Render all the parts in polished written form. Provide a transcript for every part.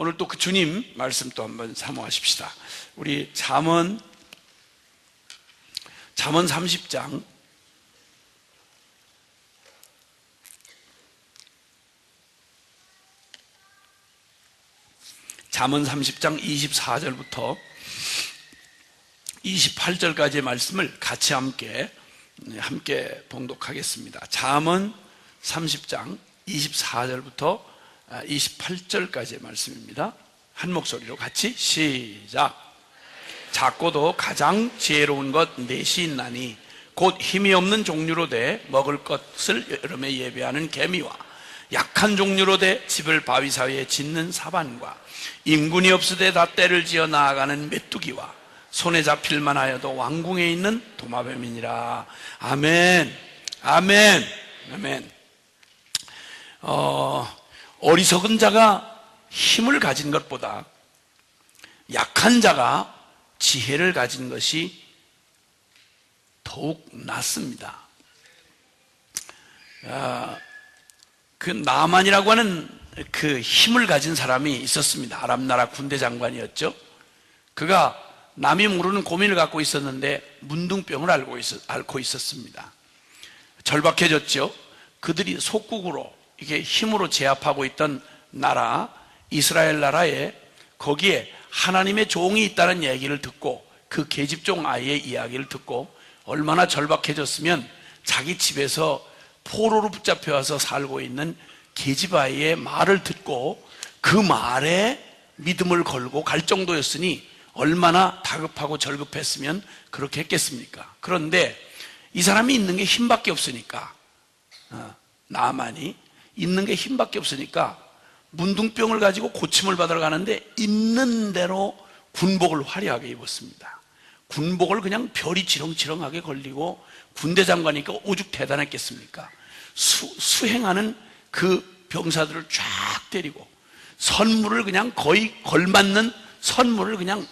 오늘 또 그 주님 말씀 또 한번 사모하십시다. 우리 잠언 30장 잠언 30장 24절부터 28절까지의 말씀을 같이 함께 봉독하겠습니다. 잠언 30장 24절부터 28절까지의 말씀입니다. 한 목소리로 같이 시작. 작고도 가장 지혜로운 것 넷이 있나니 곧 힘이 없는 종류로 돼 먹을 것을 여름에 예배하는 개미와 약한 종류로 돼 집을 바위 사이에 짓는 사반과 인군이 없으되 다 때를 지어 나아가는 메뚜기와 손에 잡힐만 하여도 왕궁에 있는 도마뱀이니라. 아멘. 아멘. 아멘. 어리석은 자가 힘을 가진 것보다 약한 자가 지혜를 가진 것이 더욱 낫습니다. 그 나만이라고 하는 그 힘을 가진 사람이 있었습니다. 아람 나라 군대 장관이었죠. 그가 남이 모르는 고민을 갖고 있었는데 문둥병을 앓고 있었습니다. 절박해졌죠. 그들이 속국으로 이게 힘으로 제압하고 있던 나라 이스라엘 나라에 거기에 하나님의 종이 있다는 얘기를 듣고 그 계집종 아이의 이야기를 듣고 얼마나 절박해졌으면 자기 집에서 포로로 붙잡혀 와서 살고 있는 계집 아이의 말을 듣고 그 말에 믿음을 걸고 갈 정도였으니 얼마나 다급하고 절급했으면 그렇게 했겠습니까? 그런데 이 사람이 있는 게 힘밖에 없으니까 나만이 있는 게 힘밖에 없으니까 문둥병을 가지고 고침을 받으러 가는데 있는 대로 군복을 화려하게 입었습니다. 군복을 그냥 별이 지렁지렁하게 걸리고 군대 장관이니까 오죽 대단했겠습니까? 수행하는 그 병사들을 쫙 때리고 선물을 그냥 거의 걸맞는 선물을 그냥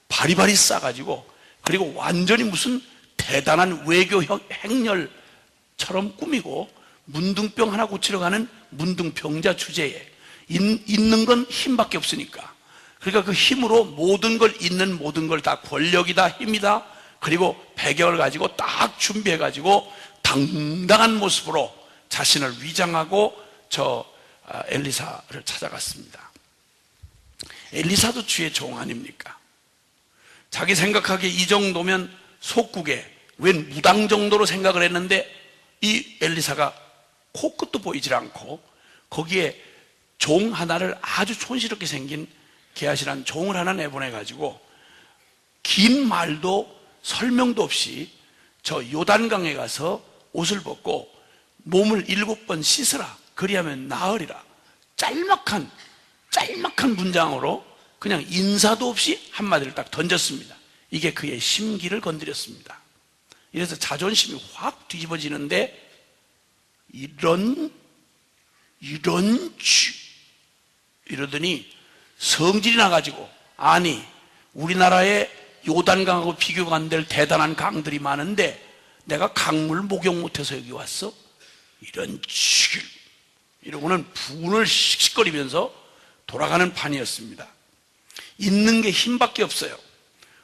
바리바리 싸가지고 그리고 완전히 무슨 대단한 외교 행렬처럼 꾸미고 문둥병 하나 고치러 가는 문둥병자 주제에 있는 건 힘밖에 없으니까 그러니까 그 힘으로 모든 걸 있는 모든 걸 다 권력이다 힘이다 그리고 배경을 가지고 딱 준비해 가지고 당당한 모습으로 자신을 위장하고 엘리사를 찾아갔습니다. 엘리사도 주의 종 아닙니까? 자기 생각하기에 이 정도면 속국에 웬 무당 정도로 생각을 했는데 이 엘리사가 코끝도 보이질 않고 거기에 종 하나를 아주 촌스럽게 생긴 게하시란 종을 하나 내보내가지고 긴 말도 설명도 없이 저 요단강에 가서 옷을 벗고 몸을 7번 씻으라 그리하면 나으리라 짤막한 문장으로 그냥 인사도 없이 한마디를 딱 던졌습니다. 이게 그의 심기를 건드렸습니다. 이래서 자존심이 확 뒤집어지는데 이러더니 성질이 나가지고 아니 우리나라에 요단강하고 비교가 안 될 대단한 강들이 많은데 내가 강물 목욕 못해서 여기 왔어? 이러고는 분을 씩씩거리면서 돌아가는 판이었습니다. 있는 게 힘밖에 없어요.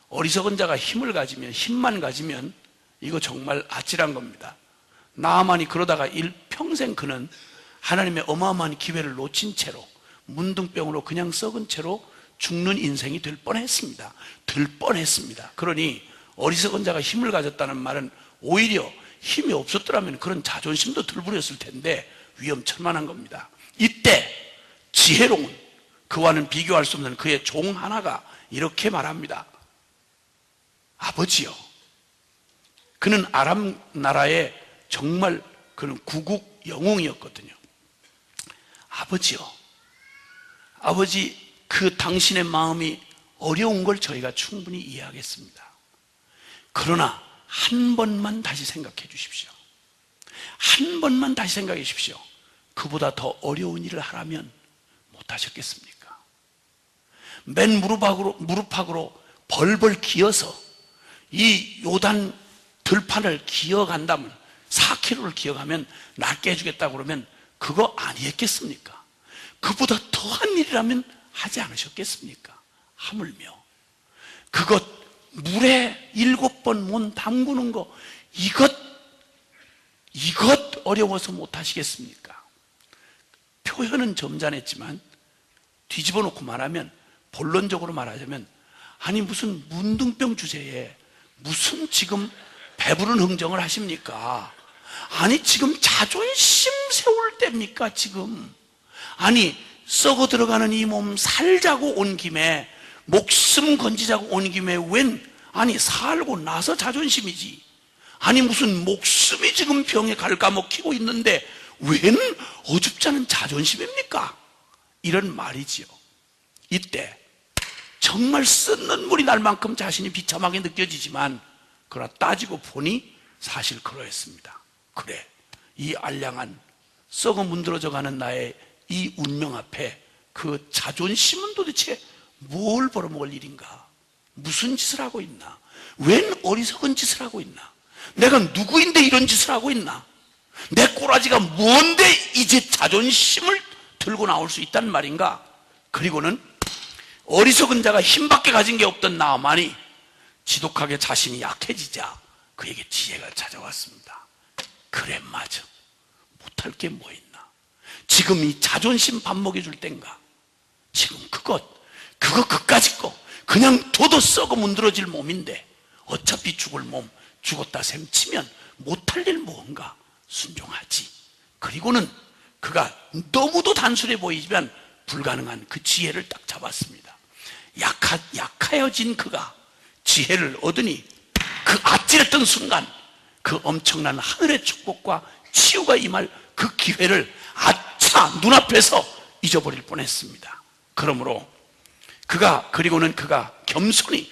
어리석은 자가 힘만 가지면 이거 정말 아찔한 겁니다. 나아만이 그러다가 일평생 그는 하나님의 어마어마한 기회를 놓친 채로 문둥병으로 그냥 썩은 채로 죽는 인생이 될 뻔했습니다. 그러니 어리석은 자가 힘을 가졌다는 말은 오히려 힘이 없었더라면 그런 자존심도 덜 부렸을 텐데 위험천만한 겁니다. 이때 지혜로운 그와는 비교할 수 없는 그의 종 하나가 이렇게 말합니다. 아버지요. 그는 아람 나라의 정말 그는 구국 영웅이었거든요. 아버지요. 아버지 그 당신의 마음이 어려운 걸 저희가 충분히 이해하겠습니다. 그러나 한 번만 다시 생각해 주십시오. 한 번만 다시 생각해 주십시오. 그보다 더 어려운 일을 하라면 못하셨겠습니까? 맨 무릎팍으로 벌벌 기어서 이 요단 들판을 기어간다면 4km를 기어가면 낫게 해주겠다고 그러면 그거 아니었겠습니까? 그보다 더한 일이라면 하지 않으셨겠습니까? 하물며 그것 물에 7번 몸 담그는 거 이것 어려워서 못하시겠습니까? 표현은 점잖했지만 뒤집어 놓고 말하면, 본론적으로 말하자면, 아니 무슨 문둥병 주제에 무슨 지금 배부른 흥정을 하십니까? 아니 지금 자존심 세울 때입니까 지금? 아니 썩어 들어가는 이 몸 살자고 온 김에, 목숨 건지자고 온 김에 아니 살고 나서 자존심이지, 아니 무슨 목숨이 지금 병에 갉아먹히고 있는데 웬 어줍지 않은 자존심입니까? 이런 말이지요. 이때 정말 썩는 물이 날 만큼 자신이 비참하게 느껴지지만, 그러나 따지고 보니 사실 그러했습니다. 그래, 이 알량한 썩어 문드러져가는 나의 이 운명 앞에 그 자존심은 도대체 뭘 벌어먹을 일인가? 무슨 짓을 하고 있나? 웬 어리석은 짓을 하고 있나? 내가 누구인데 이런 짓을 하고 있나? 내 꼬라지가 뭔데 이제 자존심을 들고 나올 수 있다는 말인가? 그리고는 어리석은 자가 힘밖에 가진 게 없던 나아만이 지독하게 자신이 약해지자 그에게 지혜가 찾아왔습니다. 그래, 맞아. 못할 게 뭐 있나? 지금 이 자존심 밥 먹여줄 땐가? 지금 그까짓 거 그냥 둬도 썩어 문드러질 몸인데, 어차피 죽을 몸 죽었다 셈치면 못할 일 뭔가? 순종하지. 그리고는 그가 너무도 단순해 보이지만 불가능한 그 지혜를 딱 잡았습니다. 약하여진 그가 지혜를 얻으니 그 아찔했던 순간 그 엄청난 하늘의 축복과 치유가 임할 그 기회를 아차 눈앞에서 잊어버릴 뻔했습니다. 그러므로 그리고는 그가 겸손히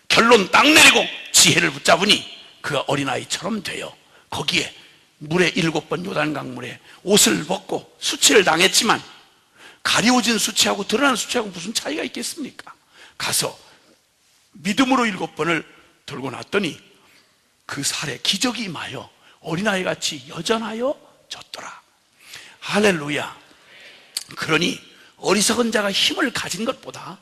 결론 딱 내리고 지혜를 붙잡으니 그가 어린아이처럼 되어 거기에 물에 7번 요단강물에 옷을 벗고 수치를 당했지만, 가리워진 수치하고 드러난 수치하고 무슨 차이가 있겠습니까? 가서 믿음으로 7번을 들고 났더니 그 살에 기적이 임하여 어린아이같이 여전하여 졌더라. 할렐루야. 그러니 어리석은 자가 힘을 가진 것보다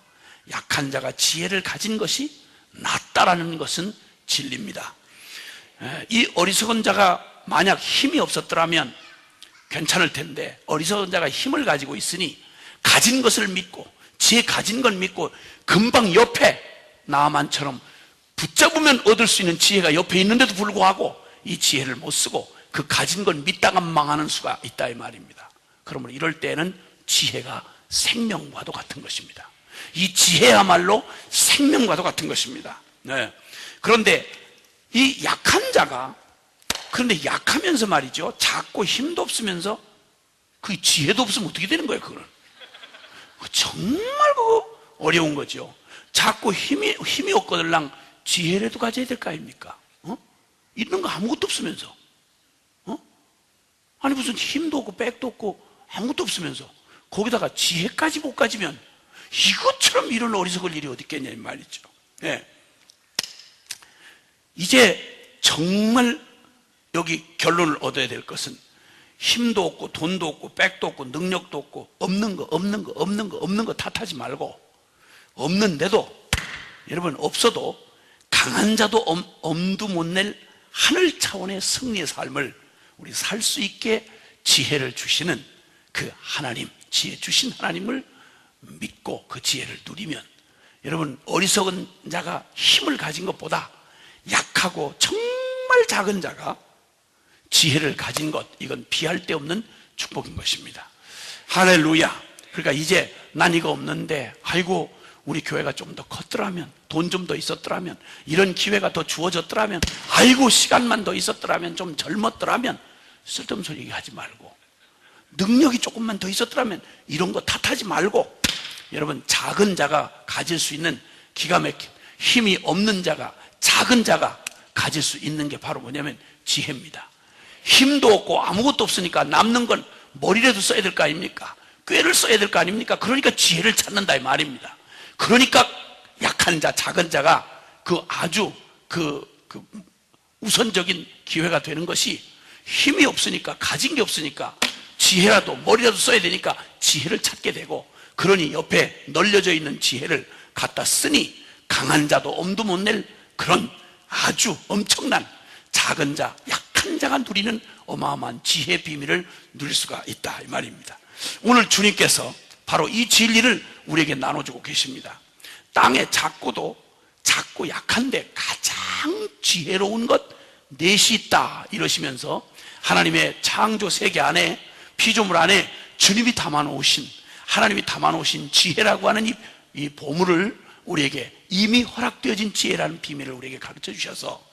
약한 자가 지혜를 가진 것이 낫다라는 것은 진리입니다. 이 어리석은 자가 만약 힘이 없었더라면 괜찮을 텐데, 어리석은 자가 힘을 가지고 있으니 가진 것을 믿고 지혜 가진 건 믿고 금방 옆에 나만처럼 붙잡으면 얻을 수 있는 지혜가 옆에 있는데도 불구하고 이 지혜를 못 쓰고 그 가진 건 믿다가 망하는 수가 있다 이 말입니다. 그러므로 이럴 때는 지혜가 생명과도 같은 것입니다. 이 지혜야말로 생명과도 같은 것입니다. 네. 그런데 이 약한 자가, 그런데 약하면서 말이죠, 작고 힘도 없으면서 그 지혜도 없으면 어떻게 되는 거예요? 그거는 정말 그거 어려운 거죠. 작고 힘이 없거들랑 지혜라도 가져야 될 거 아닙니까? 있는 거 아무것도 없으면서, 아니 무슨 힘도 없고 백도 없고 아무것도 없으면서 거기다가 지혜까지 못 가지면 이것처럼 이런 어리석을 일이 어디 있겠냐 이 말이죠. 네. 이제 정말 여기 결론을 얻어야 될 것은, 힘도 없고 돈도 없고 백도 없고 능력도 없고 없는 거 탓하지 말고, 없는데도 여러분 없어도 강한 자도 엄두 못 낼 하늘 차원의 승리의 삶을 우리 살 수 있게 지혜를 주시는 그 하나님, 지혜 주신 하나님을 믿고 그 지혜를 누리면, 여러분 어리석은 자가 힘을 가진 것보다 약하고 정말 작은 자가 지혜를 가진 것, 이건 비할 데 없는 축복인 것입니다. 할렐루야. 그러니까 이제 난 이거 없는데, 아이고 우리 교회가 좀 더 컸더라면, 돈 좀 더 있었더라면, 이런 기회가 더 주어졌더라면, 아이고 시간만 더 있었더라면, 좀 젊었더라면, 쓸데없는 소리 얘기하지 말고, 능력이 조금만 더 있었더라면, 이런 거 탓하지 말고, 여러분 작은 자가 가질 수 있는 기가 막힌, 힘이 없는 자가, 작은 자가 가질 수 있는 게 바로 뭐냐면 지혜입니다. 힘도 없고 아무것도 없으니까 남는 건 머리라도 써야 될 거 아닙니까? 꾀를 써야 될 거 아닙니까? 그러니까 지혜를 찾는다 이 말입니다. 그러니까 약한 자, 작은 자가 아주 우선적인 기회가 되는 것이, 힘이 없으니까, 가진 게 없으니까 지혜라도 머리라도 써야 되니까 지혜를 찾게 되고, 그러니 옆에 널려져 있는 지혜를 갖다 쓰니 강한 자도 엄두 못 낼 그런 아주 엄청난 작은 자, 약한 자가 누리는 어마어마한 지혜의 비밀을 누릴 수가 있다, 이 말입니다. 오늘 주님께서 바로 이 진리를 우리에게 나눠주고 계십니다. 땅에 작고 약한데 가장 지혜로운 것 넷이 있다 이러시면서 하나님의 창조 세계 안에, 피조물 안에 주님이 담아놓으신, 하나님이 담아놓으신 지혜라고 하는 이 보물을 우리에게 이미 허락되어진 지혜라는 비밀을 우리에게 가르쳐 주셔서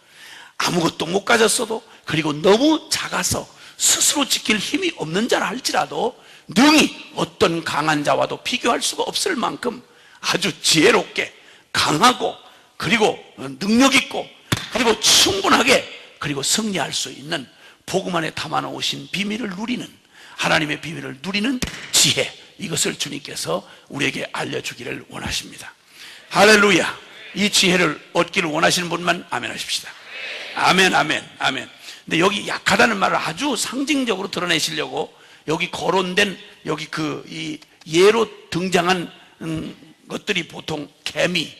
아무것도 못 가졌어도, 그리고 너무 작아서 스스로 지킬 힘이 없는 자라 할지라도 능히 어떤 강한 자와도 비교할 수가 없을 만큼 아주 지혜롭게 강하고, 그리고 능력 있고, 그리고 충분하게, 그리고 승리할 수 있는 복음 안에 담아놓으신 비밀을 누리는, 하나님의 비밀을 누리는 지혜, 이것을 주님께서 우리에게 알려주기를 원하십니다. 할렐루야. 이 지혜를 얻기를 원하시는 분만 아멘 하십시다. 아멘, 아멘, 아멘. 근데 여기 약하다는 말을 아주 상징적으로 드러내시려고 여기 거론된 여기 이 예로 등장한 것들이 보통 개미,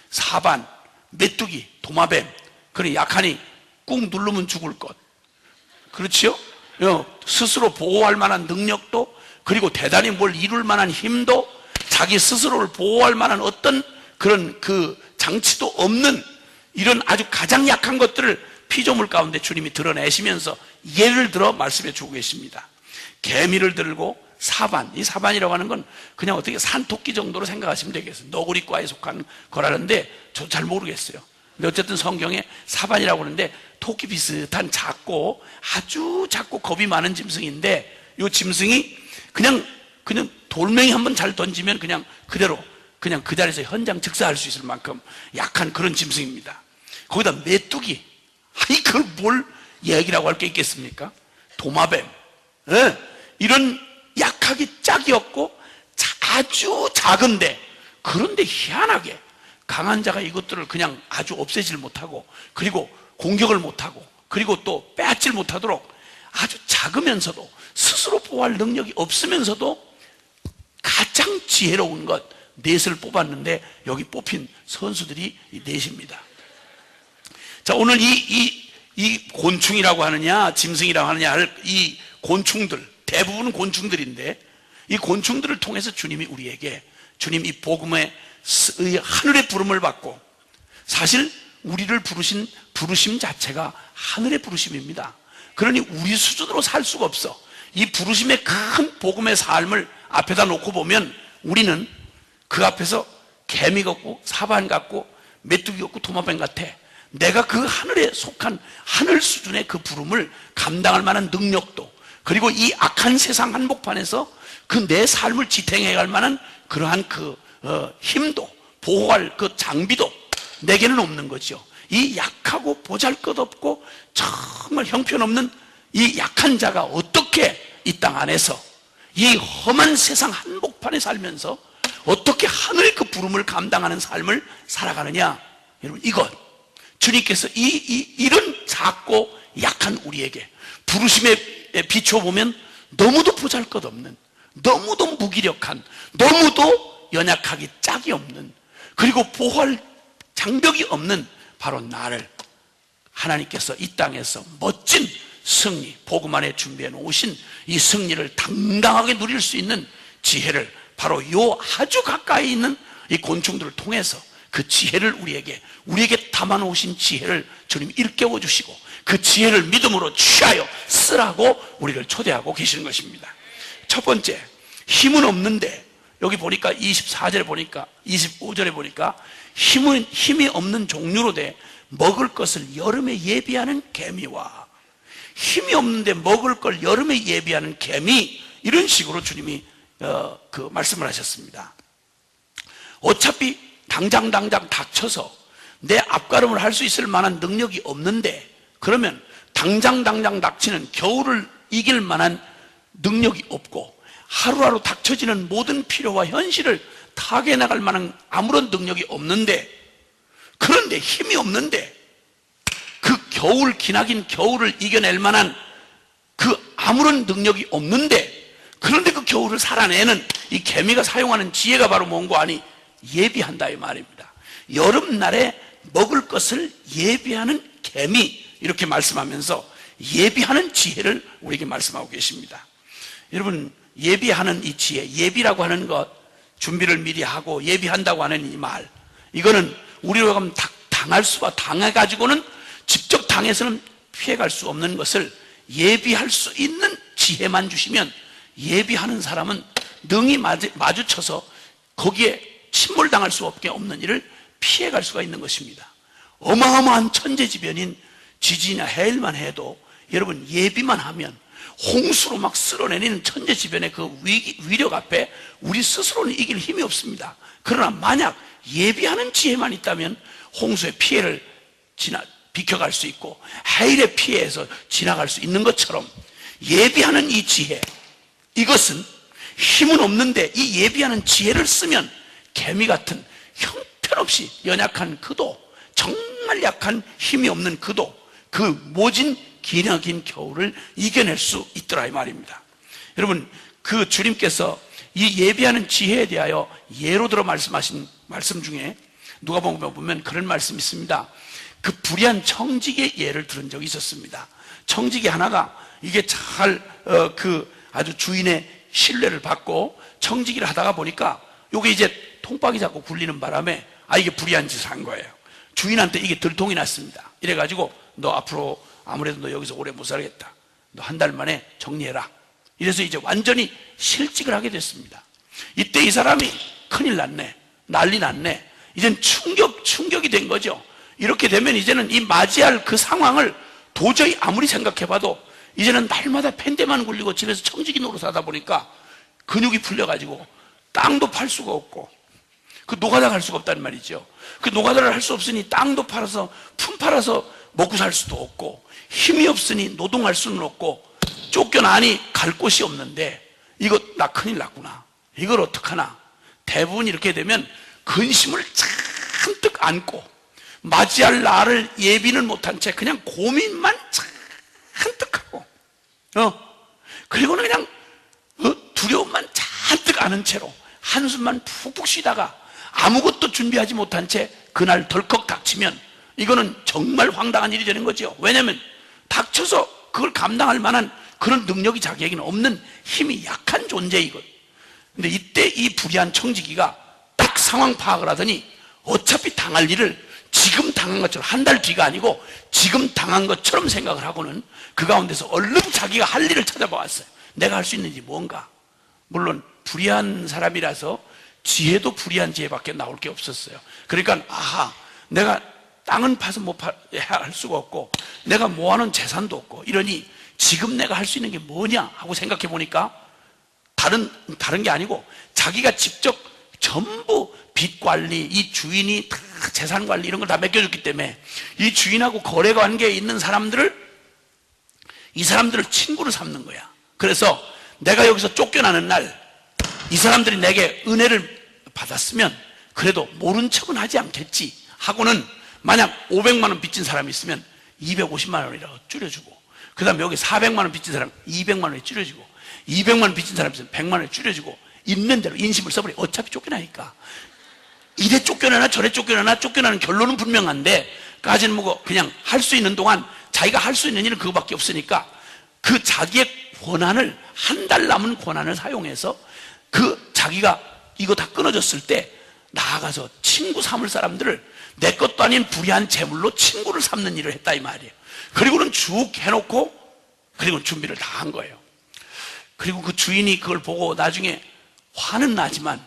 사반, 메뚜기, 도마뱀, 그래 약하니 꾹 누르면 죽을 것, 그렇지요? 스스로 보호할 만한 능력도, 그리고 대단히 뭘 이룰 만한 힘도, 자기 스스로를 보호할 만한 어떤 그런 그 장치도 없는 이런 아주 가장 약한 것들을 피조물 가운데 주님이 드러내시면서 예를 들어 말씀해 주고 계십니다. 개미를 들고 사반, 이 사반이라고 하는 건 그냥 어떻게 산토끼 정도로 생각하시면 되겠어요. 너구리과에 속한 거라는데 저 잘 모르겠어요. 근데 어쨌든 성경에 사반이라고 하는데 토끼 비슷한 작고 아주 작고 겁이 많은 짐승인데, 이 짐승이 그냥 돌멩이 한번 잘 던지면 그냥 그대로 그냥 그 자리에서 현장 즉사할 수 있을 만큼 약한 그런 짐승입니다. 거기다 메뚜기, 아니 그걸 뭘 얘기라고 할 게 있겠습니까? 도마뱀, 이런 약하기 짝이 없고 아주 작은데, 그런데 희한하게 강한 자가 이것들을 그냥 아주 없애질 못하고, 그리고 공격을 못하고, 그리고 또 빼앗질 못하도록 아주 작으면서도 스스로 보호할 능력이 없으면서도 가장 지혜로운 것 넷을 뽑았는데, 여기 뽑힌 선수들이 이 넷입니다. 자, 오늘 이 곤충이라고 하느냐 짐승이라고 하느냐 할 이 곤충들, 대부분은 곤충들인데, 이 곤충들을 통해서 주님이 우리에게, 주님 이 복음의 하늘의 부름을 받고, 사실 우리를 부르신 부르심 자체가 하늘의 부르심입니다. 그러니 우리 수준으로 살 수가 없어. 이 부르심의 큰 복음의 삶을 앞에다 놓고 보면 우리는 그 앞에서 개미 같고 사반 같고 메뚜기 같고 도마뱀 같아. 내가 그 하늘에 속한 하늘 수준의 그 부름을 감당할 만한 능력도, 그리고 이 악한 세상 한복판에서 그 내 삶을 지탱해 갈 만한 그러한 힘도, 보호할 그 장비도 내게는 없는 거죠. 이 약하고 보잘것없고 정말 형편없는 이 약한 자가 어떻게 이 땅 안에서 이 험한 세상 한복판에 살면서 어떻게 하늘의 그 부름을 감당하는 삶을 살아가느냐. 여러분, 이것 주님께서 이런 작고 약한 우리에게 부르심에 비춰보면 너무도 보잘것없는, 너무도 무기력한, 너무도 연약하기 짝이 없는, 그리고 보호할 장벽이 없는 바로 나를 하나님께서 이 땅에서 멋진 승리, 복음 안에 준비해 놓으신 이 승리를 당당하게 누릴 수 있는 지혜를 바로 요 아주 가까이 있는 이 곤충들을 통해서 그 지혜를 우리에게 담아 놓으신 지혜를 주님 일깨워 주시고 그 지혜를 믿음으로 취하여 쓰라고 우리를 초대하고 계시는 것입니다. 첫 번째, 힘은 없는데, 여기 보니까 24절에 보니까 25절에 보니까 힘이 없는 종류로 돼 먹을 것을 여름에 예비하는 개미와, 힘이 없는데 먹을 걸 여름에 예비하는 개미, 이런 식으로 주님이 그 말씀을 하셨습니다. 어차피 당장 닥쳐서 내 앞가름을 할 수 있을 만한 능력이 없는데, 그러면 당장 닥치는 겨울을 이길 만한 능력이 없고 하루하루 닥쳐지는 모든 필요와 현실을 타개해 나갈 만한 아무런 능력이 없는데, 그런데 힘이 없는데 그 기나긴 겨울을 이겨낼 만한 그 아무런 능력이 없는데, 그런데 그 겨울을 살아내는 이 개미가 사용하는 지혜가 바로 뭔고 하니 예비한다 이 말입니다. 여름날에 먹을 것을 예비하는 개미, 이렇게 말씀하면서 예비하는 지혜를 우리에게 말씀하고 계십니다. 여러분, 예비하는 이 지혜, 예비라고 하는 것, 준비를 미리 하고 예비한다고 하는 이 말, 이거는 우리로 하면 당할 수가, 당해가지고는 직접 당해서는 피해갈 수 없는 것을 예비할 수 있는 지혜만 주시면 예비하는 사람은 능히 마주쳐서 거기에 침몰당할 수 없는 일을 피해갈 수가 있는 것입니다. 어마어마한 천재지변인 지진이나 해일만 해도 여러분 예비만 하면 홍수로 막 쓸어내리는 천재지변의 그 위력 앞에 우리 스스로는 이길 힘이 없습니다. 그러나 만약 예비하는 지혜만 있다면 홍수의 피해를 비켜갈 수 있고 해일의 피해에서 지나갈 수 있는 것처럼 예비하는 이 지혜, 이것은 힘은 없는데 이 예비하는 지혜를 쓰면 개미 같은 형편없이 연약한 그도, 정말 약한 힘이 없는 그도 그 모진 기나긴 겨울을 이겨낼 수 있더라 이 말입니다. 여러분, 그 주님께서 이 예비하는 지혜에 대하여 예로 들어 말씀하신 말씀 중에 누가복음에 보면 그런 말씀이 있습니다. 그 불의한 청지기의 예를 들은 적이 있었습니다. 청지기 하나가 이게 아주 주인의 신뢰를 받고 청지기를 하다가 보니까 요게 이제 통박이 자꾸 굴리는 바람에 이게 불의한 짓을 한 거예요. 주인한테 이게 들통이 났습니다. 이래가지고 너 앞으로 아무래도 너 여기서 오래 못 살겠다. 너 한 달 만에 정리해라. 이래서 이제 완전히 실직을 하게 됐습니다. 이때 이 사람이 큰일 났네, 난리 났네, 이젠 충격이 된 거죠. 이렇게 되면 이제는 이 맞이할 그 상황을 도저히 아무리 생각해봐도 이제는 날마다 pen대만 굴리고 집에서 청지기 노릇 하다 보니까 근육이 풀려가지고 땅도 팔 수가 없고 그 노가다 갈 수가 없단 말이죠. 그 노가다를 할 수 없으니 땅도 팔아서 품 팔아서 먹고 살 수도 없고 힘이 없으니 노동할 수는 없고 쫓겨나니 갈 곳이 없는데 이거 나 큰일 났구나, 이걸 어떡하나. 대부분 이렇게 되면 근심을 잔뜩 안고 맞이할 날을 예비는 못한 채 그냥 고민만 잔뜩 하고 그리고는 그냥 두려움만 잔뜩 아는 채로 한숨만 푹푹 쉬다가 아무것도 준비하지 못한 채 그날 덜컥 닥치면 이거는 정말 황당한 일이 되는 거죠. 왜냐하면 닥쳐서 그걸 감당할 만한 그런 능력이 자기에게는 없는 힘이 약한 존재이거든. 근데 이때 이 불의한 청지기가 딱 상황 파악을 하더니 어차피 당할 일을 지금 당한 것처럼, 한 달 뒤가 아니고 지금 당한 것처럼 생각을 하고는 그 가운데서 얼른 자기가 할 일을 찾아보았어요. 내가 할 수 있는지 뭔가. 물론 불의한 사람이라서 지혜도 불의한 지혜밖에 나올 게 없었어요. 그러니까 내가 땅은 파서 할 수가 없고 내가 모아놓은 재산도 없고 이러니 지금 내가 할 수 있는 게 뭐냐 하고 생각해 보니까 다른 게 아니고 자기가 직접 전부 빚 관리, 이 주인이 다 재산 관리 이런 걸 다 맡겨줬기 때문에 이 주인하고 거래 관계에 있는 이 사람들을 친구로 삼는 거야. 그래서 내가 여기서 쫓겨나는 날 이 사람들이 내게 은혜를 받았으면 그래도 모른 척은 하지 않겠지 하고는, 만약 500만 원 빚진 사람이 있으면 250만 원이라고 줄여주고, 그 다음에 여기 400만 원 빚진 사람 200만 원에 줄여주고, 200만 원 빚진 사람이 있으면 100만 원에 줄여주고, 있는 대로 인심을 써버려. 어차피 쫓겨나니까. 이래 쫓겨나나 저래 쫓겨나는 결론은 분명한데 까지는 뭐고 그냥 할 수 있는 동안 자기가 할 수 있는 일은 그거밖에 없으니까 그 자기의 권한을, 한 달 남은 권한을 사용해서 그 자기가 이거 다 끊어졌을 때 나아가서 친구 삼을 사람들을 내 것도 아닌 불의한 재물로 친구를 삼는 일을 했다 이 말이에요. 그리고는 쭉 해놓고 그리고 준비를 다 한 거예요. 그리고 그 주인이 그걸 보고 나중에 화는 나지만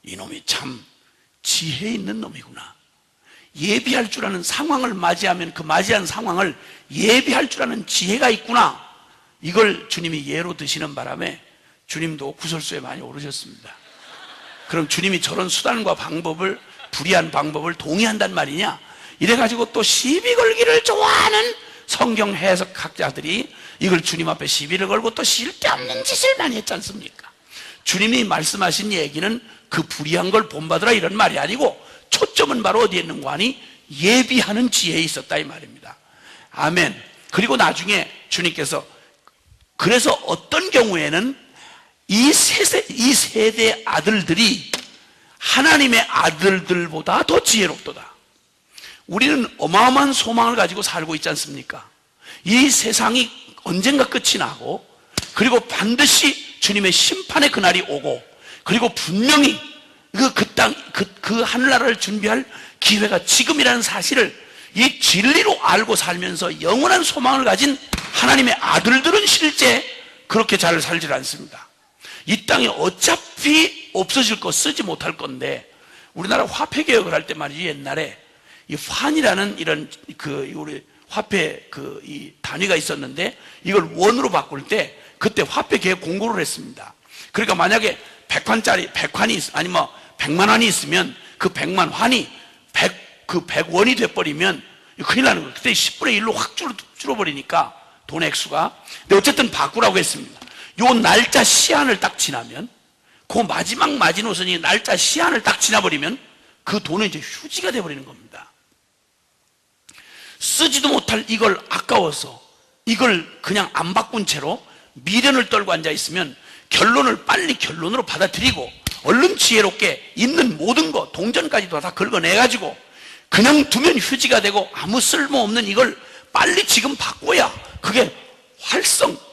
이놈이 참 지혜 있는 놈이구나, 예비할 줄 아는 상황을 맞이하면 그 맞이한 상황을 예비할 줄 아는 지혜가 있구나, 이걸 주님이 예로 드시는 바람에 주님도 구설수에 많이 오르셨습니다. 그럼 주님이 저런 수단과 방법을, 불의한 방법을 동의한단 말이냐? 이래가지고 또 시비 걸기를 좋아하는 성경 해석학자들이 이걸 주님 앞에 시비를 걸고 또 쓸데없는 짓을 많이 했지 않습니까? 주님이 말씀하신 얘기는 그 불의한 걸 본받으라 이런 말이 아니고 초점은 바로 어디에 있는가 하니 예비하는 지혜에 있었다 이 말입니다. 아멘. 그리고 나중에 주님께서 그래서 어떤 경우에는 이 세대 아들들이 하나님의 아들들보다 더 지혜롭도다. 우리는 어마어마한 소망을 가지고 살고 있지 않습니까? 이 세상이 언젠가 끝이 나고, 그리고 반드시 주님의 심판의 그날이 오고, 그리고 분명히 그 하늘나라를 준비할 기회가 지금이라는 사실을 이 진리로 알고 살면서 영원한 소망을 가진 하나님의 아들들은 실제 그렇게 잘 살질 않습니다. 이 땅에 어차피 없어질 거, 쓰지 못할 건데, 우리나라 화폐 개혁을 할 때 말이지, 옛날에 이 환이라는 이런 우리 화폐 이 단위가 있었는데, 이걸 원으로 바꿀 때 그때 화폐 개혁 공고를 했습니다. 그러니까 만약에 100환이 아니면 100만 원이 있으면 그 100만 환이 100원이 돼버리면 큰일 나는 거예요. 그때 10분의 1로 확 줄어버리니까 돈 액수가. 근데 어쨌든 바꾸라고 했습니다. 요 날짜 시한을 딱 지나면, 그 마지막 마지노선이 날짜 시한을 딱 지나버리면 그 돈은 이제 휴지가 돼버리는 겁니다. 쓰지도 못할 이걸 아까워서 이걸 그냥 안 바꾼 채로 미련을 떨고 앉아있으면 결론을 빨리 결론으로 받아들이고, 얼른 지혜롭게 있는 모든 거, 동전까지도 다 긁어내가지고 그냥 두면 휴지가 되고 아무 쓸모없는 이걸 빨리 지금 바꿔야 그게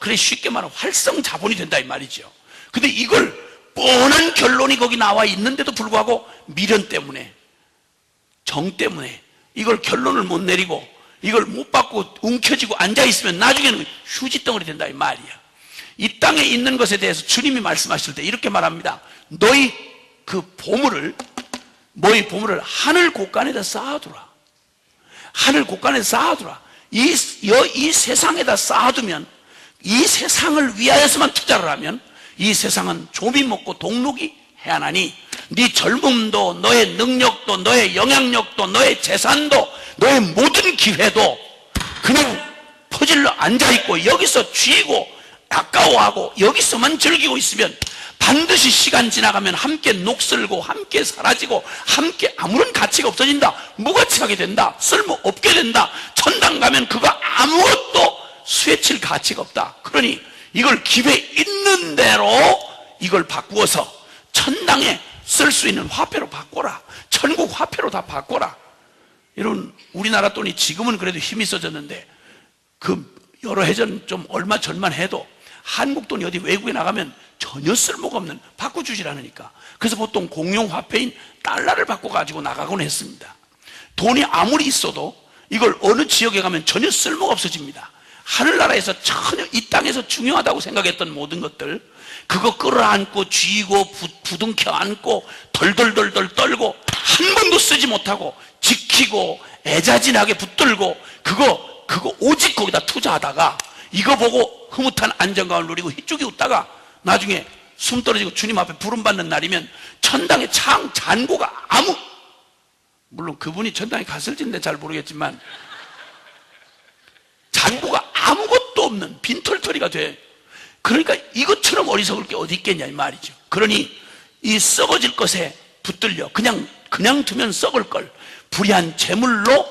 그래 쉽게 말하면 활성 자본이 된다 이 말이죠. 근데 이걸 뻔한 결론이 거기 나와 있는데도 불구하고 미련 때문에, 정 때문에 이걸 결론을 못 내리고 이걸 못 받고 움켜쥐고 앉아있으면 나중에는 휴지덩어리 된다 이 말이야. 이 땅에 있는 것에 대해서 주님이 말씀하실 때 이렇게 말합니다. 너희 보물을 하늘 곳간에다 쌓아두라. 하늘 곳간에다 쌓아두라. 이 세상에다 쌓아두면, 이 세상을 위하여서만 투자를 하면 이 세상은 조미 먹고 동록이 해하나니, 네 젊음도, 너의 능력도, 너의 영향력도, 너의 재산도, 너의 모든 기회도 그냥 퍼질러 앉아있고 여기서 쥐고 아까워하고 여기서만 즐기고 있으면 반드시 시간 지나가면 함께 녹슬고 함께 사라지고 함께 아무런 가치가 없어진다. 무가치하게 된다. 쓸모없게 된다. 천당 가면 그거 아무것도 수혜칠 가치가 없다. 그러니 이걸 기회 있는 대로 이걸 바꾸어서 천당에 쓸 수 있는 화폐로 바꿔라. 천국 화폐로 다 바꿔라. 이런 우리나라 돈이 지금은 그래도 힘이 써졌는데, 여러 해전 좀 얼마 전만 해도 한국 돈이 어디 외국에 나가면 전혀 쓸모가 없는, 바꿔주질 않으니까. 그래서 보통 공용 화폐인 달러를 바꿔가지고 나가곤 했습니다. 돈이 아무리 있어도 이걸 어느 지역에 가면 전혀 쓸모가 없어집니다. 하늘나라에서 전혀 이 땅에서 중요하다고 생각했던 모든 것들, 그거 끌어안고 쥐고 부둥켜 안고 덜덜덜덜 떨고 한 번도 쓰지 못하고 지키고 애자진하게 붙들고 그거 오직 거기다 투자하다가 이거 보고 흐뭇한 안정감을 누리고 희죽이 웃다가 나중에 숨 떨어지고 주님 앞에 부름받는 날이면 천당의 잔고가 물론 그분이 천당에 갔을지는 잘 모르겠지만 잔고가 아무것도 없는 빈털터리가 돼. 그러니까 이것처럼 어리석을 게 어디 있겠냐 이 말이죠. 그러니 이 썩어질 것에 붙들려 그냥 두면 썩을 걸 불의한 재물로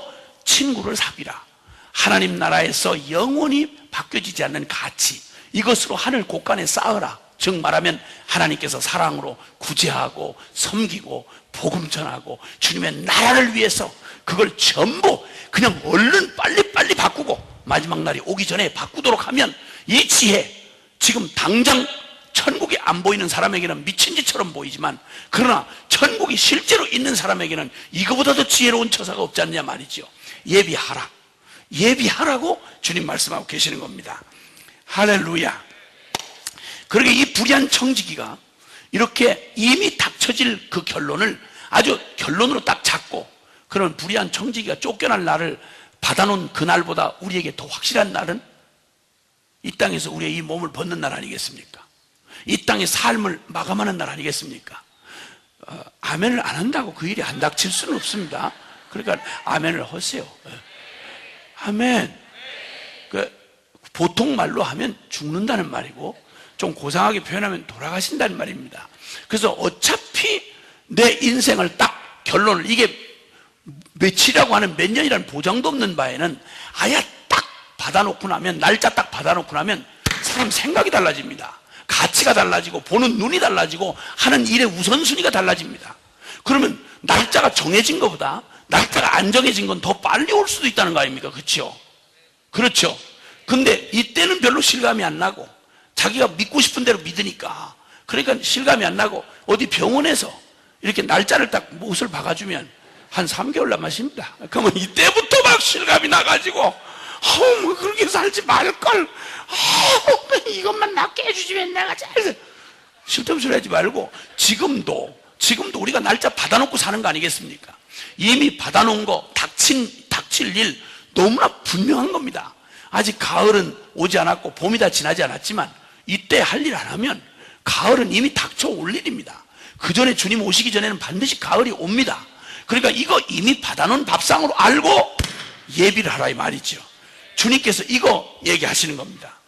친구를 사귀라. 하나님 나라에서 영원히 바뀌어지지 않는 가치, 이것으로 하늘 곳간에 쌓으라. 즉 말하면 하나님께서 사랑으로 구제하고 섬기고 복음 전하고 주님의 나라를 위해서 그걸 전부 그냥 얼른 빨리 바꾸고 마지막 날이 오기 전에 바꾸도록 하면, 이 지혜, 지금 당장 천국이 안 보이는 사람에게는 미친 짓처럼 보이지만, 그러나 천국이 실제로 있는 사람에게는 이거보다 더 지혜로운 처사가 없지 않냐 말이죠. 예비하라고 주님 말씀하고 계시는 겁니다. 할렐루야. 그러게 이 불의한 청지기가 이렇게 이미 닥쳐질 그 결론을 아주 결론으로 딱 잡고, 그런 불의한 청지기가 쫓겨날 날을 받아놓은 그날보다 우리에게 더 확실한 날은 이 땅에서 우리의 이 몸을 벗는 날 아니겠습니까? 이 땅의 삶을 마감하는 날 아니겠습니까? 아멘을 안 한다고 그 일이 안 닥칠 수는 없습니다. 그러니까 아멘을 하세요. 아멘. 보통 말로 하면 죽는다는 말이고, 좀 고상하게 표현하면 돌아가신다는 말입니다. 그래서 어차피 내 인생을 딱 결론을, 이게 며칠이라고 하는 몇 년이라는 보장도 없는 바에는 아예 딱 받아놓고 나면, 날짜 딱 받아놓고 나면 사람 생각이 달라집니다. 가치가 달라지고 보는 눈이 달라지고 하는 일의 우선순위가 달라집니다. 그러면 날짜가 정해진 것보다 날짜가 안 정해진 건 더 빨리 올 수도 있다는 거 아닙니까? 그렇죠? 그렇죠. 근데 이때는 별로 실감이 안 나고 자기가 믿고 싶은 대로 믿으니까, 그러니까 실감이 안 나고 어디 병원에서 이렇게 날짜를 딱 못을 박아주면 한 3개월 남았습니다. 그러면 이때부터 막 실감이 나가지고 뭐 그렇게 살지 말걸, 이것만 낫게 해주시면 내가 잘, 쓸데없는 소리 하지 말고 지금도 우리가 날짜 받아놓고 사는 거 아니겠습니까? 이미 받아놓은 거 닥칠 일 너무나 분명한 겁니다. 아직 가을은 오지 않았고 봄이 다 지나지 않았지만 이때 할 일 안 하면 가을은 이미 닥쳐올 일입니다. 그 전에 주님 오시기 전에는 반드시 가을이 옵니다. 그러니까 이거 이미 받아놓은 밥상으로 알고 예비를 하라 이 말이죠. 주님께서 이거 얘기하시는 겁니다.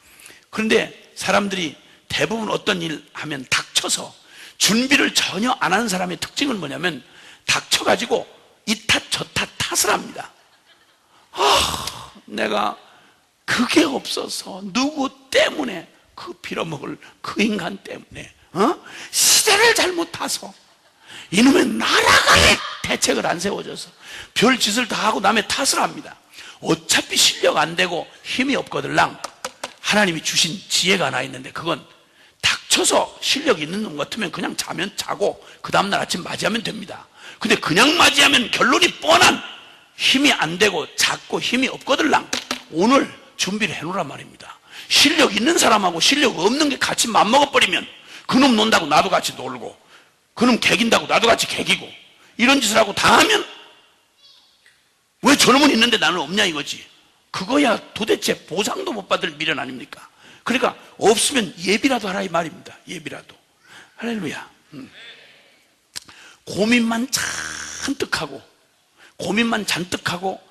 그런데 사람들이 대부분 어떤 일 하면 닥쳐서 준비를 전혀 안 하는 사람의 특징은 뭐냐면 닥쳐가지고 이 탓 저 탓 탓을 합니다. 내가 그게 없어서 누구 때문에, 그 빌어먹을 그 인간 때문에, 시대를 잘못 타서 이놈의 나라가 대책을 안 세워줘서 별 짓을 다 하고 남의 탓을 합니다. 어차피 실력 안 되고 힘이 없거들랑 하나님이 주신 지혜가 하나 있는데, 그건 닥쳐서 실력 있는 놈 같으면 그냥 자면 자고 그 다음날 아침 맞이하면 됩니다. 근데 그냥 맞이하면 결론이 뻔한, 힘이 안 되고 작고 힘이 없거들랑 오늘 준비를 해놓으란 말입니다. 실력 있는 사람하고 실력 없는 게 같이 맘먹어버리면 그놈 논다고 나도 같이 놀고, 그놈 개긴다고 나도 같이 개기고, 이런 짓을 하고 당하면 왜 저놈은 있는데 나는 없냐 이거지. 그거야 도대체 보상도 못 받을 미련 아닙니까? 그러니까 없으면 예비라도 하라 이 말입니다. 예비라도. 할렐루야. 고민만 잔뜩 하고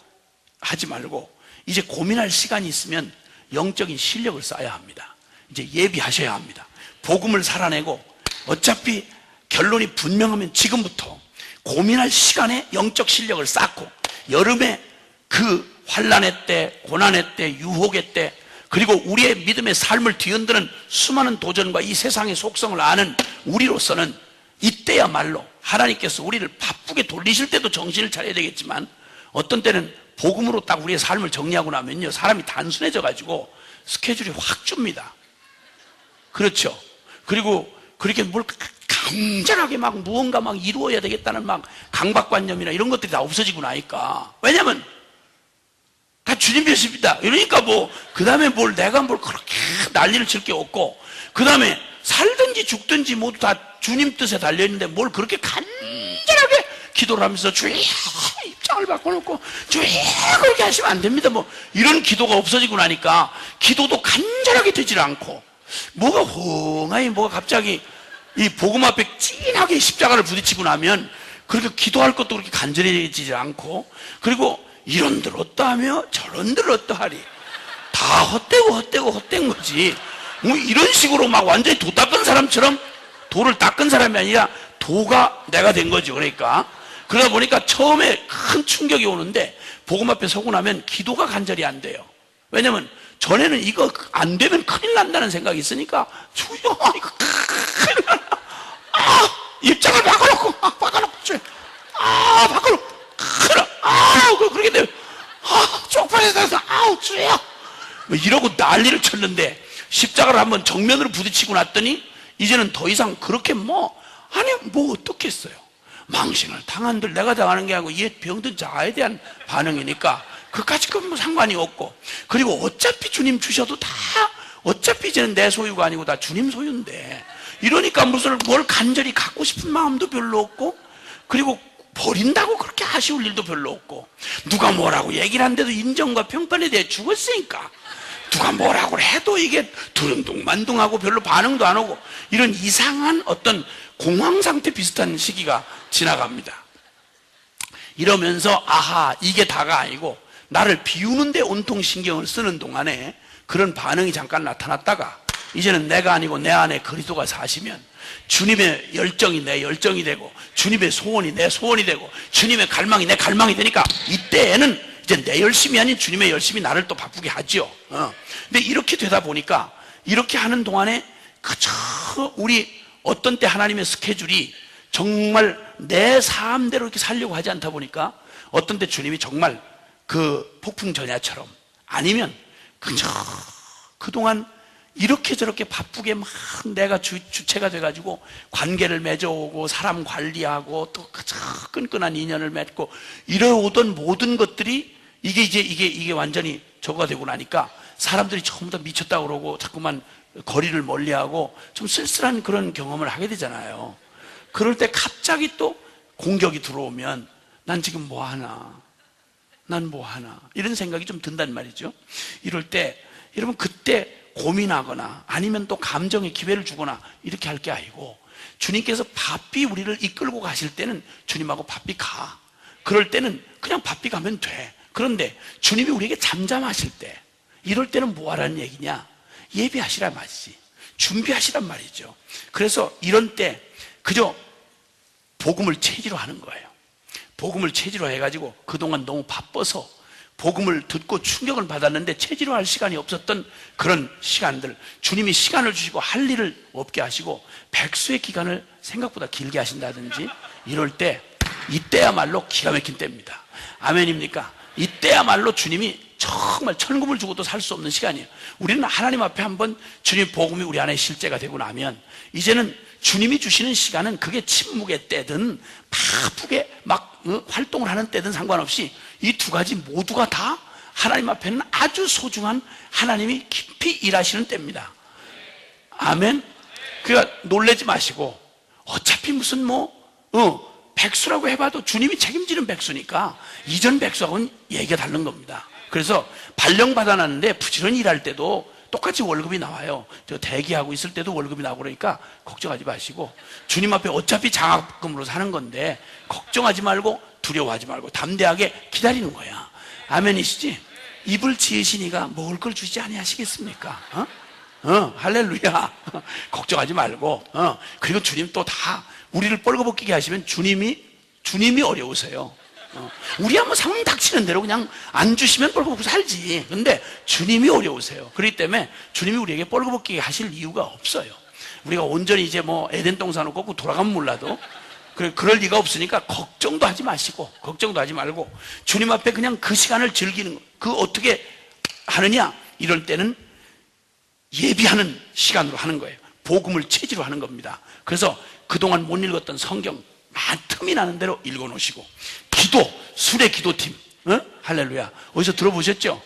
하지 말고 이제 고민할 시간이 있으면 영적인 실력을 쌓아야 합니다. 이제 예비하셔야 합니다. 복음을 살아내고 어차피 결론이 분명하면 지금부터 고민할 시간에 영적 실력을 쌓고, 여름에 그 환난의 때, 고난의 때, 유혹의 때, 그리고 우리의 믿음의 삶을 뒤흔드는 수많은 도전과 이 세상의 속성을 아는 우리로서는 이때야말로 하나님께서 우리를 바쁘게 돌리실 때도 정신을 차려야 되겠지만, 어떤 때는 복음으로 딱 우리의 삶을 정리하고 나면요, 사람이 단순해져 가지고 스케줄이 확 줍니다. 그렇죠? 그리고 그렇게 뭘 간절하게 막 무언가 막 이루어야 되겠다는 막 강박관념이나 이런 것들이 다 없어지고 나니까. 왜냐면 다 주님 뵙습니다. 이러니까 그 다음에 내가 그렇게 난리를 칠 게 없고, 그 다음에 살든지 죽든지 모두 다 주님 뜻에 달려있는데 뭘 그렇게 간절하게 기도를 하면서 주여 입장을 바꿔놓고 주여 그렇게 하시면 안 됩니다. 이런 기도가 없어지고 나니까 기도도 간절하게 되질 않고, 뭐가 갑자기 이 복음 앞에 찐하게 십자가를 부딪히고 나면 그렇게 기도할 것도 그렇게 간절해지지 않고, 그리고 이런들 어떠하며 저런들 어떠하리, 다 헛된 거지. 이런 식으로 막 완전히 도 닦은 사람처럼, 도를 닦은 사람이 아니라 도가 내가 된 거지. 그러니까 그러다 보니까 처음에 큰 충격이 오는데 복음 앞에 서고 나면 기도가 간절히 안 돼요. 왜냐면 전에는 이거 안 되면 큰일 난다는 생각이 있으니까, 주여 이거 큰일 난다, 입장을 바꿔놓고 주여 바꿔놓고 그렇게 되면 쪽팔려서 주여 이러고 난리를 쳤는데, 십자가를 한번 정면으로 부딪히고 났더니 이제는 더 이상 그렇게 어떻겠어요. 망신을 당한들 내가 당하는 게 아니고 얘 병든 자아에 대한 반응이니까 그까짓 건 상관이 없고, 그리고 어차피 주님 주셔도 다 어차피 이제는 내 소유가 아니고 다 주님 소유인데, 이러니까 뭘 간절히 갖고 싶은 마음도 별로 없고, 그리고 버린다고 그렇게 아쉬울 일도 별로 없고, 누가 뭐라고 얘기를 한데도 인정과 평판에 대해 죽었으니까 누가 뭐라고 해도 이게 두릉둥만둥하고 별로 반응도 안 오고, 이런 이상한 어떤 공황상태 비슷한 시기가 지나갑니다. 이러면서 이게 다가 아니고 나를 비우는데 온통 신경을 쓰는 동안에 그런 반응이 잠깐 나타났다가, 이제는 내가 아니고 내 안에 그리스도가 사시면 주님의 열정이 내 열정이 되고, 주님의 소원이 내 소원이 되고, 주님의 갈망이 내 갈망이 되니까 이때에는 이제 내 열심이 아닌 주님의 열심이 나를 또 바쁘게 하죠. 근데 이렇게 되다 보니까, 이렇게 하는 동안에 그저 우리 어떤 때 하나님의 스케줄이 정말 내 삶대로 이렇게 살려고 하지 않다 보니까 어떤 때 주님이 정말 그 폭풍 전야처럼, 아니면 그저 그동안 이렇게 저렇게 바쁘게 막 내가 주체가 돼가지고 관계를 맺어오고 사람 관리하고 또 그저 끈끈한 인연을 맺고 이래오던 모든 것들이 이게 완전히 저거가 되고 나니까 사람들이 전부 다 미쳤다 그러고 자꾸만 거리를 멀리하고 좀 쓸쓸한 그런 경험을 하게 되잖아요. 그럴 때 갑자기 또 공격이 들어오면 난 지금 뭐 하나, 난 뭐 하나, 이런 생각이 좀 든단 말이죠. 이럴 때 여러분, 그때 고민하거나 아니면 또 감정에 기회를 주거나 이렇게 할 게 아니고, 주님께서 바삐 우리를 이끌고 가실 때는 주님하고 바삐 가. 그럴 때는 그냥 바삐 가면 돼. 그런데 주님이 우리에게 잠잠하실 때, 이럴 때는 뭐 하라는 얘기냐? 예비하시란 말이지, 준비하시란 말이죠. 그래서 이런 때 그저 복음을 체지로 하는 거예요. 복음을 체지로 해가지고 그동안 너무 바빠서 복음을 듣고 충격을 받았는데 체지로 할 시간이 없었던 그런 시간들, 주님이 시간을 주시고 할 일을 없게 하시고 백수의 기간을 생각보다 길게 하신다든지, 이럴 때, 이때야말로 기가 막힌 때입니다. 아멘입니까? 이때야말로 주님이 정말 천금을 주고도 살 수 없는 시간이에요. 우리는 하나님 앞에 한번 주님 복음이 우리 안에 실제가 되고 나면 이제는 주님이 주시는 시간은 그게 침묵의 때든 바쁘게 막 활동을 하는 때든 상관없이 이 두 가지 모두가 다 하나님 앞에는 아주 소중한, 하나님이 깊이 일하시는 때입니다. 아멘. 그러니까 놀라지 마시고, 어차피 무슨 백수라고 해봐도 주님이 책임지는 백수니까 이전 백수하고는 얘기가 다른 겁니다. 그래서 발령 받아놨는데 부지런히 일할 때도 똑같이 월급이 나와요. 저 대기하고 있을 때도 월급이 나오고 그러니까 걱정하지 마시고, 주님 앞에 어차피 장학금으로 사는 건데 걱정하지 말고 두려워하지 말고 담대하게 기다리는 거야. 아멘이시지? 입을 지으시니가 먹을 걸 주시지 아니하시겠습니까? 할렐루야. 걱정하지 말고, 그리고 주님 또 다 우리를 뻘거벗기게 하시면 주님이 어려우세요. 우리야 뭐 상황 닥치는 대로 그냥 안 주시면 뻘거벗고 살지. 근데 주님이 어려우세요. 그렇기 때문에 주님이 우리에게 뻘거벗기게 하실 이유가 없어요. 우리가 온전히 이제 에덴 동산 놓고 돌아가면 몰라도 그럴 리가 없으니까 걱정도 하지 마시고, 걱정도 하지 말고 주님 앞에 그냥 그 시간을 즐기는 거. 그 어떻게 하느냐? 이럴 때는 예비하는 시간으로 하는 거예요. 복음을 체지로 하는 겁니다. 그래서 그동안 못 읽었던 성경 틈이 나는 대로 읽어놓으시고, 기도, 순회 기도팀, 할렐루야. 어디서 들어보셨죠?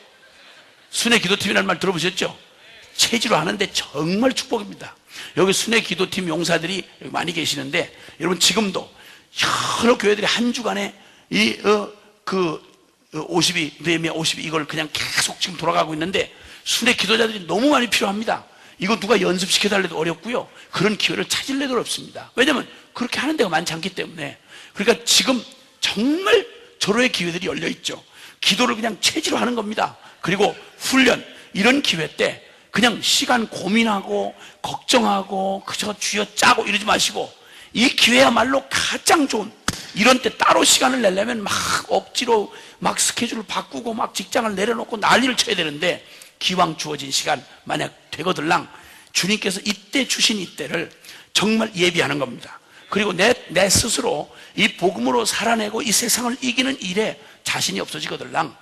순회 기도팀이라는 말 들어보셨죠? 체지로 하는데 정말 축복입니다. 여기 순회 기도팀 용사들이 여기 많이 계시는데, 여러분 지금도 여러 교회들이 한 주간에 느헤미야 50 이걸 그냥 계속 지금 돌아가고 있는데, 순회 기도자들이 너무 많이 필요합니다. 이거 누가 연습시켜달래도 어렵고요, 그런 기회를 찾을래도 어렵습니다. 왜냐하면 그렇게 하는 데가 많지 않기 때문에. 그러니까 지금 정말 절호의 기회들이 열려있죠. 기도를 그냥 체지로 하는 겁니다. 그리고 훈련, 이런 기회 때 그냥 시간 고민하고 걱정하고 그저 쥐어 짜고 이러지 마시고, 이 기회야말로 가장 좋은, 이런 때 따로 시간을 내려면 막 억지로 막 스케줄을 바꾸고 막 직장을 내려놓고 난리를 쳐야 되는데, 기왕 주어진 시간 만약 되거들랑 주님께서 이때 주신 이때를 정말 예비하는 겁니다. 그리고 내 스스로 이 복음으로 살아내고 이 세상을 이기는 일에 자신이 없어지거들랑,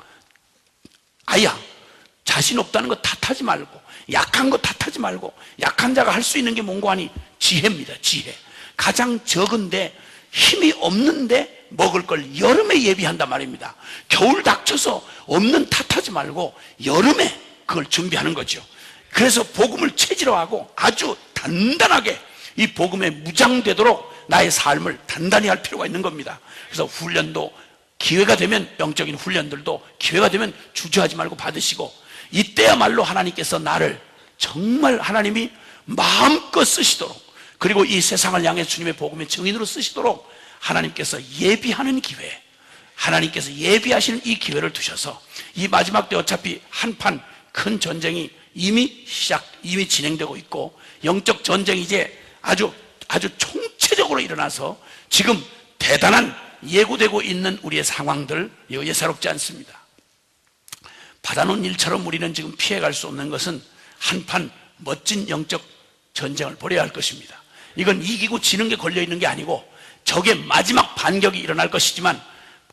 아야, 자신 없다는 거 탓하지 말고, 약한 거 탓하지 말고, 약한 자가 할 수 있는 게 뭔고 하니 지혜입니다. 지혜. 가장 적은데 힘이 없는데 먹을 걸 여름에 예비한단 말입니다. 겨울 닥쳐서 없는 탓하지 말고 여름에 그걸 준비하는 거죠. 그래서 복음을 체지로 하고 아주 단단하게 이 복음에 무장되도록 나의 삶을 단단히 할 필요가 있는 겁니다. 그래서 훈련도 기회가 되면, 영적인 훈련들도 기회가 되면 주저하지 말고 받으시고, 이때야말로 하나님께서 나를 정말 하나님이 마음껏 쓰시도록, 그리고 이 세상을 향해 주님의 복음의 증인으로 쓰시도록 하나님께서 예비하는 기회, 하나님께서 예비하시는 이 기회를 두셔서, 이 마지막 때 어차피 한판 큰 전쟁이 이미 진행되고 있고, 영적 전쟁이 이제 아주 총체적으로 일어나서 지금 대단한 예고되고 있는 우리의 상황들, 예사롭지 않습니다. 받아놓은 일처럼 우리는 지금 피해갈 수 없는 것은 한판 멋진 영적 전쟁을 벌여야 할 것입니다. 이건 이기고 지는 게 걸려있는 게 아니고 적의 마지막 반격이 일어날 것이지만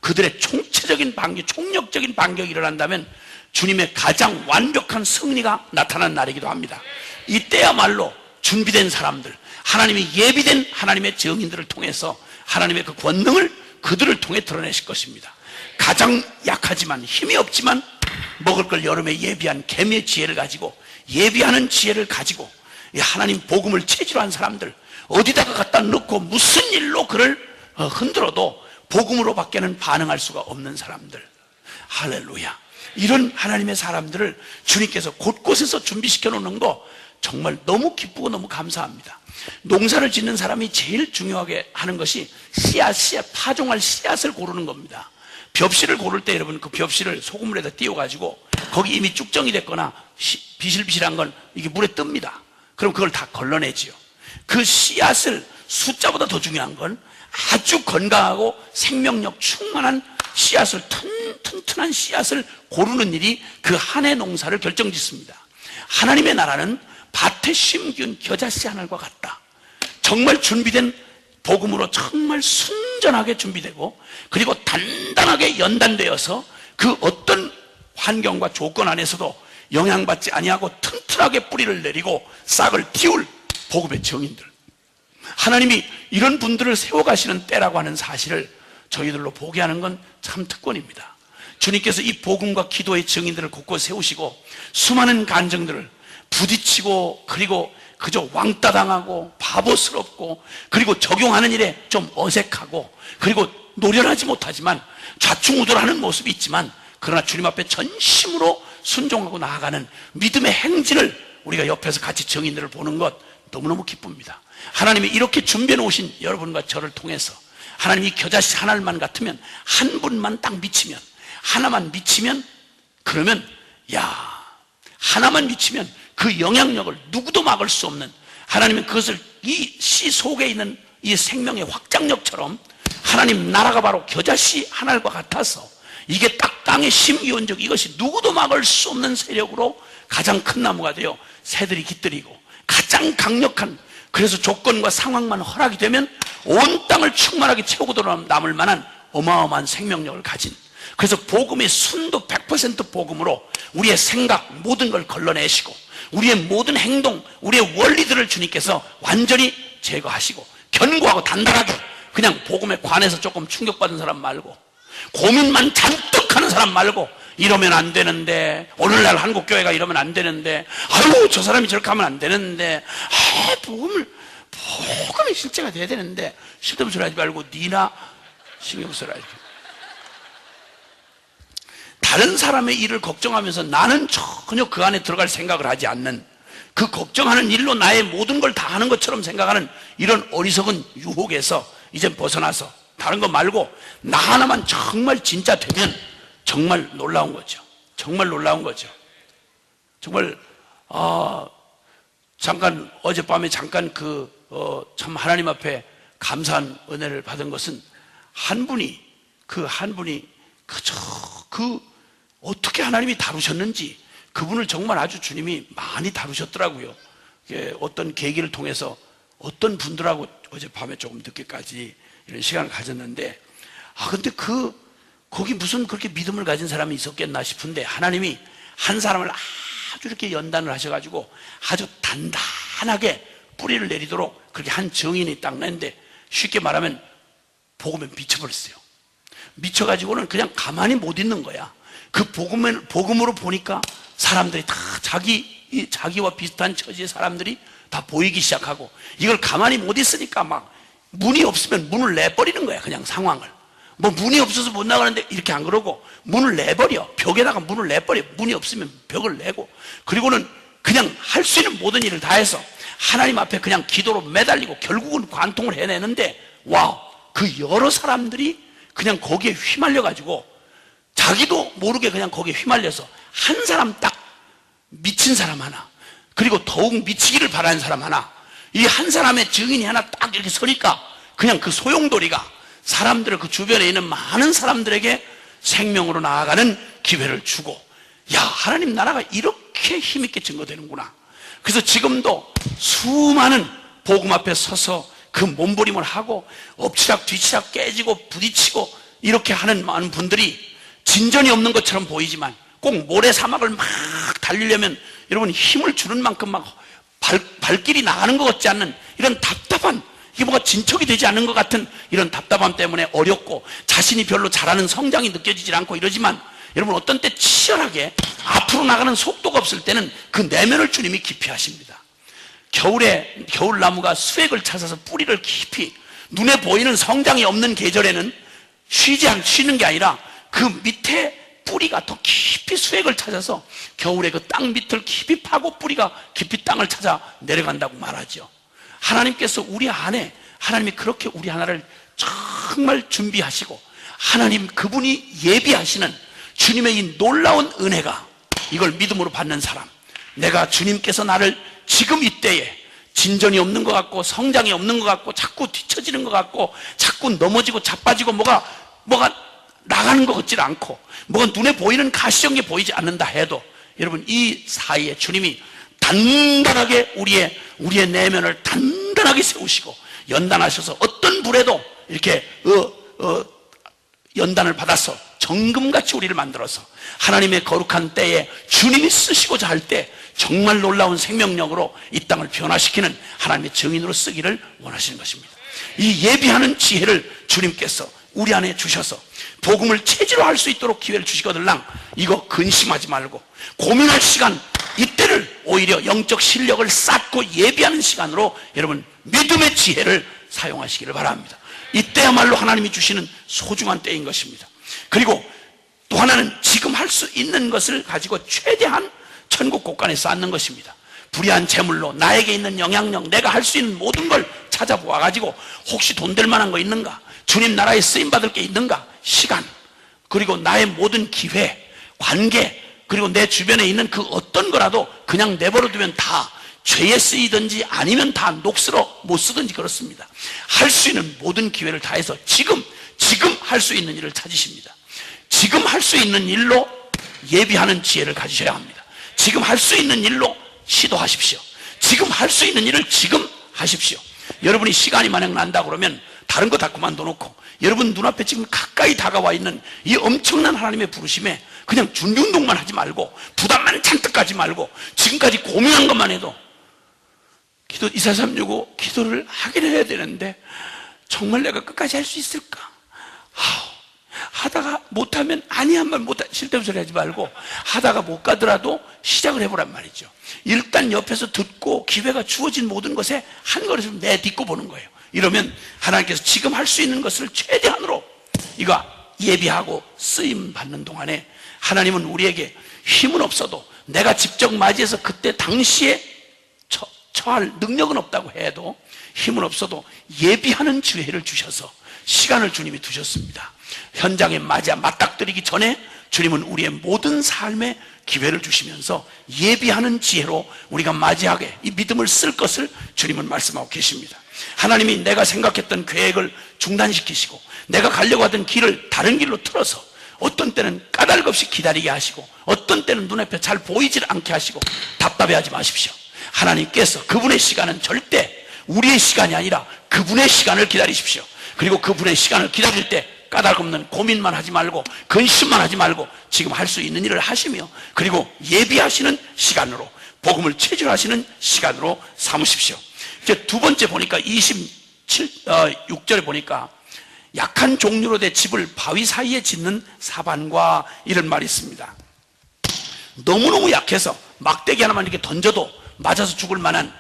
그들의 총체적인 반격, 총력적인 반격이 일어난다면 주님의 가장 완벽한 승리가 나타나는 날이기도 합니다. 이때야말로 준비된 사람들, 하나님이 예비된 하나님의 증인들을 통해서 하나님의 그 권능을 그들을 통해 드러내실 것입니다. 가장 약하지만 힘이 없지만 먹을 걸 여름에 예비한 개미의 지혜를 가지고, 예비하는 지혜를 가지고 하나님 복음을 체질화한 사람들, 어디다가 갖다 넣고 무슨 일로 그를 흔들어도 복음으로 밖에는 반응할 수가 없는 사람들, 할렐루야. 이런 하나님의 사람들을 주님께서 곳곳에서 준비시켜 놓는 거 정말 너무 기쁘고 너무 감사합니다. 농사를 짓는 사람이 제일 중요하게 하는 것이 씨앗에 파종할 씨앗을 고르는 겁니다. 벽실을 고를 때 여러분 그 벽실을 소금물에다 띄워가지고 거기 이미 쭉정이 됐거나 비실비실한 건 이게 물에 뜹니다. 그럼 그걸 다 걸러내지요. 그 씨앗을, 숫자보다 더 중요한 건 아주 건강하고 생명력 충만한 씨앗을, 튼튼한 씨앗을 고르는 일이 그 한 해 농사를 결정짓습니다. 하나님의 나라는 밭에 심기운 겨자씨 하늘과 같다. 정말 준비된 복음으로 정말 순전하게 준비되고, 그리고 단단하게 연단되어서 그 어떤 환경과 조건 안에서도 영향받지 아니하고 튼튼하게 뿌리를 내리고 싹을 틔울 복음의 증인들, 하나님이 이런 분들을 세워가시는 때라고 하는 사실을 저희들로 보게 하는 건 참 특권입니다. 주님께서 이 복음과 기도의 증인들을 곳곳 세우시고 수많은 간증들을 부딪히고, 그리고 그저 왕따 당하고 바보스럽고, 그리고 적용하는 일에 좀 어색하고, 그리고 노련하지 못하지만 좌충우돌하는 모습이 있지만, 그러나 주님 앞에 전심으로 순종하고 나아가는 믿음의 행진을 우리가 옆에서 같이 증인들을 보는 것 너무너무 기쁩니다. 하나님이 이렇게 준비해 놓으신 여러분과 저를 통해서 하나님이 겨자씨 하나만 같으면, 한 분만 딱 미치면, 하나만 미치면, 그러면 하나만 미치면 그 영향력을 누구도 막을 수 없는, 하나님은 그것을 이 씨 속에 있는 이 생명의 확장력처럼 하나님 나라가 바로 겨자씨 하나과 같아서 이게 딱 땅에 심기운 적 이것이 누구도 막을 수 없는 세력으로 가장 큰 나무가 되어 새들이 깃들이고, 가장 강력한, 그래서 조건과 상황만 허락이 되면 온 땅을 충만하게 채우고 남을 만한 어마어마한 생명력을 가진, 그래서 복음의 순도 100% 복음으로 우리의 생각 모든 걸 걸러내시고 우리의 모든 행동, 우리의 원리들을 주님께서 완전히 제거하시고 견고하고 단단하게, 그냥 복음에 관해서 조금 충격받은 사람 말고, 고민만 잔뜩 하는 사람 말고, 이러면 안 되는데, 오늘날 한국교회가 이러면 안 되는데, 아유 저 사람이 저렇게 하면 안 되는데, 복음이 실제가 돼야 되는데, 쓸데없는 소리 하지 말고 니나 신경 써라. 이렇게 다른 사람의 일을 걱정하면서 나는 전혀 그 안에 들어갈 생각을 하지 않는, 그 걱정하는 일로 나의 모든 걸 다 하는 것처럼 생각하는 이런 어리석은 유혹에서 이젠 벗어나서 다른 거 말고 나 하나만 정말 진짜 되면 정말 놀라운 거죠. 정말 놀라운 거죠. 정말 잠깐 어젯밤에 잠깐 참 하나님 앞에 감사한 은혜를 받은 것은, 한 분이 그저 어떻게 하나님이 다루셨는지, 그분을 정말 아주 주님이 많이 다루셨더라고요. 어떤 계기를 통해서 어떤 분들하고 어젯밤에 조금 늦게까지 이런 시간을 가졌는데, 근데 거기 무슨 그렇게 믿음을 가진 사람이 있었겠나 싶은데, 하나님이 한 사람을 아주 이렇게 연단을 하셔가지고 아주 단단하게 뿌리를 내리도록 그렇게 한 증인이 딱 냈는데, 쉽게 말하면 복음에 미쳐버렸어요. 미쳐가지고는 그냥 가만히 못 있는 거야. 그 복음으로 보니까 사람들이 다 자기와 비슷한 처지의 사람들이 다 보이기 시작하고, 이걸 가만히 못 있으니까 막 문이 없으면 문을 내버리는 거야. 그냥 상황을 문이 없어서 못 나가는데 이렇게 안 그러고 문을 내버려. 벽에다가 문을 내버려. 문이 없으면 벽을 내고, 그리고는 그냥 할 수 있는 모든 일을 다 해서 하나님 앞에 그냥 기도로 매달리고 결국은 관통을 해내는데, 그 여러 사람들이 그냥 거기에 휘말려가지고 자기도 모르게 그냥 거기에 휘말려서 한 사람 딱 미친 사람 하나, 그리고 더욱 미치기를 바라는 사람 하나, 이 한 사람의 증인이 하나 딱 이렇게 서니까 그냥 그 소용돌이가 사람들을, 그 주변에 있는 많은 사람들에게 생명으로 나아가는 기회를 주고, 하나님 나라가 이렇게 힘있게 증거되는구나. 그래서 지금도 수많은 복음 앞에 서서 그 몸부림을 하고 엎치락 뒤치락 깨지고 부딪히고 이렇게 하는 많은 분들이 진전이 없는 것처럼 보이지만 꼭 모래사막을 막 달리려면 여러분 힘을 주는 만큼 막 발길이 나가는 것 같지 않는 이런 답답한, 이게 뭐가 진척이 되지 않는 것 같은 이런 답답함 때문에 어렵고 자신이 별로 잘하는 성장이 느껴지질 않고 이러지만, 여러분 어떤 때 치열하게 앞으로 나가는 속도가 없을 때는 그 내면을 주님이 깊이 하십니다. 겨울에 겨울나무가 수액을 찾아서 뿌리를 깊이, 눈에 보이는 성장이 없는 계절에는 쉬는 게 아니라 그 밑에 뿌리가 더 깊이 수액을 찾아서 겨울에 그 땅 밑을 깊이 파고 뿌리가 깊이 땅을 찾아 내려간다고 말하죠. 하나님께서 우리 안에, 하나님이 그렇게 우리 하나를 정말 준비하시고 하나님 그분이 예비하시는 주님의 이 놀라운 은혜가, 이걸 믿음으로 받는 사람, 내가 주님께서 나를 지금 이때에 진전이 없는 것 같고 성장이 없는 것 같고 자꾸 뒤처지는 것 같고 자꾸 넘어지고 자빠지고 뭐가 나가는 것 같지 않고 뭐가 눈에 보이는 가시적인 게 보이지 않는다 해도, 여러분 이 사이에 주님이 단단하게 우리의 내면을 단단하게 세우시고 연단하셔서 어떤 불에도 이렇게 연단을 받아서 정금같이 우리를 만들어서 하나님의 거룩한 때에 주님이 쓰시고자 할 때 정말 놀라운 생명력으로 이 땅을 변화시키는 하나님의 증인으로 쓰기를 원하시는 것입니다. 이 예비하는 지혜를 주님께서 우리 안에 주셔서 복음을 체질로 할 수 있도록 기회를 주시거들랑 이거 근심하지 말고 고민할 시간, 이때를 오히려 영적 실력을 쌓고 예비하는 시간으로 여러분 믿음의 지혜를 사용하시기를 바랍니다. 이때야말로 하나님이 주시는 소중한 때인 것입니다. 그리고 또 하나는 지금 할 수 있는 것을 가지고 최대한 천국 곳간에 쌓는 것입니다. 불의한 재물로 나에게 있는 영향력, 내가 할 수 있는 모든 걸 찾아보아 가지고 혹시 돈 될 만한 거 있는가, 주님 나라에 쓰임받을 게 있는가, 시간, 그리고 나의 모든 기회, 관계, 그리고 내 주변에 있는 그 어떤 거라도 그냥 내버려 두면 다 죄에 쓰이든지 아니면 다 녹슬어 못 쓰든지 그렇습니다. 할 수 있는 모든 기회를 다해서 지금 할 수 있는 일을 찾으십니다. 지금 할 수 있는 일로 예비하는 지혜를 가지셔야 합니다. 지금 할 수 있는 일로 시도하십시오. 지금 할 수 있는 일을 지금 하십시오. 여러분이 시간이 만약 난다 그러면 다른 거 다 그만둬 놓고 여러분 눈앞에 지금 가까이 다가와 있는 이 엄청난 하나님의 부르심에 그냥 준비운동만 하지 말고 부담만 잔뜩 가지 말고 지금까지 고민한 것만 해도 기도 24365 기도를 하긴 해야 되는데 정말 내가 끝까지 할 수 있을까? 하다가 못하면 아니 한 말 못하, 쓸데없는 소리 하지 말고 하다가 못 가더라도 시작을 해보란 말이죠. 일단 옆에서 듣고 기회가 주어진 모든 것에 한 걸음을 내딛고 보는 거예요. 이러면 하나님께서 지금 할 수 있는 것을 최대한으로 이거 예비하고 쓰임 받는 동안에 하나님은 우리에게 힘은 없어도 내가 직접 맞이해서 그때 당시에 처할 능력은 없다고 해도 힘은 없어도 예비하는 기회를 주셔서 시간을 주님이 두셨습니다. 현장에 맞닥뜨리기 전에 주님은 우리의 모든 삶에 기회를 주시면서 예비하는 지혜로 우리가 맞이하게 이 믿음을 쓸 것을 주님은 말씀하고 계십니다. 하나님이 내가 생각했던 계획을 중단시키시고 내가 가려고 하던 길을 다른 길로 틀어서 어떤 때는 까닭 없이 기다리게 하시고 어떤 때는 눈앞에 잘 보이질 않게 하시고 답답해하지 마십시오. 하나님께서 그분의 시간은 절대 우리의 시간이 아니라 그분의 시간을 기다리십시오. 그리고 그분의 시간을 기다릴 때 까닭 없는 고민만 하지 말고 근심만 하지 말고 지금 할 수 있는 일을 하시며 그리고 예비하시는 시간으로 복음을 체질하시는 시간으로 삼으십시오. 이제 두 번째 보니까 6절에 보니까 약한 종류로 된 집을 바위 사이에 짓는 사반과 이런 말이 있습니다. 너무너무 약해서 막대기 하나만 이렇게 던져도 맞아서 죽을 만한,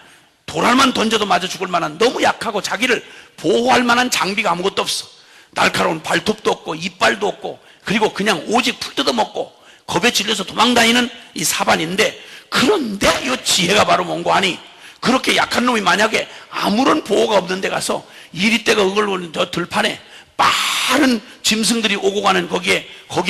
돌 하나만 던져도 맞아 죽을 만한 너무 약하고 자기를 보호할 만한 장비가 아무것도 없어. 날카로운 발톱도 없고 이빨도 없고 그리고 그냥 오직 풀 뜯어먹고 겁에 질려서 도망다니는 이 사반인데, 그런데 이 지혜가 바로 뭔고 하니 그렇게 약한 놈이 만약에 아무런 보호가 없는 데 가서 이리떼가 어글거리는 저 들판에 빠른 짐승들이 오고 가는 거기에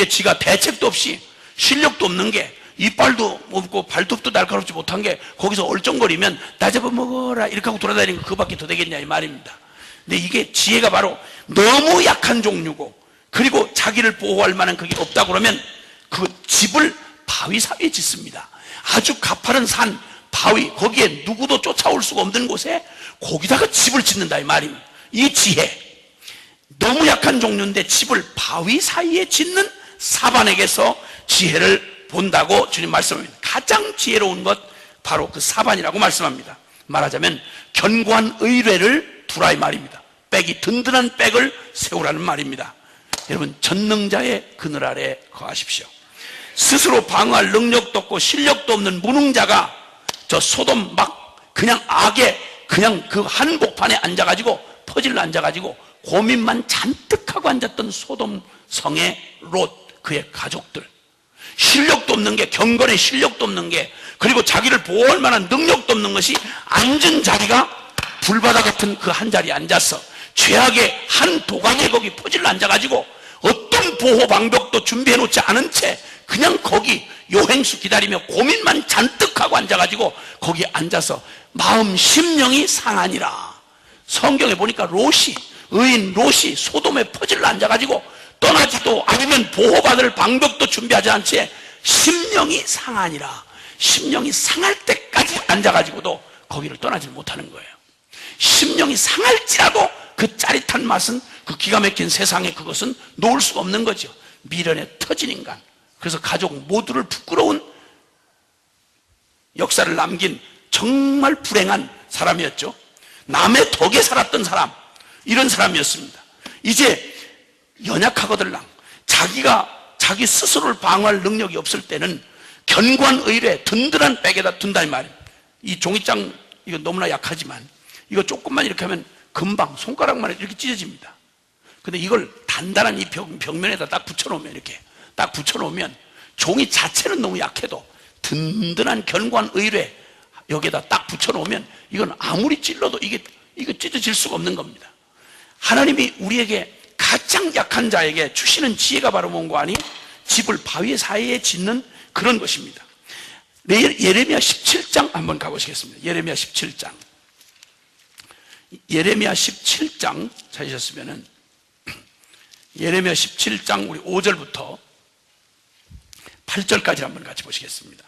지가 대책도 없이 실력도 없는 게 이빨도 없고 발톱도 날카롭지 못한 게 거기서 얼쩡거리면 나 잡아먹어라 이렇게 하고 돌아다니는 거 그거밖에 더 되겠냐 이 말입니다. 근데 이게 지혜가 바로 너무 약한 종류고 그리고 자기를 보호할 만한 그게 없다 그러면 그 집을 바위 사이에 짓습니다. 아주 가파른 산 바위, 거기에 누구도 쫓아올 수가 없는 곳에 거기다가 집을 짓는다 이 말입니다. 이 지혜, 너무 약한 종류인데 집을 바위 사이에 짓는 사반에게서 지혜를 본다고 주님 말씀합니다. 가장 지혜로운 것 바로 그 사반이라고 말씀합니다. 말하자면 견고한 의뢰를 두라 이 말입니다. 백이 든든한 백을 세우라는 말입니다. 여러분, 전능자의 그늘 아래 거하십시오. 스스로 방어할 능력도 없고 실력도 없는 무능자가 저 소돔 막 그냥 악에 그냥 그 한복판에 앉아가지고 퍼질러 앉아가지고 고민만 잔뜩 하고 앉았던 소돔 성의 롯, 그의 가족들, 실력도 없는 게, 경건의 실력도 없는 게, 그리고 자기를 보호할 만한 능력도 없는 것이 앉은 자리가 불바다 같은 그 한 자리에 앉아서 죄악의 한 도가니에 거기 퍼질러 앉아가지고 어떤 보호 방벽도 준비해 놓지 않은 채 그냥 거기 요행수 기다리며 고민만 잔뜩 하고 앉아가지고 거기 앉아서 마음 심령이 상하니라. 성경에 보니까 롯이, 의인 롯이 소돔에 퍼질러 앉아가지고 떠나지도 않으면 보호받을 방벽도 준비하지 않은 채 심령이 상하니라. 심령이 상할 때까지 앉아가지고도 거기를 떠나지 못하는 거예요. 심령이 상할지라도 그 짜릿한 맛은, 그 기가 막힌 세상에 그것은 놓을 수가 없는 거죠. 미련에 터진 인간. 그래서 가족 모두를 부끄러운 역사를 남긴 정말 불행한 사람이었죠. 남의 덕에 살았던 사람, 이런 사람이었습니다. 이제 연약하거들랑 자기 스스로를 방어할 능력이 없을 때는 견고한 의뢰, 든든한 백에다 둔다 이 말이에요. 이 종이장 이거 너무나 약하지만 이거 조금만 이렇게 하면 금방 손가락만 이렇게 찢어집니다. 근데 이걸 단단한 이 벽면에다 딱 붙여놓으면, 이렇게 딱 붙여놓으면 종이 자체는 너무 약해도 든든한 견고한 의뢰 여기에다 딱 붙여놓으면 이건 아무리 찔러도 이거 찢어질 수가 없는 겁니다. 하나님이 우리에게 가장 약한 자에게 주시는 지혜가 바로 뭔가 하니 집을 바위 사이에 짓는 그런 것입니다. 예레미야 17장 한번 가보시겠습니다. 예레미야 17장. 예레미야 17장 찾으셨으면은 예레미야 17장 우리 5절부터 8절까지 한번 같이 보시겠습니다.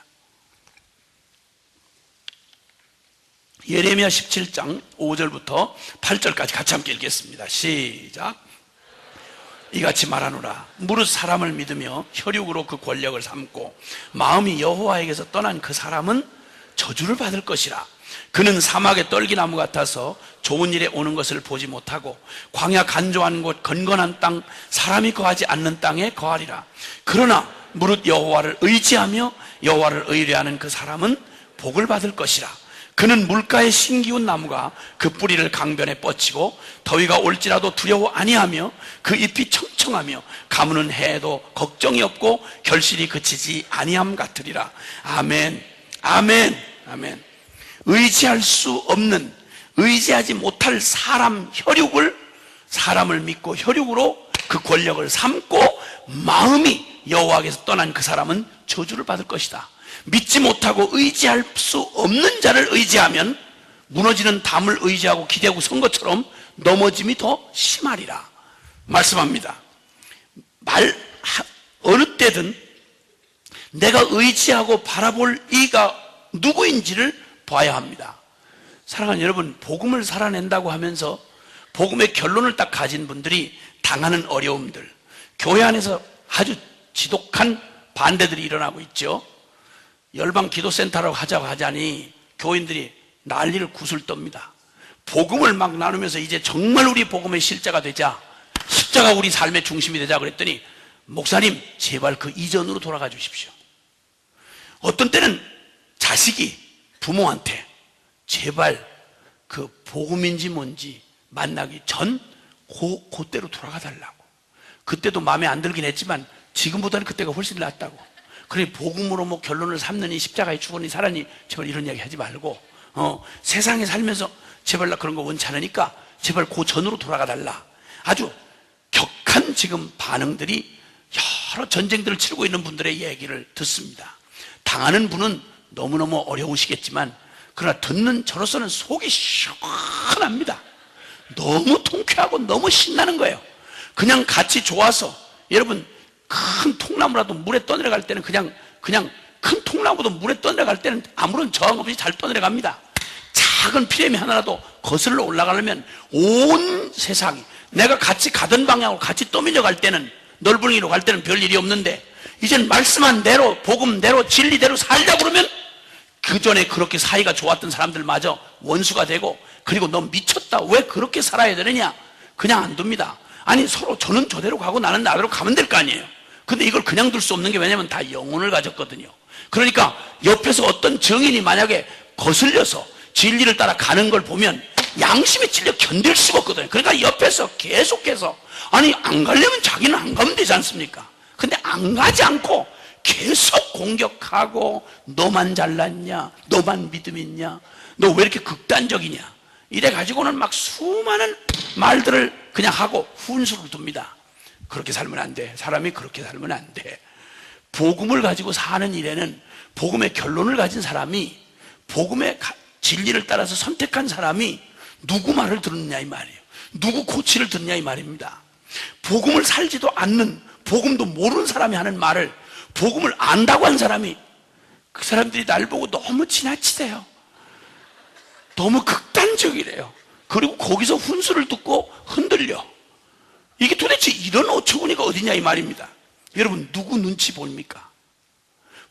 예레미야 17장 5절부터 8절까지 같이 함께 읽겠습니다. 시작. 이같이 말하노라. 무릇 사람을 믿으며 혈육으로 그 권력을 삼고 마음이 여호와에게서 떠난 그 사람은 저주를 받을 것이라. 그는 사막의 떨기나무 같아서 좋은 일에 오는 것을 보지 못하고 광야 간조한 곳 건건한 땅, 사람이 거하지 않는 땅에 거하리라. 그러나 무릇 여호와를 의지하며 여호와를 의뢰하는 그 사람은 복을 받을 것이라. 그는 물가에 신기운 나무가 그 뿌리를 강변에 뻗치고 더위가 올지라도 두려워 아니하며 그 잎이 청청하며 가무는 해에도 걱정이 없고 결실이 그치지 아니함 같으리라. 아멘, 아멘, 아멘. 의지할 수 없는, 의지하지 못할 사람 혈육을, 사람을 믿고 혈육으로 그 권력을 삼고 마음이 여호와에게서 떠난 그 사람은 저주를 받을 것이다. 믿지 못하고 의지할 수 없는 자를 의지하면 무너지는 담을 의지하고 기대고 선 것처럼 넘어짐이 더 심하리라 말씀합니다. 어느 때든 내가 의지하고 바라볼 이가 누구인지를 봐야 합니다. 사랑하는 여러분, 복음을 살아낸다고 하면서 복음의 결론을 딱 가진 분들이 당하는 어려움들, 교회 안에서 아주 지독한 반대들이 일어나고 있죠. 열방 기도센터라고 하자고 하자니 교인들이 난리를 구슬 떱니다. 복음을 막 나누면서 이제 정말 우리 복음의 실제가 되자, 십자가 우리 삶의 중심이 되자 그랬더니 목사님 제발 그 이전으로 돌아가 주십시오. 어떤 때는 자식이 부모한테 제발 그 복음인지 뭔지 만나기 전 그때로 돌아가 달라고. 그때도 마음에 안 들긴 했지만 지금보다는 그때가 훨씬 낫다고. 그래 복음으로 뭐 결론을 삼느니 십자가에 죽으니 살아니 제발 이런 이야기 하지 말고 세상에 살면서 제발 나 그런 거 원치 않으니까 제발 그 전으로 돌아가 달라. 아주 격한 지금 반응들이 여러 전쟁들을 치르고 있는 분들의 얘기를 듣습니다. 당하는 분은 너무너무 어려우시겠지만 그러나 듣는 저로서는 속이 시원합니다. 너무 통쾌하고 너무 신나는 거예요. 그냥 같이 좋아서, 여러분 큰 통나무라도 물에 떠내려갈 때는 그냥 큰 통나무도 물에 떠내려갈 때는 아무런 저항 없이 잘 떠내려갑니다. 작은 피레미 하나라도 거슬러 올라가려면 온 세상이 내가 같이 가던 방향으로 같이 떠밀려갈 때는, 넓은이로 갈 때는 별 일이 없는데, 이젠 말씀한 대로 복음대로 진리대로 살자 그러면 그 전에 그렇게 사이가 좋았던 사람들마저 원수가 되고, 그리고 너 미쳤다, 왜 그렇게 살아야 되느냐, 그냥 안 둡니다. 아니 서로 저는 저대로 가고 나는 나대로 가면 될 거 아니에요. 근데 이걸 그냥 둘 수 없는 게 왜냐면 다 영혼을 가졌거든요. 그러니까 옆에서 어떤 증인이 만약에 거슬려서 진리를 따라 가는 걸 보면 양심에 찔려 견딜 수가 없거든요. 그러니까 옆에서 계속해서, 아니 안 가려면 자기는 안 가면 되지 않습니까? 근데 안 가지 않고 계속 공격하고, 너만 잘났냐, 너만 믿음 있냐, 너 왜 이렇게 극단적이냐, 이래 가지고는 막 수많은 말들을 그냥 하고 훈수를 둡니다. 그렇게 살면 안 돼. 사람이 그렇게 살면 안 돼. 복음을 가지고 사는 일에는 복음의 결론을 가진 사람이, 복음의 진리를 따라서 선택한 사람이 누구 말을 듣느냐 이 말이에요. 누구 코치를 듣느냐 이 말입니다. 복음을 살지도 않는, 복음도 모르는 사람이 하는 말을 복음을 안다고 한 사람이, 그 사람들이 날 보고 너무 지나치대요. 너무 극단적이래요. 그리고 거기서 훈수를 듣고 흔들려. 이게 도대체 이런 어처구니가 어디냐 이 말입니다. 여러분, 누구 눈치 보입니까?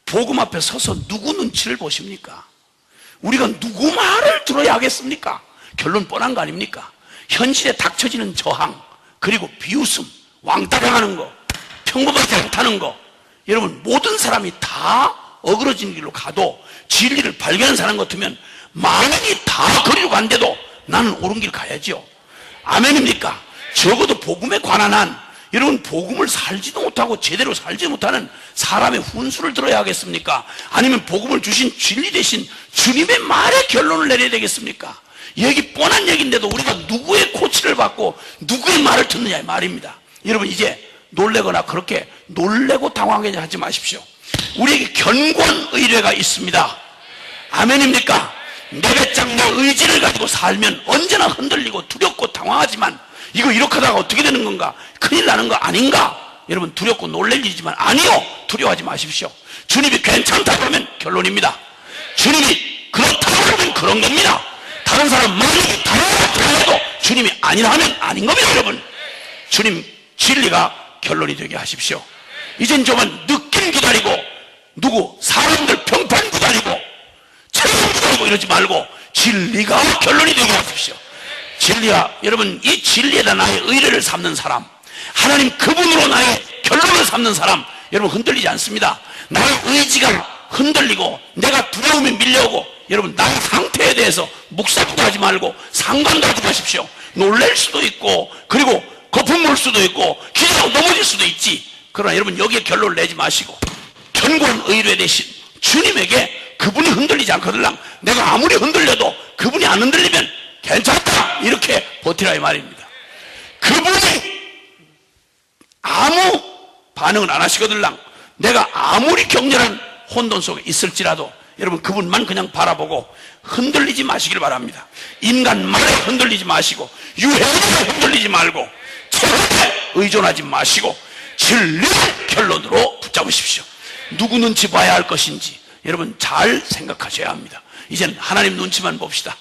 복음 앞에 서서 누구 눈치를 보십니까? 우리가 누구 말을 들어야 하겠습니까? 결론 뻔한 거 아닙니까? 현실에 닥쳐지는 저항, 그리고 비웃음, 왕따 당하는 거, 평범하지 않다는 거, 여러분 모든 사람이 다 어그러진 길로 가도 진리를 발견한 사람 같으면 만인이 다 그리로 간대도 나는 옳은 길 가야죠. 아멘입니까? 적어도 복음에 관한 한, 여러분 복음을 살지도 못하고 제대로 살지 못하는 사람의 훈수를 들어야 하겠습니까? 아니면 복음을 주신 진리 대신 주님의 말에 결론을 내려야 되겠습니까? 여기 뻔한 얘기인데도 우리가 누구의 코치를 받고 누구의 말을 듣느냐 이 말입니다. 여러분 이제 놀래거나 그렇게 놀래고 당황하지 하지 마십시오. 우리에게 견고한 의뢰가 있습니다. 아멘입니까? 내 배짱, 내 의지를 가지고 살면 언제나 흔들리고 두렵고 당황하지만, 이거 이렇게 하다가 어떻게 되는 건가, 큰일 나는 거 아닌가, 여러분 두렵고 놀랄 일이지만 아니요, 두려워하지 마십시오. 주님이 괜찮다 그러면 결론입니다. 주님이 그렇다 그러면 그런 겁니다. 다른 사람 말이 다르다 해도 주님이 아니라 하면 아닌 겁니다. 여러분, 주님 진리가 결론이 되게 하십시오. 이젠 좀만 느낌 기다리고, 누구 사람들 평판 기다리고 책임 기다리고 이러지 말고 진리가 결론이 되게 하십시오. 진리야, 여러분 이 진리에다 나의 의뢰를 삼는 사람, 하나님 그분으로 나의 결론을 삼는 사람, 여러분 흔들리지 않습니다. 나의 의지가 흔들리고 내가 두려움에 밀려오고, 여러분 나의 상태에 대해서 묵살도 하지 말고 상관도 하지 마십시오. 놀랄 수도 있고, 그리고 거품 물 수도 있고, 기도하고 넘어질 수도 있지. 그러나 여러분 여기에 결론을 내지 마시고 견고한 의뢰 대신 주님에게, 그분이 흔들리지 않거들랑 내가 아무리 흔들려도 그분이 안 흔들리면 괜찮다 이렇게 버티라 이 말입니다. 그분이 아무 반응을 안 하시거들랑 내가 아무리 격렬한 혼돈 속에 있을지라도 여러분 그분만 그냥 바라보고 흔들리지 마시길 바랍니다. 인간 말에 흔들리지 마시고 유행에 흔들리지 말고 체험에 의존하지 마시고 진리의 결론으로 붙잡으십시오. 누구 눈치 봐야 할 것인지 여러분 잘 생각하셔야 합니다. 이제는 하나님 눈치만 봅시다.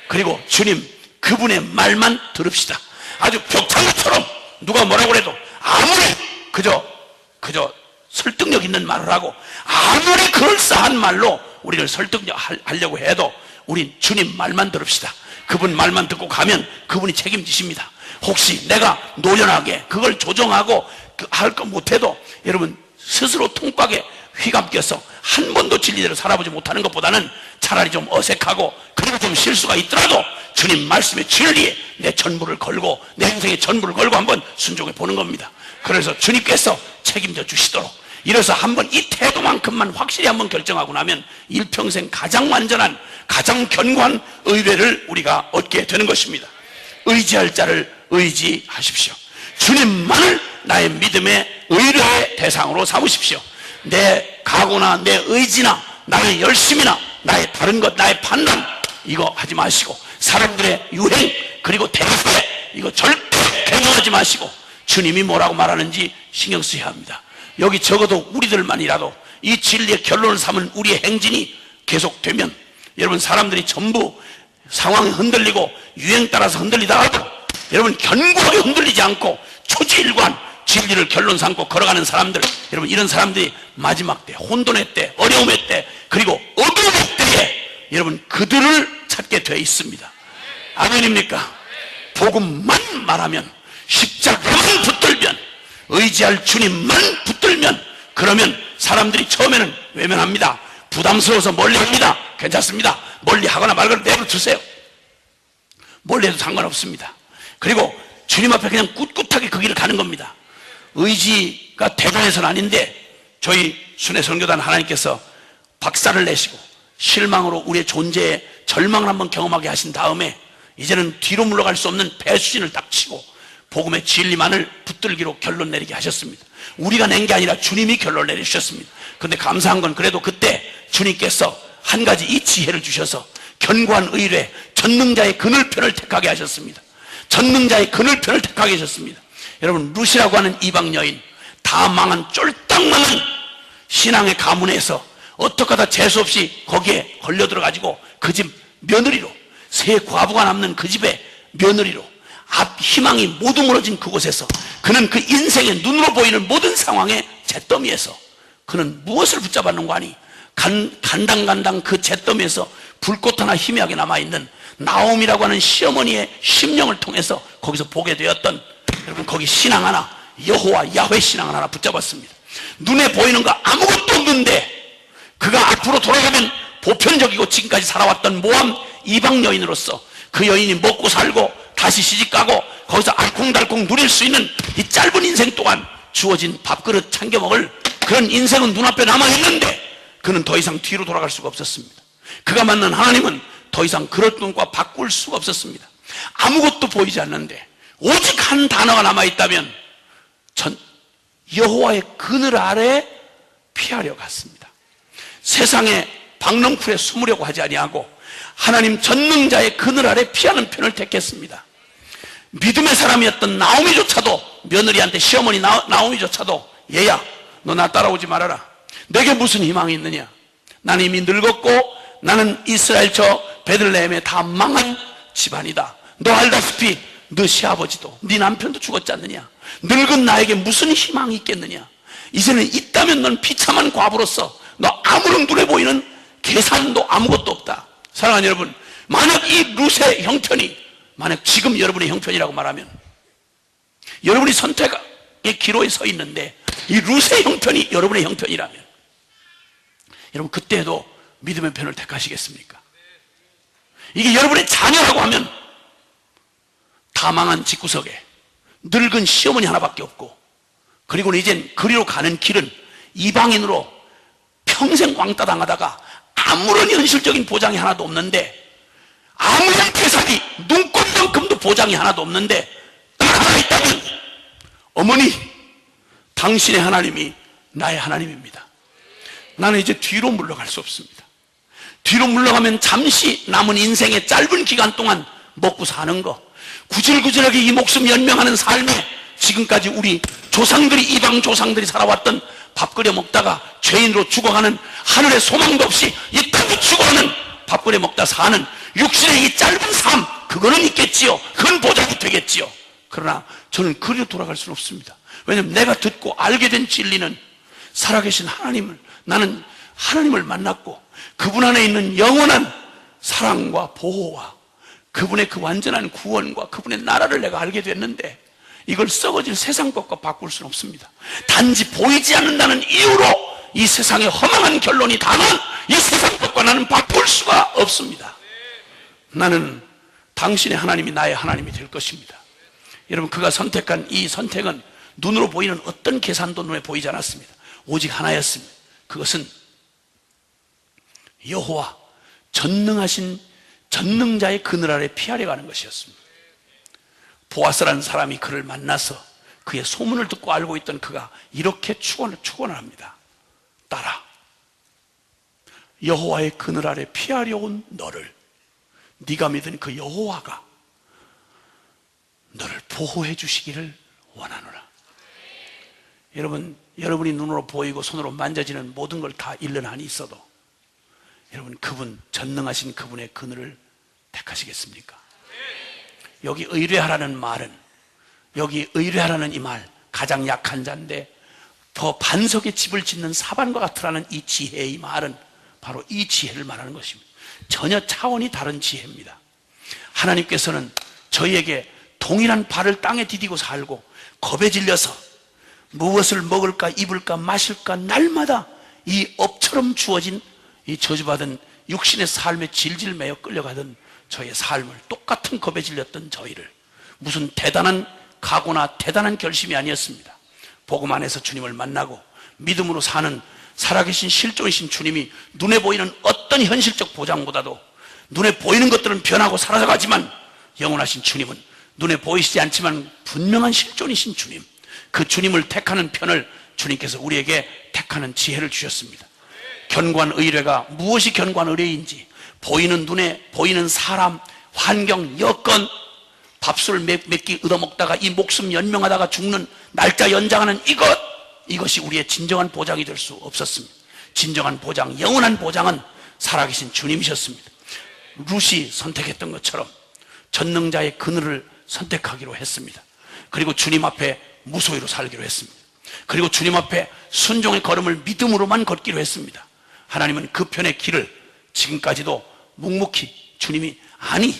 그리고 주님 그분의 말만 들읍시다. 아주 벽창처럼 누가 뭐라고 해도 아무리 그저 설득력 있는 말을 하고 아무리 그럴싸한 말로 우리를 설득하려고 해도 우린 주님 말만 들읍시다. 그분 말만 듣고 가면 그분이 책임지십니다. 혹시 내가 노련하게 그걸 조정하고 할 거 못해도 여러분 스스로 통박에 휘감겨서 한 번도 진리대로 살아보지 못하는 것보다는 차라리 좀 어색하고 그리고 좀 실수가 있더라도 주님 말씀의 진리에 내 전부를 걸고 내 인생의 전부를 걸고 한번 순종해 보는 겁니다. 그래서 주님께서 책임져 주시도록, 이래서 한번 이 태도만큼만 확실히 한번 결정하고 나면 일평생 가장 완전한, 가장 견고한 의뢰를 우리가 얻게 되는 것입니다. 의지할 자를 의지하십시오. 주님만을 나의 믿음의 의뢰의 대상으로 삼으십시오. 내 각오나 내 의지나 나의 열심이나 나의 다른 것, 나의 판단 이거 하지 마시고, 사람들의 유행 그리고 대세 이거 절대 경영하지 마시고 주님이 뭐라고 말하는지 신경 쓰셔야 합니다. 여기 적어도 우리들만이라도 이 진리의 결론을 삼은 우리의 행진이 계속되면 여러분, 사람들이 전부 상황이 흔들리고 유행 따라서 흔들리다가도 여러분 견고하게 흔들리지 않고 초지일관 진리를 결론 삼고 걸어가는 사람들, 여러분 이런 사람들이 마지막 때, 혼돈의 때, 어려움의 때, 그리고 어두움의 때에 여러분 그들을 찾게 되어 있습니다. 아멘입니까? 복음만 말하면, 십자가만 붙들면, 의지할 주님만 붙들면, 그러면 사람들이 처음에는 외면합니다. 부담스러워서 멀리합니다. 괜찮습니다. 멀리하거나 말거나 내버려 두세요. 멀리해도 상관없습니다. 그리고 주님 앞에 그냥 꿋꿋하게 그 길을 가는 겁니다. 의지가 대단해서는 아닌데, 저희 순회선교단 하나님께서 박살을 내시고 실망으로 우리의 존재에 절망을 한번 경험하게 하신 다음에 이제는 뒤로 물러갈 수 없는 배수진을 딱 치고 복음의 진리만을 붙들기로 결론 내리게 하셨습니다. 우리가 낸 게 아니라 주님이 결론 내리셨습니다. 그런데 감사한 건 그래도 그때 주님께서 한 가지 이 지혜를 주셔서 견고한 의뢰, 전능자의 그늘편을 택하게 하셨습니다. 전능자의 그늘편을 택하게 하셨습니다. 여러분, 루시라고 하는 이방 여인, 다 망한 쫄딱 망한 신앙의 가문에서 어떻게 하다 재수없이 거기에 걸려 들어가지고 그 집 며느리로, 세 과부가 남는 그 집의 며느리로, 앞 희망이 모두 무너진 그곳에서 그는 그 인생의 눈으로 보이는 모든 상황의 잿더미에서 그는 무엇을 붙잡았는가 하니 간당간당 그 잿더미에서 불꽃 하나 희미하게 남아있는 나옴이라고 하는 시어머니의 심령을 통해서 거기서 보게 되었던, 여러분 거기 신앙 하나, 여호와 야훼 신앙 하나 붙잡았습니다. 눈에 보이는 거 아무것도 없는데 그가 앞으로 돌아가면 보편적이고 지금까지 살아왔던 모함 이방 여인으로서 그 여인이 먹고 살고 다시 시집가고 거기서 알콩달콩 누릴 수 있는 이 짧은 인생 동안 주어진 밥그릇 챙겨 먹을 그런 인생은 눈앞에 남아있는데 그는 더 이상 뒤로 돌아갈 수가 없었습니다. 그가 만난 하나님은 더 이상 그럴 것과 바꿀 수가 없었습니다. 아무것도 보이지 않는데 오직 한 단어가 남아있다면 여호와의 그늘 아래 피하려 갔습니다. 세상의 박넝쿨에 숨으려고 하지 아니하고 하나님 전능자의 그늘 아래 피하는 편을 택했습니다. 믿음의 사람이었던 나오미조차도, 며느리한테 시어머니 나오미조차도, 얘야 너 나 따라오지 말아라. 내게 무슨 희망이 있느냐. 나는 이미 늙었고 나는 이스라엘 저 베들레헴에 다 망한 집안이다. 너 알다시피 너 시아버지도 네 남편도 죽었지 않느냐. 늙은 나에게 무슨 희망이 있겠느냐. 이제는 있다면 넌 비참한 과부로서 너 아무런 눈에 보이는 계산도 아무것도 없다. 사랑하는 여러분, 만약 이 룻의 형편이 만약 지금 여러분의 형편이라고 말하면, 여러분이 선택의 기로에 서 있는데 이 룻의 형편이 여러분의 형편이라면 여러분 그때도 믿음의 편을 택하시겠습니까? 이게 여러분의 자녀라고 하면 다 망한 집구석에 늙은 시어머니 하나밖에 없고, 그리고는 이젠 그리로 가는 길은 이방인으로 평생 왕따 당하다가 아무런 현실적인 보장이 하나도 없는데, 아무런 계산이 눈꽃만큼도 보장이 하나도 없는데 딱 하나 있다면, 어머니 당신의 하나님이 나의 하나님입니다. 나는 이제 뒤로 물러갈 수 없습니다. 뒤로 물러가면 잠시 남은 인생의 짧은 기간 동안 먹고 사는 거, 구질구질하게 이 목숨 연명하는 삶에 지금까지 우리 조상들이, 이방 조상들이 살아왔던 밥 끓여 먹다가 죄인으로 죽어가는, 하늘의 소망도 없이 이 땅에 죽어가는, 밥 끓여 먹다 사는 육신의 이 짧은 삶, 그거는 있겠지요. 그건 보장이 되겠지요. 그러나 저는 그리로 돌아갈 수는 없습니다. 왜냐하면 내가 듣고 알게 된 진리는 살아계신 하나님을, 나는 하나님을 만났고 그분 안에 있는 영원한 사랑과 보호와 그분의 그 완전한 구원과 그분의 나라를 내가 알게 됐는데, 이걸 썩어질 세상 것과 바꿀 수는 없습니다. 단지 보이지 않는다는 이유로 이 세상의 허망한 결론이 다는 이 세상 것과 나는 바꿀 수가 없습니다. 나는 당신의 하나님이 나의 하나님이 될 것입니다. 여러분, 그가 선택한 이 선택은 눈으로 보이는 어떤 계산도 눈에 보이지 않았습니다. 오직 하나였습니다. 그것은 여호와 전능하신 전능자의 그늘 아래 피하려 가는 것이었습니다. 보아스라는 사람이 그를 만나서 그의 소문을 듣고 알고 있던 그가 이렇게 축원을 합니다. 딸아, 여호와의 그늘 아래 피하려 온 너를, 네가 믿은 그 여호와가 너를 보호해 주시기를 원하노라. 여러분, 여러분이 눈으로 보이고 손으로 만져지는 모든 걸 다 잃는 한이 있어도 여러분, 그분, 전능하신 그분의 그늘을 택하시겠습니까? 여기 의뢰하라는 말은, 여기 의뢰하라는 이 말, 가장 약한 자인데 더 반석에 집을 짓는 사반과 같으라는 이 지혜의 말은 바로 이 지혜를 말하는 것입니다. 전혀 차원이 다른 지혜입니다. 하나님께서는 저희에게 동일한 발을 땅에 디디고 살고 겁에 질려서 무엇을 먹을까 입을까 마실까 날마다 이 업처럼 주어진 이 저주받은 육신의 삶에 질질 매여 끌려가던 저의 삶을, 똑같은 겁에 질렸던 저희를, 무슨 대단한 각오나 대단한 결심이 아니었습니다. 복음 안에서 주님을 만나고 믿음으로 사는 살아계신 실존이신 주님이 눈에 보이는 어떤 현실적 보장보다도, 눈에 보이는 것들은 변하고 사라져가지만 영원하신 주님은 눈에 보이시지 않지만 분명한 실존이신 주님, 그 주님을 택하는 편을 주님께서 우리에게 택하는 지혜를 주셨습니다. 견고한 의뢰가 무엇이 견고한 의뢰인지, 보이는 눈에 보이는 사람, 환경, 여건, 밥술 몇 끼 얻어먹다가 이 목숨 연명하다가 죽는 날짜 연장하는 이것이 우리의 진정한 보장이 될 수 없었습니다. 진정한 보장, 영원한 보장은 살아계신 주님이셨습니다. 룻이 선택했던 것처럼 전능자의 그늘을 선택하기로 했습니다. 그리고 주님 앞에 무소유로 살기로 했습니다. 그리고 주님 앞에 순종의 걸음을 믿음으로만 걷기로 했습니다. 하나님은 그 편의 길을 지금까지도 묵묵히 주님이, 아니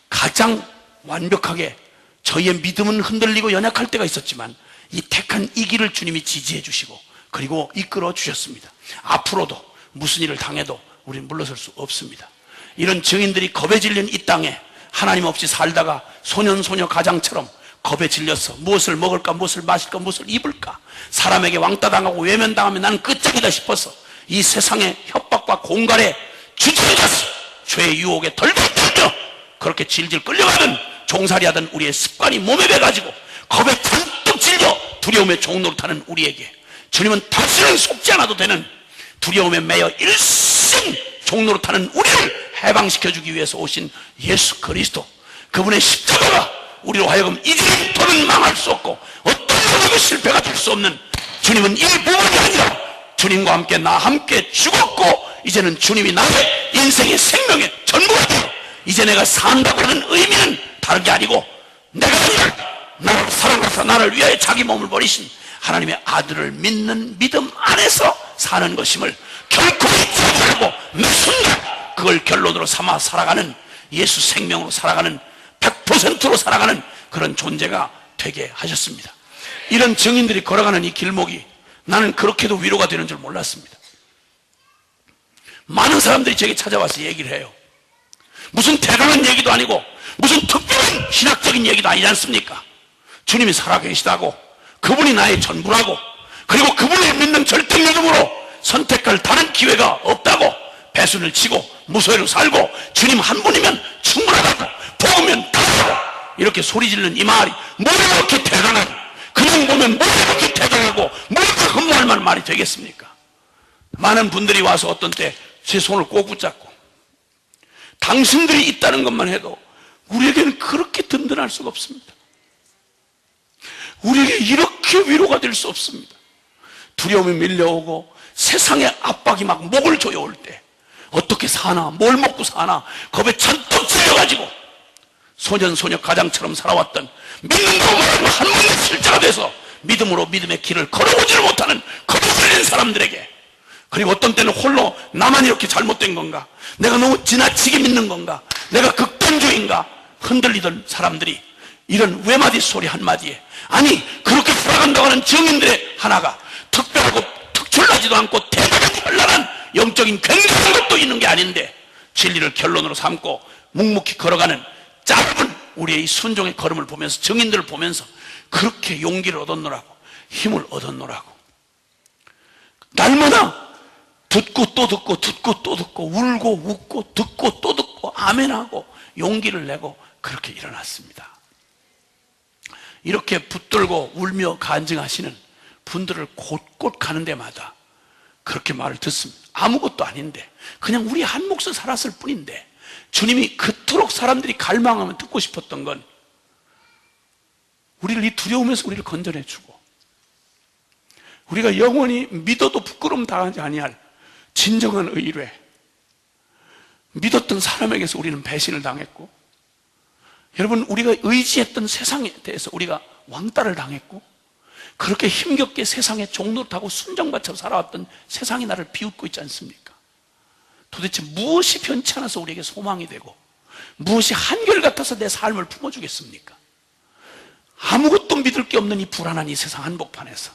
가장 완벽하게, 저희의 믿음은 흔들리고 연약할 때가 있었지만 이 택한 이 길을 주님이 지지해 주시고 그리고 이끌어 주셨습니다. 앞으로도 무슨 일을 당해도 우리는 물러설 수 없습니다. 이런 증인들이 겁에 질린 이 땅에 하나님 없이 살다가 소년소녀 가장처럼 겁에 질려서 무엇을 먹을까, 무엇을 마실까, 무엇을 입을까, 사람에게 왕따당하고 외면당하면 나는 끝장이다 싶어서 이 세상의 협박과 공갈에 주저앉아서 죄의 유혹에 덜덜 떨며 그렇게 질질 끌려가던 종살이하던 우리의 습관이 몸에 배가지고 겁에 잔뜩 질려 두려움의 종노릇하는 우리에게 주님은 다시는 속지 않아도 되는, 두려움에 매여 일생 종노릇하는 우리를 해방시켜주기 위해서 오신 예수 그리스도, 그분의 십자가가 우리로 하여금 이제는 더는 망할 수 없고 어떤 노력이 실패가 될 수 없는, 주님은 이 부분이 아니라 주님과 함께 나 함께 죽었고 이제는 주님이 나의 인생의 생명의 전부가 되어 이제 내가 산다고 하는 의미는 다른 게 아니고 내가 나를 사랑하사 나를 위하여 자기 몸을 버리신 하나님의 아들을 믿는 믿음 안에서 사는 것임을 결코 잊지 말고 매 순간 그걸 결론으로 삼아 살아가는, 예수 생명으로 살아가는, 100%로 살아가는 그런 존재가 되게 하셨습니다. 이런 증인들이 걸어가는 이 길목이 나는 그렇게도 위로가 되는 줄 몰랐습니다. 많은 사람들이 제게 찾아와서 얘기를 해요. 무슨 대단한 얘기도 아니고 무슨 특별한 신학적인 얘기도 아니지 않습니까? 주님이 살아계시다고, 그분이 나의 전부라고, 그리고 그분을 믿는 절대 믿음으로 선택할 다른 기회가 없다고, 배순을 치고 무소유로 살고 주님 한 분이면 충분하다고, 복으면 다하고, 이렇게 소리 지르는 이 말이 뭐가 그렇게 대단한, 그냥 보면 뭐가 그렇게 대단하고 뭐가 흠모할 만한 말이 되겠습니까? 많은 분들이 와서 어떤 때 제 손을 꼭 붙잡고, 당신들이 있다는 것만 해도 우리에게는 그렇게 든든할 수가 없습니다. 우리에게 이렇게 위로가 될 수 없습니다. 두려움이 밀려오고 세상의 압박이 막 목을 조여올 때 어떻게 사나, 뭘 먹고 사나 겁에 잔뜩 질려가지고 소년소녀 가장처럼 살아왔던, 믿는다고 말하고 한 번도 실자가 돼서 믿음으로 믿음의 길을 걸어오지를 못하는 겁에 질린 사람들에게, 그리고 어떤 때는 홀로 나만 이렇게 잘못된 건가, 내가 너무 지나치게 믿는 건가, 내가 극단주의인가 흔들리던 사람들이 이런 외마디 소리 한마디에, 아니 그렇게 살아간다고 하는 증인들의 하나가 특별하고 특출나지도 않고 대단한 현란한 영적인 굉장한 것도 있는 게 아닌데 진리를 결론으로 삼고 묵묵히 걸어가는 짧은 우리의 이 순종의 걸음을 보면서, 증인들을 보면서 그렇게 용기를 얻었노라고, 힘을 얻었노라고, 날마다 듣고 또 듣고 듣고 또 듣고 울고 웃고 듣고 또 듣고 아멘하고 용기를 내고 그렇게 일어났습니다. 이렇게 붙들고 울며 간증하시는 분들을 곳곳 가는 데마다 그렇게 말을 듣습니다. 아무것도 아닌데 그냥 우리 한 몫을 살았을 뿐인데 주님이 그토록 사람들이 갈망하면 듣고 싶었던 건 우리를 이 두려움에서 우리를 건져내주고 우리가 영원히 믿어도 부끄러움 당하지 아니할 진정한 의뢰. 믿었던 사람에게서 우리는 배신을 당했고, 여러분, 우리가 의지했던 세상에 대해서 우리가 왕따를 당했고, 그렇게 힘겹게 세상에 종노릇하고 순정받쳐 살아왔던 세상이 나를 비웃고 있지 않습니까? 도대체 무엇이 변치 않아서 우리에게 소망이 되고, 무엇이 한결같아서 내 삶을 품어주겠습니까? 아무것도 믿을 게 없는 이 불안한 이 세상 한복판에서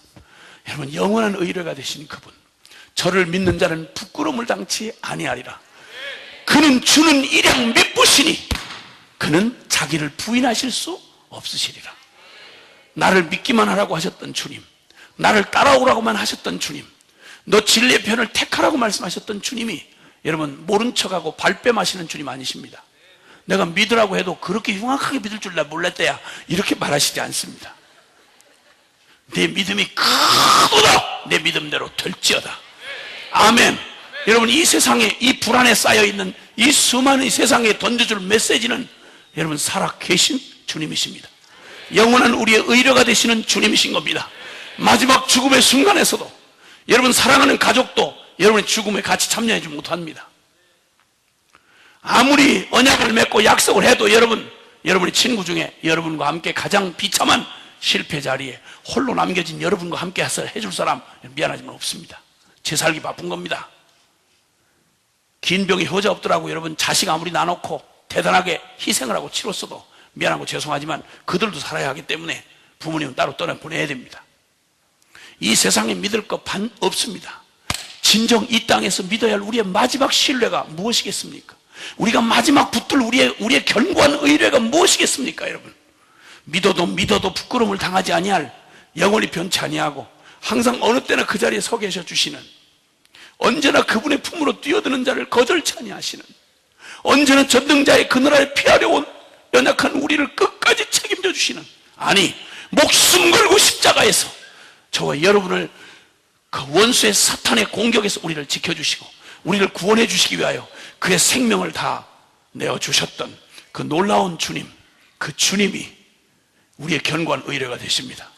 여러분, 영원한 의뢰가 되신 그분, 저를 믿는 자는 부끄러움을 당치 아니하리라. 그는 주는 일양 미쁘시니 그는 자기를 부인하실 수 없으시리라. 나를 믿기만 하라고 하셨던 주님, 나를 따라오라고만 하셨던 주님, 너 진리의 편을 택하라고 말씀하셨던 주님이 여러분 모른 척하고 발뺌하시는 주님 아니십니다. 내가 믿으라고 해도 그렇게 흉악하게 믿을 줄 나 몰랐대야 이렇게 말하시지 않습니다. 내 믿음이 크도다 내 믿음대로 될지어다. 아멘. 여러분, 이 세상에 이 불안에 쌓여있는 이 수많은 세상에 던져줄 메시지는 여러분 살아계신 주님이십니다. 영원한 우리의 의뢰가 되시는 주님이신 겁니다. 마지막 죽음의 순간에서도 여러분 사랑하는 가족도 여러분의 죽음에 같이 참여하지 못합니다. 아무리 언약을 맺고 약속을 해도 여러분의 친구 중에 여러분과 함께 가장 비참한 실패 자리에 홀로 남겨진 여러분과 함께 해줄 사람 미안하지만 없습니다. 제 살기 바쁜 겁니다. 긴 병이 효자 없더라고. 여러분, 자식 아무리 나놓고 대단하게 희생을 하고 치렀어도 미안하고 죄송하지만 그들도 살아야 하기 때문에 부모님은 따로 떠나보내야 됩니다. 이 세상에 믿을 것 없습니다. 진정 이 땅에서 믿어야 할 우리의 마지막 신뢰가 무엇이겠습니까? 우리가 마지막 붙들 우리의 견고한 의뢰가 무엇이겠습니까? 여러분, 믿어도 부끄러움을 당하지 아니할, 영원히 변치 아니하고 항상 어느 때나 그 자리에 서 계셔 주시는, 언제나 그분의 품으로 뛰어드는 자를 거절치 아니하시는, 언제나 전능자의 그늘을 피하려 온 연약한 우리를 끝까지 책임져 주시는, 아니 목숨 걸고 십자가에서 저와 여러분을 그 원수의 사탄의 공격에서 우리를 지켜주시고 우리를 구원해 주시기 위하여 그의 생명을 다 내어주셨던 그 놀라운 주님, 그 주님이 우리의 견고한 의뢰가 되십니다.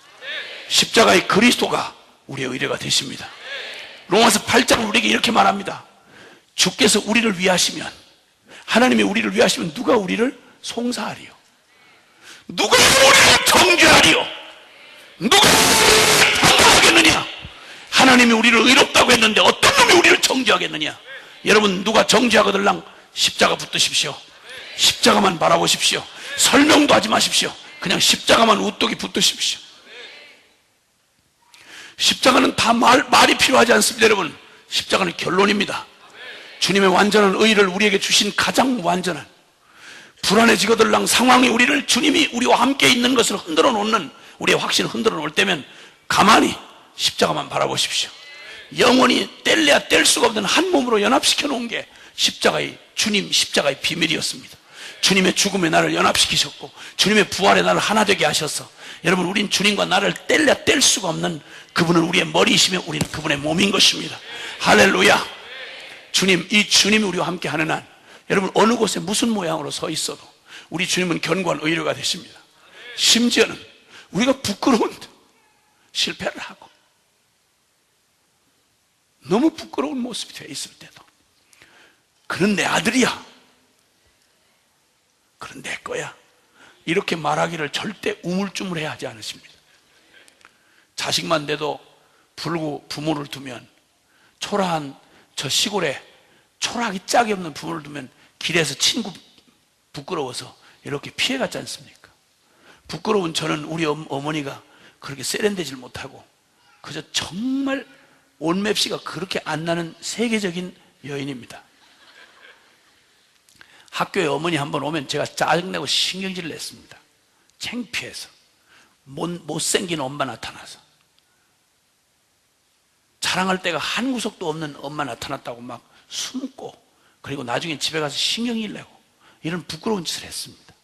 십자가의 그리스도가 우리의 의뢰가 되십니다. 로마서 8장은 우리에게 이렇게 말합니다. 주께서 우리를 위하시면, 하나님이 우리를 위하시면 누가 우리를 송사하리요? 누가 우리를 정죄하리요? 누가 우리를 판단하겠느냐? 하나님이 우리를 의롭다고 했는데 어떤 놈이 우리를 정죄하겠느냐? 여러분, 누가 정죄하거들랑 십자가 붙드십시오. 십자가만 바라보십시오. 설명도 하지 마십시오. 그냥 십자가만 우뚝이 붙드십시오. 십자가는 다 말이 필요하지 않습니다. 여러분, 십자가는 결론입니다. 주님의 완전한 의를 우리에게 주신 가장 완전한, 불안해지거들랑 상황이 주님이 우리와 함께 있는 것을 흔들어 놓는, 우리의 확신을 흔들어 놓을 때면 가만히 십자가만 바라보십시오. 영원히 뗄래야 뗄 수가 없는 한 몸으로 연합시켜 놓은 게 주님 십자가의 비밀이었습니다. 주님의 죽음에 나를 연합시키셨고 주님의 부활에 나를 하나 되게 하셔서, 여러분, 우린 주님과 나를 뗄래야 뗄 수가 없는, 그분은 우리의 머리이시며 우리는 그분의 몸인 것입니다. 할렐루야. 이 주님이 우리와 함께 하는 한, 여러분, 어느 곳에 무슨 모양으로 서 있어도 우리 주님은 견고한 의뢰가 되십니다. 심지어는 우리가 부끄러운데 실패를 하고 너무 부끄러운 모습이 되어 있을 때도 그는 내 아들이야, 그는 내 거야, 이렇게 말하기를 절대 우물쭈물해야 하지 않으십니다. 자식만 돼도 불구 부모를 두면, 초라한 저 시골에 초라하기 짝이 없는 부모를 두면 길에서 친구 부끄러워서 이렇게 피해갔지 않습니까? 부끄러운 저는 우리 어머니가 그렇게 세련되질 못하고 그저 정말 온맵시가 그렇게 안 나는 세계적인 여인입니다. 학교에 어머니 한번 오면 제가 짜증내고 신경질을 냈습니다. 창피해서. 못생긴 엄마 나타나서, 자랑할 데가 한 구석도 없는 엄마 나타났다고 막 숨고, 그리고 나중에 집에 가서 신경질 내고, 이런 부끄러운 짓을 했습니다.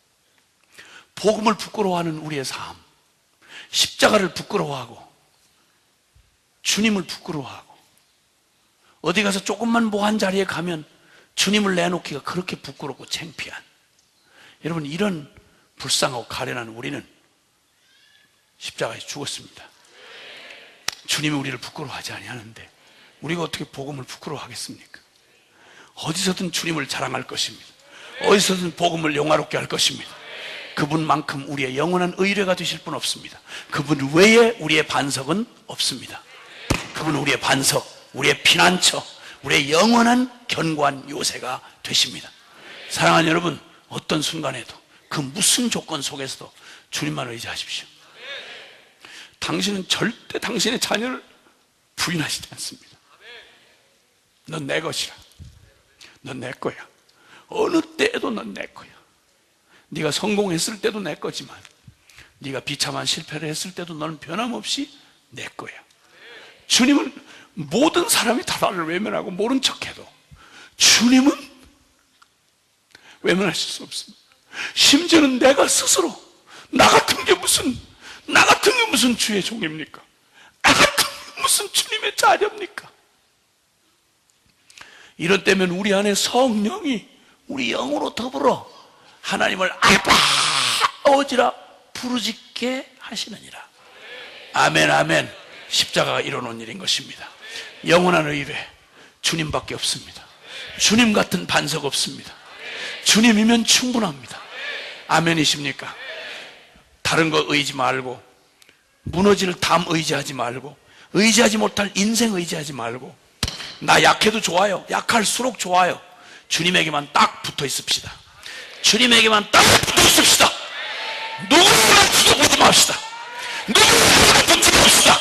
복음을 부끄러워하는 우리의 삶, 십자가를 부끄러워하고 주님을 부끄러워하고, 어디 가서 조금만 뭐한 자리에 가면 주님을 내놓기가 그렇게 부끄럽고 창피한, 여러분, 이런 불쌍하고 가련한 우리는 십자가에 죽었습니다. 주님이 우리를 부끄러워하지 아니하는데 우리가 어떻게 복음을 부끄러워하겠습니까? 어디서든 주님을 자랑할 것입니다. 어디서든 복음을 영화롭게 할 것입니다. 그분만큼 우리의 영원한 의뢰가 되실 분 없습니다. 그분 외에 우리의 반석은 없습니다. 그분은 우리의 반석, 우리의 피난처, 우리의 영원한 견고한 요새가 되십니다. 사랑하는 여러분, 어떤 순간에도 그 무슨 조건 속에서도 주님만 의지하십시오. 당신은 절대 당신의 자녀를 부인하시지 않습니다. 넌 내 것이라. 넌 내 거야. 어느 때에도 넌 내 거야. 네가 성공했을 때도 내 거지만 네가 비참한 실패를 했을 때도 너는 변함없이 내 거야. 주님은 모든 사람이 다 나를 외면하고 모른 척해도 주님은 외면하실 수 없습니다. 심지어는 내가 스스로 나 같은 게 무슨 주의 종입니까? 나 같은 게 무슨 주님의 자녀입니까? 이런 때면 우리 안에 성령이 우리 영으로 더불어 하나님을 아버지라 부르짖게 하시느니라. 아멘, 아멘. 십자가가 이뤄놓은 일인 것입니다. 영원한 의뢰 주님밖에 없습니다. 주님 같은 반석 없습니다. 주님이면 충분합니다. 아멘이십니까? 다른 거 의지 말고, 무너질 담 의지하지 말고, 의지하지 못할 인생 의지하지 말고, 나 약해도 좋아요. 약할수록 좋아요. 주님에게만 딱 붙어 있읍시다. 주님에게만 딱 붙어 있읍시다. 누구나 붙어보지 맙시다. 누구나 붙지 맙시다.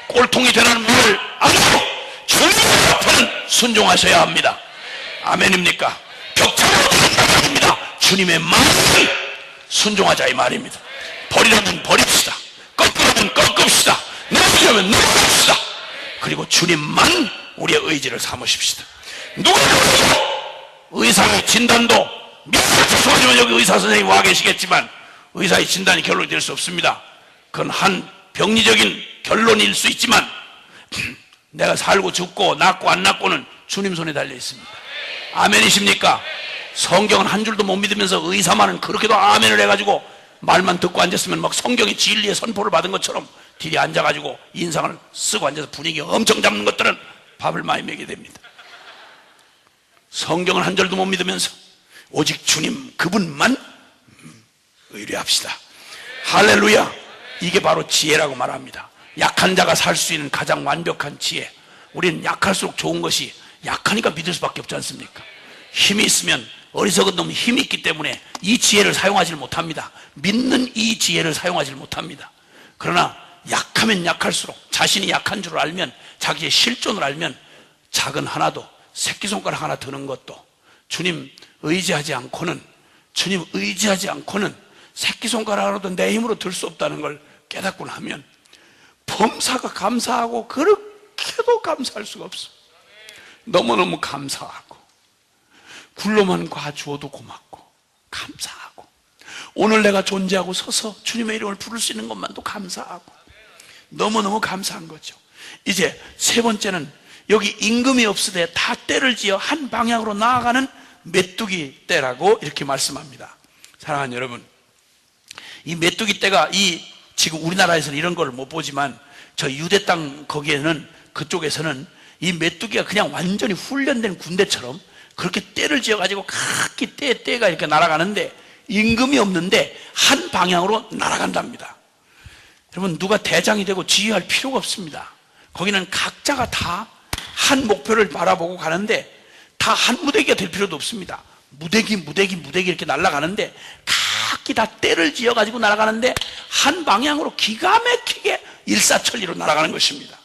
꼴통이 되라는 말을 안 하고 주님 앞에는 순종하셔야 합니다. 아멘입니까? 벽장으로 간다입니다. 주님의 마음을 순종하자 이 말입니다. 버리라면 버립시다. 꺾으라면 꺾읍시다. 넘으려면 넘읍시다. 그리고 주님만 우리의 의지를 삼으십시다. 누구나 의사의 진단도 미안해 죄송하지만 여기 의사 선생님이 와 계시겠지만 의사의 진단이 결론이 될 수 없습니다. 그건 한 병리적인 결론일 수 있지만 내가 살고 죽고 낫고 안 낫고는 주님 손에 달려 있습니다. 아멘이십니까? 성경은 한 줄도 못 믿으면서 의사만은 그렇게도 아멘을 해가지고 말만 듣고 앉았으면 막 성경의 진리의 선포를 받은 것처럼 뒤에 앉아가지고 인상을 쓰고 앉아서 분위기 엄청 잡는 것들은 밥을 많이 먹게 됩니다. 성경은 한 절도 못 믿으면서 오직 주님 그분만 의뢰합시다. 할렐루야. 이게 바로 지혜라고 말합니다. 약한 자가 살 수 있는 가장 완벽한 지혜. 우리는 약할수록 좋은 것이 약하니까 믿을 수밖에 없지 않습니까? 힘이 있으면 어리석은 놈은 힘이 있기 때문에 이 지혜를 사용하지 못합니다. 믿는 이 지혜를 사용하지 못합니다. 그러나 약하면 약할수록 자신이 약한 줄 알면 자기의 실존을 알면 작은 하나도 새끼손가락 하나 드는 것도 주님 의지하지 않고는 새끼손가락 하나도 내 힘으로 들 수 없다는 걸 깨닫고 나면 범사가 감사하고 그렇게도 감사할 수가 없어. 너무너무 감사하고 굴로만 과주어도 고맙고 감사하고 오늘 내가 존재하고 서서 주님의 이름을 부를 수 있는 것만도 감사하고 너무너무 감사한 거죠. 이제 세 번째는 여기 임금이 없으되 다 떼를 지어 한 방향으로 나아가는 메뚜기 떼라고 이렇게 말씀합니다. 사랑하는 여러분, 이 메뚜기 떼가 지금 우리나라에서는 이런 걸 못 보지만 저 유대 땅 거기에는 그쪽에서는 이 메뚜기가 그냥 완전히 훈련된 군대처럼 그렇게 떼를 지어가지고 각기 떼가 이렇게 날아가는데 임금이 없는데 한 방향으로 날아간답니다. 여러분 누가 대장이 되고 지휘할 필요가 없습니다. 거기는 각자가 다 한 목표를 바라보고 가는데 다 한 무대기가 될 필요도 없습니다. 무대기 이렇게 날아가는데 각기 다 떼를 지어가지고 날아가는데 한 방향으로 기가 막히게 일사천리로 날아가는 것입니다.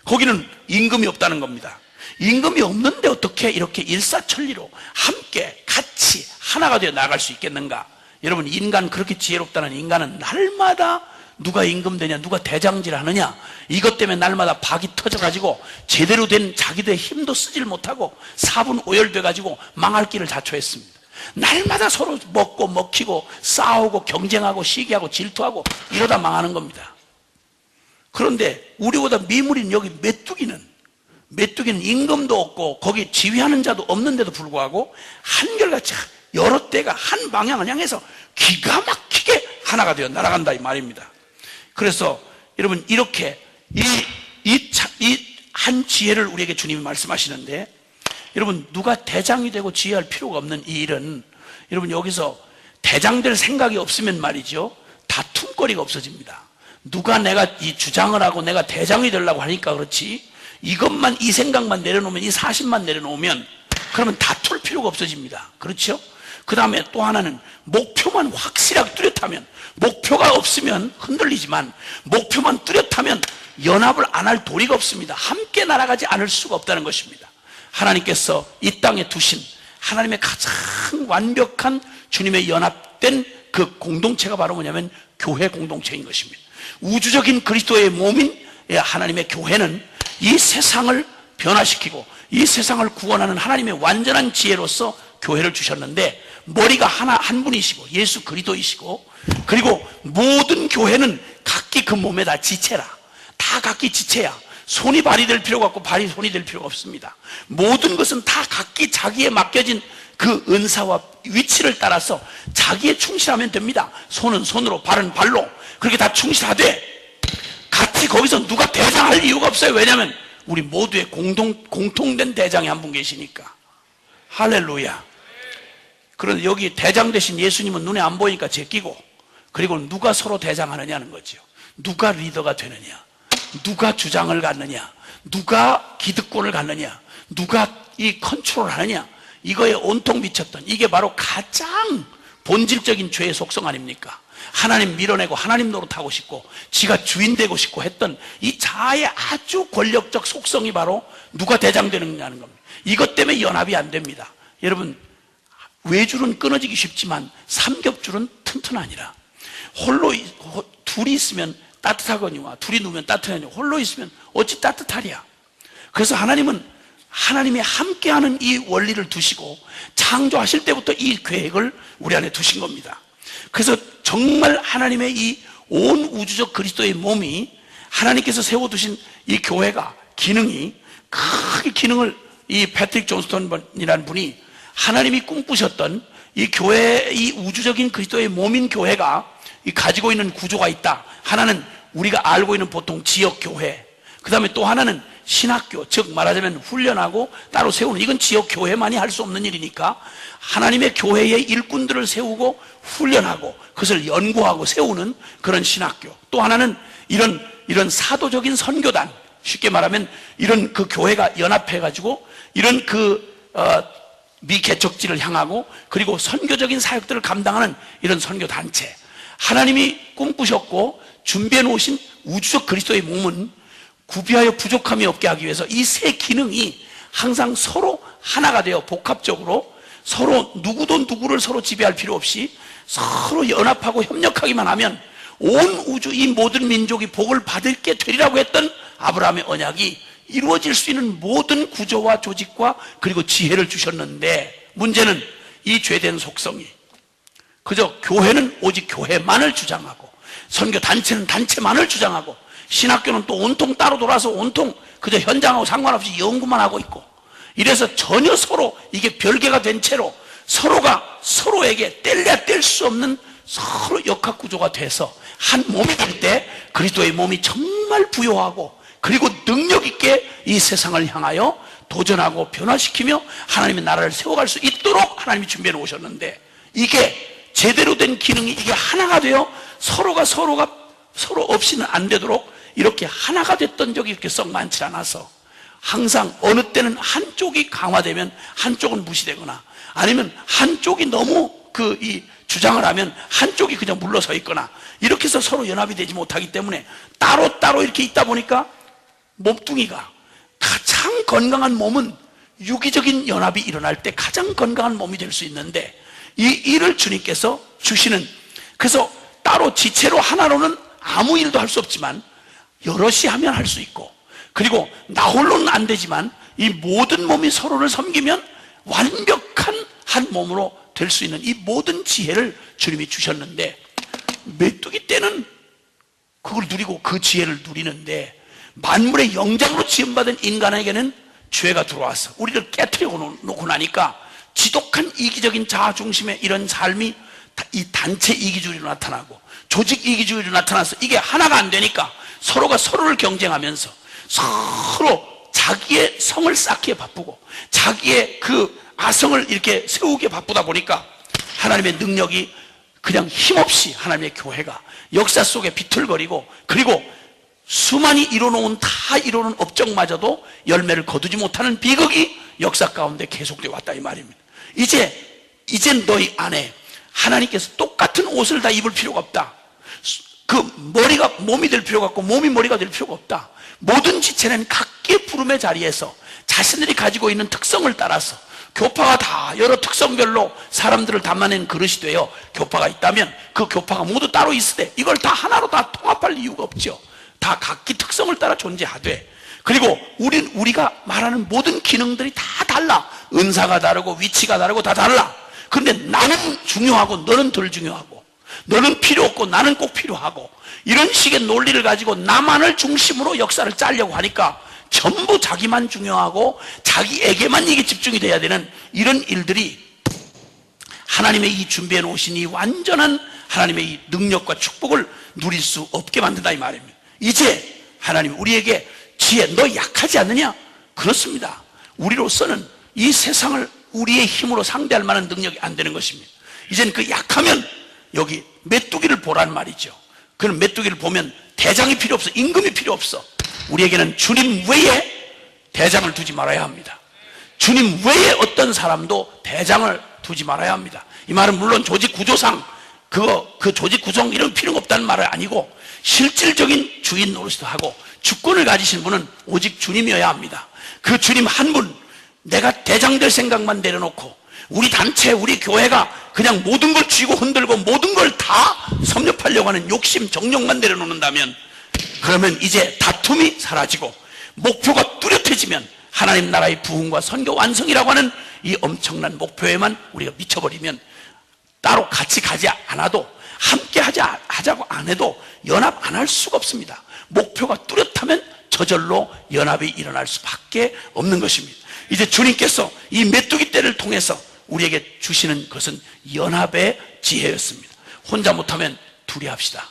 거기는 임금이 없다는 겁니다. 임금이 없는데 어떻게 이렇게 일사천리로 함께 같이 하나가 되어 나갈 수 있겠는가? 여러분 인간 그렇게 지혜롭다는 인간은 날마다 누가 임금 되냐 누가 대장질 하느냐 이것 때문에 날마다 박이 터져가지고 제대로 된 자기들의 힘도 쓰질 못하고 사분오열돼가지고 망할 길을 자초했습니다. 날마다 서로 먹고 먹히고 싸우고 경쟁하고 시기하고 질투하고 이러다 망하는 겁니다. 그런데 우리보다 미물인 여기 메뚜기는 임금도 없고 거기 지휘하는 자도 없는데도 불구하고 한결같이 여러 떼가 한 방향을 향해서 기가 막히게 하나가 되어 날아간다 이 말입니다. 그래서 여러분 이렇게 이 이 한 지혜를 우리에게 주님이 말씀하시는데, 여러분, 누가 대장이 되고 지혜할 필요가 없는 이 일은, 여러분, 여기서 대장 될 생각이 없으면 말이죠, 다툼거리가 없어집니다. 누가 내가 이 주장을 하고 내가 대장이 되려고 하니까 그렇지, 이것만, 이 생각만 내려놓으면, 이 사실만 내려놓으면, 그러면 다툴 필요가 없어집니다. 그렇죠? 그 다음에 또 하나는 목표만 확실하게 뚜렷하면, 목표가 없으면 흔들리지만 목표만 뚜렷하면 연합을 안 할 도리가 없습니다. 함께 날아가지 않을 수가 없다는 것입니다. 하나님께서 이 땅에 두신 하나님의 가장 완벽한 주님의 연합된 그 공동체가 바로 뭐냐면 교회 공동체인 것입니다. 우주적인 그리스도의 몸인 하나님의 교회는 이 세상을 변화시키고 이 세상을 구원하는 하나님의 완전한 지혜로서 교회를 주셨는데, 머리가 한 분이시고 예수 그리스도이시고, 그리고 모든 교회는 각기 그 몸에다 지체라. 다 각기 지체야. 손이 발이 될 필요가 없고 발이 손이 될 필요가 없습니다. 모든 것은 다 각기 자기에 맡겨진 그 은사와 위치를 따라서 자기에 충실하면 됩니다. 손은 손으로, 발은 발로, 그렇게 다 충실하되 같이 거기서 누가 대장할 이유가 없어요. 왜냐하면 우리 모두의 공통된 대장이 한 분 계시니까. 할렐루야. 그런데 여기 대장 대신 예수님은 눈에 안 보이니까 제끼고, 그리고 누가 서로 대장하느냐는 거죠. 누가 리더가 되느냐, 누가 주장을 갖느냐, 누가 기득권을 갖느냐, 누가 이 컨트롤 하느냐, 이거에 온통 미쳤던, 이게 바로 가장 본질적인 죄의 속성 아닙니까? 하나님 밀어내고 하나님 노릇하고 싶고 지가 주인 되고 싶고 했던 이 자아의 아주 권력적 속성이 바로 누가 대장되느냐는 겁니다. 이것 때문에 연합이 안 됩니다. 여러분, 외줄은 끊어지기 쉽지만 삼겹줄은 튼튼하니라. 둘이 있으면 따뜻하거니와 둘이 누우면 따뜻하거니와 홀로 있으면 어찌 따뜻하랴. 그래서 하나님은 하나님이 함께하는 이 원리를 두시고 창조하실 때부터 이 계획을 우리 안에 두신 겁니다. 그래서 정말 하나님의 이 온 우주적 그리스도의 몸이, 하나님께서 세워두신 이 교회가 기능이, 크게 기능을 이 패트릭 존스턴이라는 분이 하나님이 꿈꾸셨던 이 교회, 이 우주적인 그리스도의 몸인 교회가 가지고 있는 구조가 있다. 하나는 우리가 알고 있는 보통 지역교회, 그 다음에 또 하나는 신학교, 즉 말하자면 훈련하고 따로 세우는, 이건 지역교회만이 할 수 없는 일이니까 하나님의 교회의 일꾼들을 세우고 훈련하고 그것을 연구하고 세우는 그런 신학교, 또 하나는 이런 사도적인 선교단, 쉽게 말하면 이런 그 교회가 연합해가지고 이런 미개척지를 향하고 그리고 선교적인 사역들을 감당하는 이런 선교단체, 하나님이 꿈꾸셨고 준비해 놓으신 우주적 그리스도의 몸은 구비하여 부족함이 없게 하기 위해서 이 세 기능이 항상 서로 하나가 되어 복합적으로 서로 누구도 누구를 서로 지배할 필요 없이 서로 연합하고 협력하기만 하면 온 우주, 이 모든 민족이 복을 받을 게 되리라고 했던 아브라함의 언약이 이루어질 수 있는 모든 구조와 조직과 그리고 지혜를 주셨는데, 문제는 이 죄된 속성이, 그저 교회는 오직 교회만을 주장하고 선교단체는 단체만을 주장하고 신학교는 또 온통 따로 돌아서 온통 그저 현장하고 상관없이 연구만 하고 있고, 이래서 전혀 서로 이게 별개가 된 채로 서로가 서로에게 뗄래야 뗄 수 없는 서로 역학구조가 돼서 한 몸이 될 때 그리스도의 몸이 정말 부요하고 그리고 능력 있게 이 세상을 향하여 도전하고 변화시키며 하나님의 나라를 세워갈 수 있도록 하나님이 준비해 놓으셨는데, 이게 제대로 된 기능이 이게 하나가 되어 서로 없이는 안 되도록 이렇게 하나가 됐던 적이 그렇게 썩 많지 않아서 항상 어느 때는 한쪽이 강화되면 한쪽은 무시되거나, 아니면 한쪽이 너무 주장을 하면 한쪽이 그냥 물러서 있거나, 이렇게 해서 서로 연합이 되지 못하기 때문에 따로따로 이렇게 있다 보니까 몸뚱이가, 가장 건강한 몸은 유기적인 연합이 일어날 때 가장 건강한 몸이 될 수 있는데, 이 일을 주님께서 주시는, 그래서 따로 지체로 하나로는 아무 일도 할 수 없지만 여럿이 하면 할 수 있고, 그리고 나 홀로는 안 되지만 이 모든 몸이 서로를 섬기면 완벽한 한 몸으로 될 수 있는 이 모든 지혜를 주님이 주셨는데, 메뚜기 때는 그걸 누리고 그 지혜를 누리는데, 만물의 영장으로 지음받은 인간에게는 죄가 들어와서 우리를 깨트려 놓고 나니까 지독한 이기적인 자아 중심의 이런 삶이 이 단체 이기주의로 나타나고 조직 이기주의로 나타나서 이게 하나가 안 되니까 서로가 서로를 경쟁하면서 서로 자기의 성을 쌓기에 바쁘고 자기의 그 아성을 이렇게 세우기에 바쁘다 보니까 하나님의 능력이 그냥 힘없이 하나님의 교회가 역사 속에 비틀거리고, 그리고 수많이 이뤄놓은 다 이뤄놓은 업적마저도 열매를 거두지 못하는 비극이 역사 가운데 계속되어 왔다 이 말입니다. 이제 너희 안에 하나님께서 똑같은 옷을 다 입을 필요가 없다. 그 머리가 몸이 될 필요가 없고 몸이 머리가 될 필요가 없다. 모든 지체는 각기의 부름의 자리에서 자신들이 가지고 있는 특성을 따라서, 교파가 다 여러 특성별로 사람들을 담아낸 그릇이 되어 교파가 있다면 그 교파가 모두 따로 있으되 이걸 다 하나로 다 통합할 이유가 없죠. 다 각기 특성을 따라 존재하되, 그리고 우리가 말하는 모든 기능들이 다 달라. 은사가 다르고 위치가 다르고 다 달라. 그런데 나는 중요하고 너는 덜 중요하고, 너는 필요 없고 나는 꼭 필요하고, 이런 식의 논리를 가지고 나만을 중심으로 역사를 짜려고 하니까 전부 자기만 중요하고 자기에게만 이게 집중이 돼야 되는 이런 일들이 하나님의 이 준비해 놓으신 이 완전한 하나님의 이 능력과 축복을 누릴 수 없게 만든다 이 말입니다. 이제 하나님 우리에게 지혜, 너 약하지 않느냐? 그렇습니다. 우리로서는 이 세상을 우리의 힘으로 상대할 만한 능력이 안 되는 것입니다. 이제는 그 약하면 여기 메뚜기를 보란 말이죠. 그런 메뚜기를 보면 대장이 필요 없어, 임금이 필요 없어. 우리에게는 주님 외에 대장을 두지 말아야 합니다. 주님 외에 어떤 사람도 대장을 두지 말아야 합니다. 이 말은 물론 조직 구조상 그 조직 구성 이런 필요가 없다는 말은 아니고, 실질적인 주인 노릇도 하고 주권을 가지신 분은 오직 주님이어야 합니다. 그 주님 한 분, 내가 대장 될 생각만 내려놓고 우리 단체, 우리 교회가 그냥 모든 걸 쥐고 흔들고 모든 걸 다 섭렵하려고 하는 욕심, 정욕만 내려놓는다면, 그러면 이제 다툼이 사라지고 목표가 뚜렷해지면 하나님 나라의 부흥과 선교 완성이라고 하는 이 엄청난 목표에만 우리가 미쳐버리면 따로 같이 가지 않아도, 함께 하자고 안 해도 연합 안 할 수가 없습니다. 목표가 뚜렷하면 저절로 연합이 일어날 수밖에 없는 것입니다. 이제 주님께서 이 메뚜기 떼를 통해서 우리에게 주시는 것은 연합의 지혜였습니다. 혼자 못하면 둘이 합시다.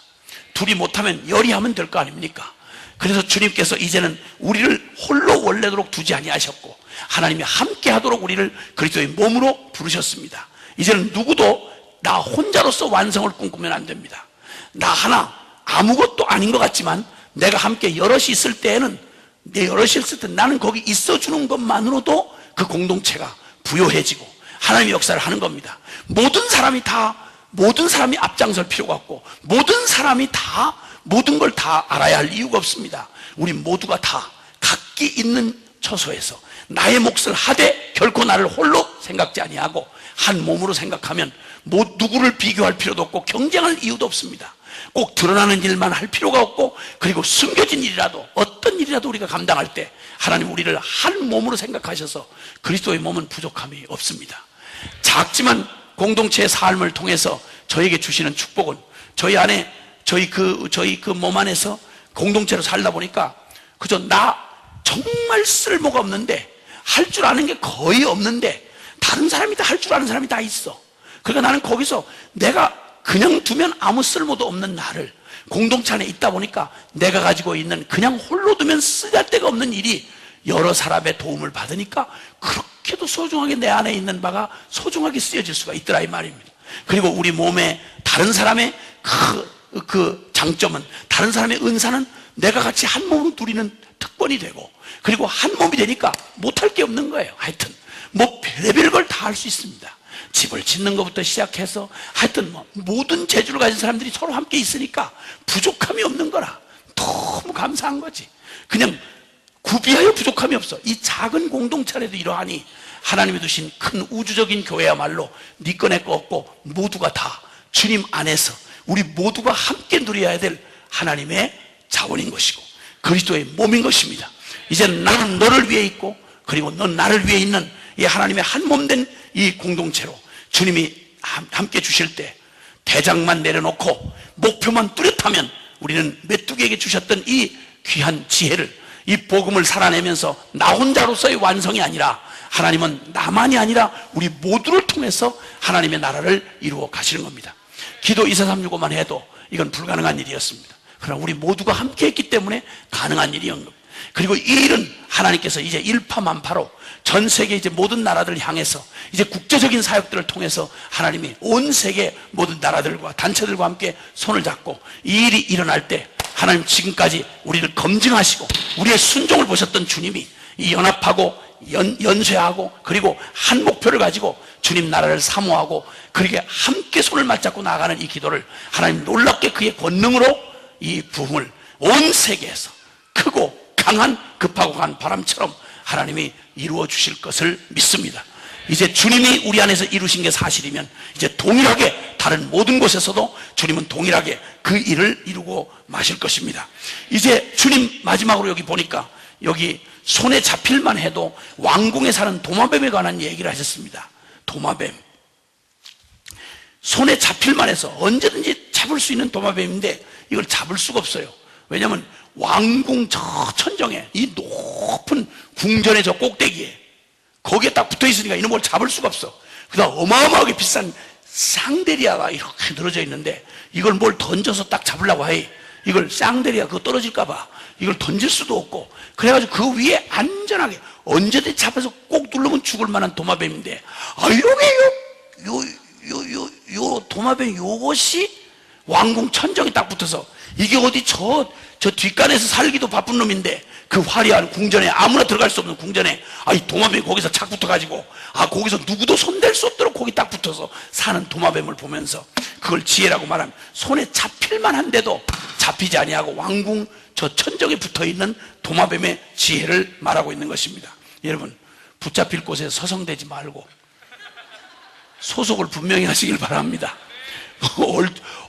둘이 못하면 열이 하면 될 거 아닙니까? 그래서 주님께서 이제는 우리를 홀로 원래도록 두지 아니하셨고 하나님이 함께 하도록 우리를 그리스도의 몸으로 부르셨습니다. 이제는 누구도 나 혼자로서 완성을 꿈꾸면 안 됩니다. 나 하나 아무것도 아닌 것 같지만 내가 함께 여럿이 있을 때에는, 내 여럿이 있을 때 나는 거기 있어주는 것만으로도 그 공동체가 부요해지고 하나님의 역사를 하는 겁니다. 모든 사람이 앞장설 필요가 없고 모든 사람이 다 모든 걸 다 알아야 할 이유가 없습니다. 우리 모두가 다 각기 있는 처소에서 나의 몫을 하되 결코 나를 홀로 생각지 아니하고 한 몸으로 생각하면 누구를 비교할 필요도 없고 경쟁할 이유도 없습니다. 꼭 드러나는 일만 할 필요가 없고, 그리고 숨겨진 일이라도 어떤 일이라도 우리가 감당할 때 하나님 우리를 한 몸으로 생각하셔서 그리스도의 몸은 부족함이 없습니다. 작지만 공동체의 삶을 통해서 저에게 주시는 축복은, 저희 안에 저희 그 몸 안에서 공동체로 살다 보니까 그저 나 정말 쓸모가 없는데, 할 줄 아는 게 거의 없는데 다른 사람이 다 할 줄 아는 사람이 다 있어. 그러니까 나는 거기서 내가 그냥 두면 아무 쓸모도 없는 나를 공동체 안에 있다 보니까 내가 가지고 있는 그냥 홀로 두면 쓰잘데가 없는 일이 여러 사람의 도움을 받으니까 그렇게도 소중하게 내 안에 있는 바가 소중하게 쓰여질 수가 있더라 이 말입니다. 그리고 우리 몸에 다른 사람의 그 장점은, 다른 사람의 은사는 내가 같이 한 몸으로 누리는 특권이 되고, 그리고 한 몸이 되니까 못할 게 없는 거예요. 하여튼 뭐 별의별 걸 다 할 수 있습니다. 집을 짓는 것부터 시작해서 하여튼 모든 재주를 가진 사람들이 서로 함께 있으니까 부족함이 없는 거라 너무 감사한 거지. 그냥 구비하여 부족함이 없어. 이 작은 공동체 안에도 이러하니 하나님이 두신 큰 우주적인 교회야말로 네 거 내 거 없고 모두가 다 주님 안에서 우리 모두가 함께 누려야 될 하나님의 자원인 것이고 그리스도의 몸인 것입니다. 이제 나는 너를 위해 있고, 그리고 넌 나를 위해 있는 이 하나님의 한 몸 된 이 공동체로 주님이 함께 주실 때 대장만 내려놓고 목표만 뚜렷하면 우리는 메뚜기에게 주셨던 이 귀한 지혜를, 이 복음을 살아내면서 나 혼자로서의 완성이 아니라 하나님은 나만이 아니라 우리 모두를 통해서 하나님의 나라를 이루어 가시는 겁니다. 기도 2435만 해도 이건 불가능한 일이었습니다. 그러나 우리 모두가 함께 했기 때문에 가능한 일이었던 겁니다. 그리고 이 일은 하나님께서 이제 일파만파로 전 세계 이제 모든 나라들을 향해서 이제 국제적인 사역들을 통해서 하나님이 온 세계 모든 나라들과 단체들과 함께 손을 잡고 이 일이 일어날 때 하나님 지금까지 우리를 검증하시고 우리의 순종을 보셨던 주님이 이 연합하고 연쇄하고 그리고 한 목표를 가지고 주님 나라를 사모하고 그렇게 함께 손을 맞잡고 나아가는 이 기도를 하나님 놀랍게 그의 권능으로 이 부흥을 온 세계에서 크고 강한 급하고 간 바람처럼 하나님이 이루어 주실 것을 믿습니다. 이제 주님이 우리 안에서 이루신 게 사실이면 이제 동일하게 다른 모든 곳에서도 주님은 동일하게 그 일을 이루고 마실 것입니다. 이제 주님 마지막으로 여기 보니까 여기 손에 잡힐만 해도 왕궁에 사는 도마뱀에 관한 얘기를 하셨습니다. 도마뱀. 손에 잡힐만 해서 언제든지 잡을 수 있는 도마뱀인데 이걸 잡을 수가 없어요. 왜냐하면 왕궁 저 천정에 이 높은 궁전의 저 꼭대기에 거기에 딱 붙어 있으니까 이놈을 잡을 수가 없어. 그다음 어마어마하게 비싼 쌍데리아가 이렇게 늘어져 있는데 이걸 뭘 던져서 딱 잡으려고 해. 이걸 쌍데리아 그거 떨어질까봐 이걸 던질 수도 없고 그래가지고 그 위에 안전하게 언제든지 잡아서 꼭 누르면 죽을 만한 도마뱀인데 요 도마뱀 요것이 왕궁 천정에 딱 붙어서 이게 어디 저 뒷간에서 살기도 바쁜 놈인데 그 화려한 궁전에 아무나 들어갈 수 없는 궁전에 이 도마뱀이 거기서 착 붙어가지고 거기서 누구도 손댈 수 없도록 거기 딱 붙어서 사는 도마뱀을 보면서 그걸 지혜라고 말하면 손에 잡힐만 한데도 잡히지 아니하고 왕궁 저 천정에 붙어있는 도마뱀의 지혜를 말하고 있는 것입니다. 여러분 붙잡힐 곳에 서성대지 말고 소속을 분명히 하시길 바랍니다.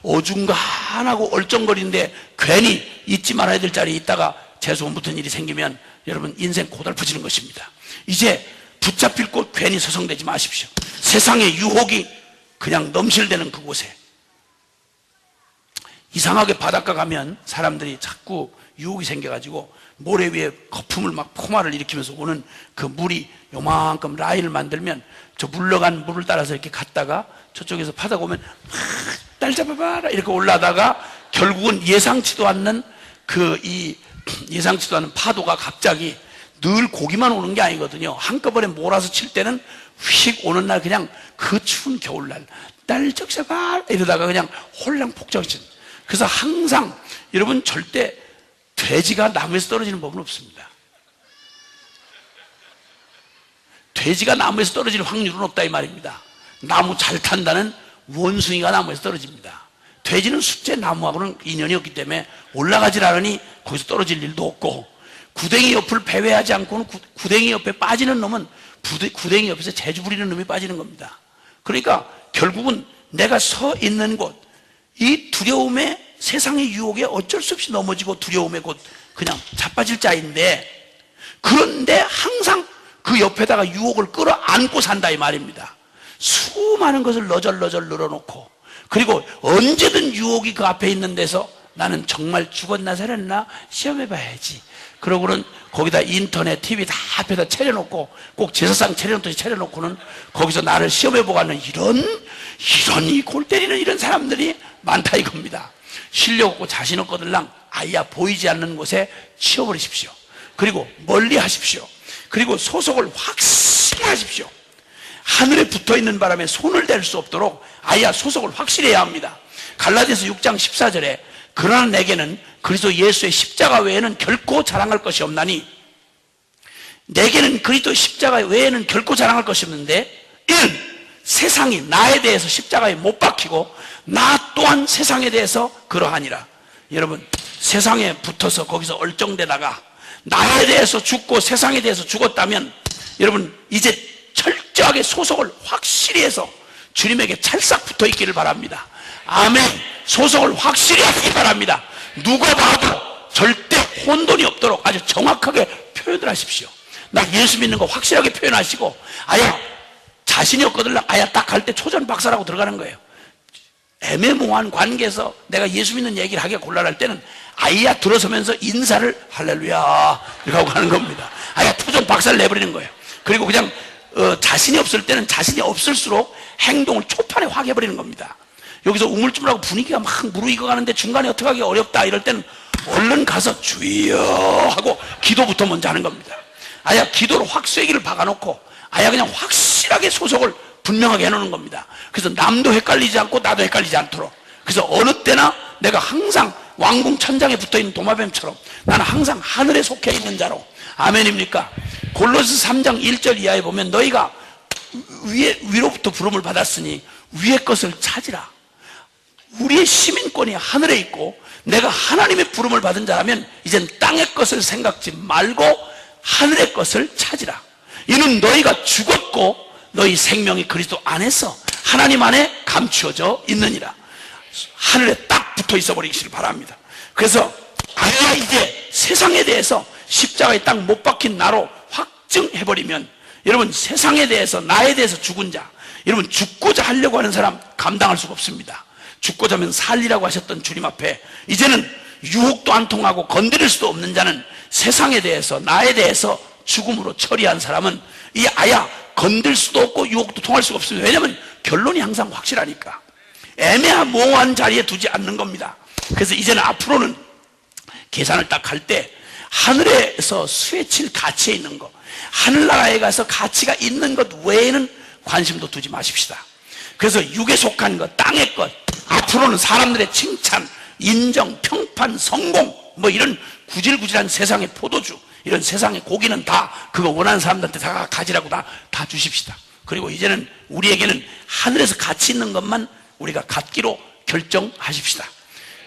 어중간하고 얼쩡거리는데 괜히 잊지 말아야 될 자리에 있다가 재수없는 붙은 일이 생기면 여러분 인생 고달퍼지는 것입니다. 이제 붙잡힐 곳 괜히 서성대지 마십시오. 세상의 유혹이 그냥 넘실대는 그곳에 이상하게 바닷가 가면 사람들이 자꾸 유혹이 생겨가지고 모래 위에 거품을 막 포마를 일으키면서 오는 그 물이 요만큼 라인을 만들면 저 물러간 물을 따라서 이렇게 갔다가 저쪽에서 바다가 오면 날 잡아봐라 이렇게 올라다가 결국은 예상치도 않는 예상치도 않은 파도가 갑자기 늘 고기만 오는 게 아니거든요. 한꺼번에 몰아서 칠 때는 휙 오는 날 그냥 그 추운 겨울날 날 적셔봐 이러다가 그냥 홀랑 폭정신. 그래서 항상 여러분 절대 돼지가 나무에서 떨어지는 법은 없습니다. 돼지가 나무에서 떨어질 확률은 없다 이 말입니다. 나무 잘 탄다는 원숭이가 나무에서 떨어집니다. 돼지는 숫제 나무하고는 인연이 없기 때문에 올라가질 않으니 거기서 떨어질 일도 없고 구덩이 옆을 배회하지 않고는 구덩이 옆에 빠지는 놈은 구덩이 옆에서 재주 부리는 놈이 빠지는 겁니다. 그러니까 결국은 내가 서 있는 곳, 이 두려움에 세상의 유혹에 어쩔 수 없이 넘어지고 두려움에 곧 그냥 자빠질 자인데 그런데 항상 그 옆에다가 유혹을 끌어안고 산다 이 말입니다. 수많은 것을 너절너절 늘어놓고 그리고 언제든 유혹이 그 앞에 있는 데서 나는 정말 죽었나 살았나 시험해봐야지. 그러고는 거기다 인터넷, TV 다 앞에다 차려놓고 꼭 제사상 차려놓듯이 차려놓고는 거기서 나를 시험해보가는 이런 이 골 때리는 이런 사람들이 많다 이겁니다. 실력 없고 자신 없거들랑 아야 보이지 않는 곳에 치워버리십시오. 그리고 멀리 하십시오. 그리고 소속을 확실히 하십시오. 하늘에 붙어있는 바람에 손을 댈 수 없도록 아야 소속을 확실히 해야 합니다. 갈라디아서 6장 14절에 그러나 내게는 그리스도 예수의 십자가 외에는 결코 자랑할 것이 없나니 내게는 그리스도 십자가 외에는 결코 자랑할 것이 없는데 이는 세상이 나에 대해서 십자가에 못 박히고 나 또한 세상에 대해서 그러하니라. 여러분 세상에 붙어서 거기서 얼쩡대다가 나에 대해서 죽고 세상에 대해서 죽었다면 여러분 이제 철저하게 소속을 확실히 해서 주님에게 찰싹 붙어 있기를 바랍니다. 아멘. 소속을 확실히 하시기 바랍니다. 누가 봐도 절대 혼돈이 없도록 아주 정확하게 표현을 하십시오. 나 예수 믿는 거 확실하게 표현하시고 아야 자신이 없거든 아야 딱 갈 때 초전 박사라고 들어가는 거예요. 애매모호한 관계에서 내가 예수 믿는 얘기를 하기가 곤란할 때는 아야 들어서면서 인사를 할렐루야 이렇게 하고 가는 겁니다. 아야 초전 박사를 내버리는 거예요. 그리고 그냥 자신이 없을 때는 자신이 없을수록 행동을 초판에 확 해버리는 겁니다. 여기서 우물쭈물하고 분위기가 막 무르익어 가는데 중간에 어떻게 하기 어렵다 이럴 때는 얼른 가서 주여 하고 기도부터 먼저 하는 겁니다. 아야 기도로 확 쐐기를 박아놓고 아야 그냥 확실하게 소속을 분명하게 해놓는 겁니다. 그래서 남도 헷갈리지 않고 나도 헷갈리지 않도록. 그래서 어느 때나 내가 항상 왕궁 천장에 붙어있는 도마뱀처럼 나는 항상 하늘에 속해 있는 자로. 아멘입니까? 골로새 3장 1절 이하에 보면 너희가 위로부터 부름을 받았으니 위의 것을 찾으라. 우리의 시민권이 하늘에 있고 내가 하나님의 부름을 받은 자라면 이젠 땅의 것을 생각지 말고 하늘의 것을 찾으라. 이는 너희가 죽었고 너희 생명이 그리스도 안에서 하나님 안에 감추어져 있느니라. 하늘에 딱 붙어 있어 버리시길 바랍니다. 그래서 아야 이제 세상에 대해서 십자가에 딱 못 박힌 나로 확증해버리면 여러분 세상에 대해서 나에 대해서 죽은 자, 여러분 죽고자 하려고 하는 사람 감당할 수가 없습니다. 죽고자 하면 살리라고 하셨던 주님 앞에 이제는 유혹도 안 통하고 건드릴 수도 없는 자는 세상에 대해서 나에 대해서 죽음으로 처리한 사람은 이 아야 건들 수도 없고 유혹도 통할 수가 없습니다. 왜냐하면 결론이 항상 확실하니까. 애매한 모호한 자리에 두지 않는 겁니다. 그래서 이제는 앞으로는 계산을 딱 할 때 하늘에서 수혜칠 가치에 있는 것, 하늘나라에 가서 가치가 있는 것 외에는 관심도 두지 마십시다. 그래서 육에 속한 것, 땅의 것, 앞으로는 사람들의 칭찬, 인정, 평판, 성공 뭐 이런 구질구질한 세상의 포도주, 이런 세상의 고기는 다 그거 원하는 사람들한테 다 가지라고 다 주십시다. 그리고 이제는 우리에게는 하늘에서 가치 있는 것만 우리가 갖기로 결정하십시다.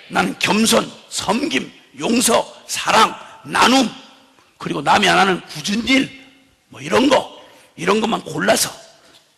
나는 겸손, 섬김, 용서, 사랑, 나눔, 그리고 남이 안 하는 굳은 일 뭐 이런 것만 골라서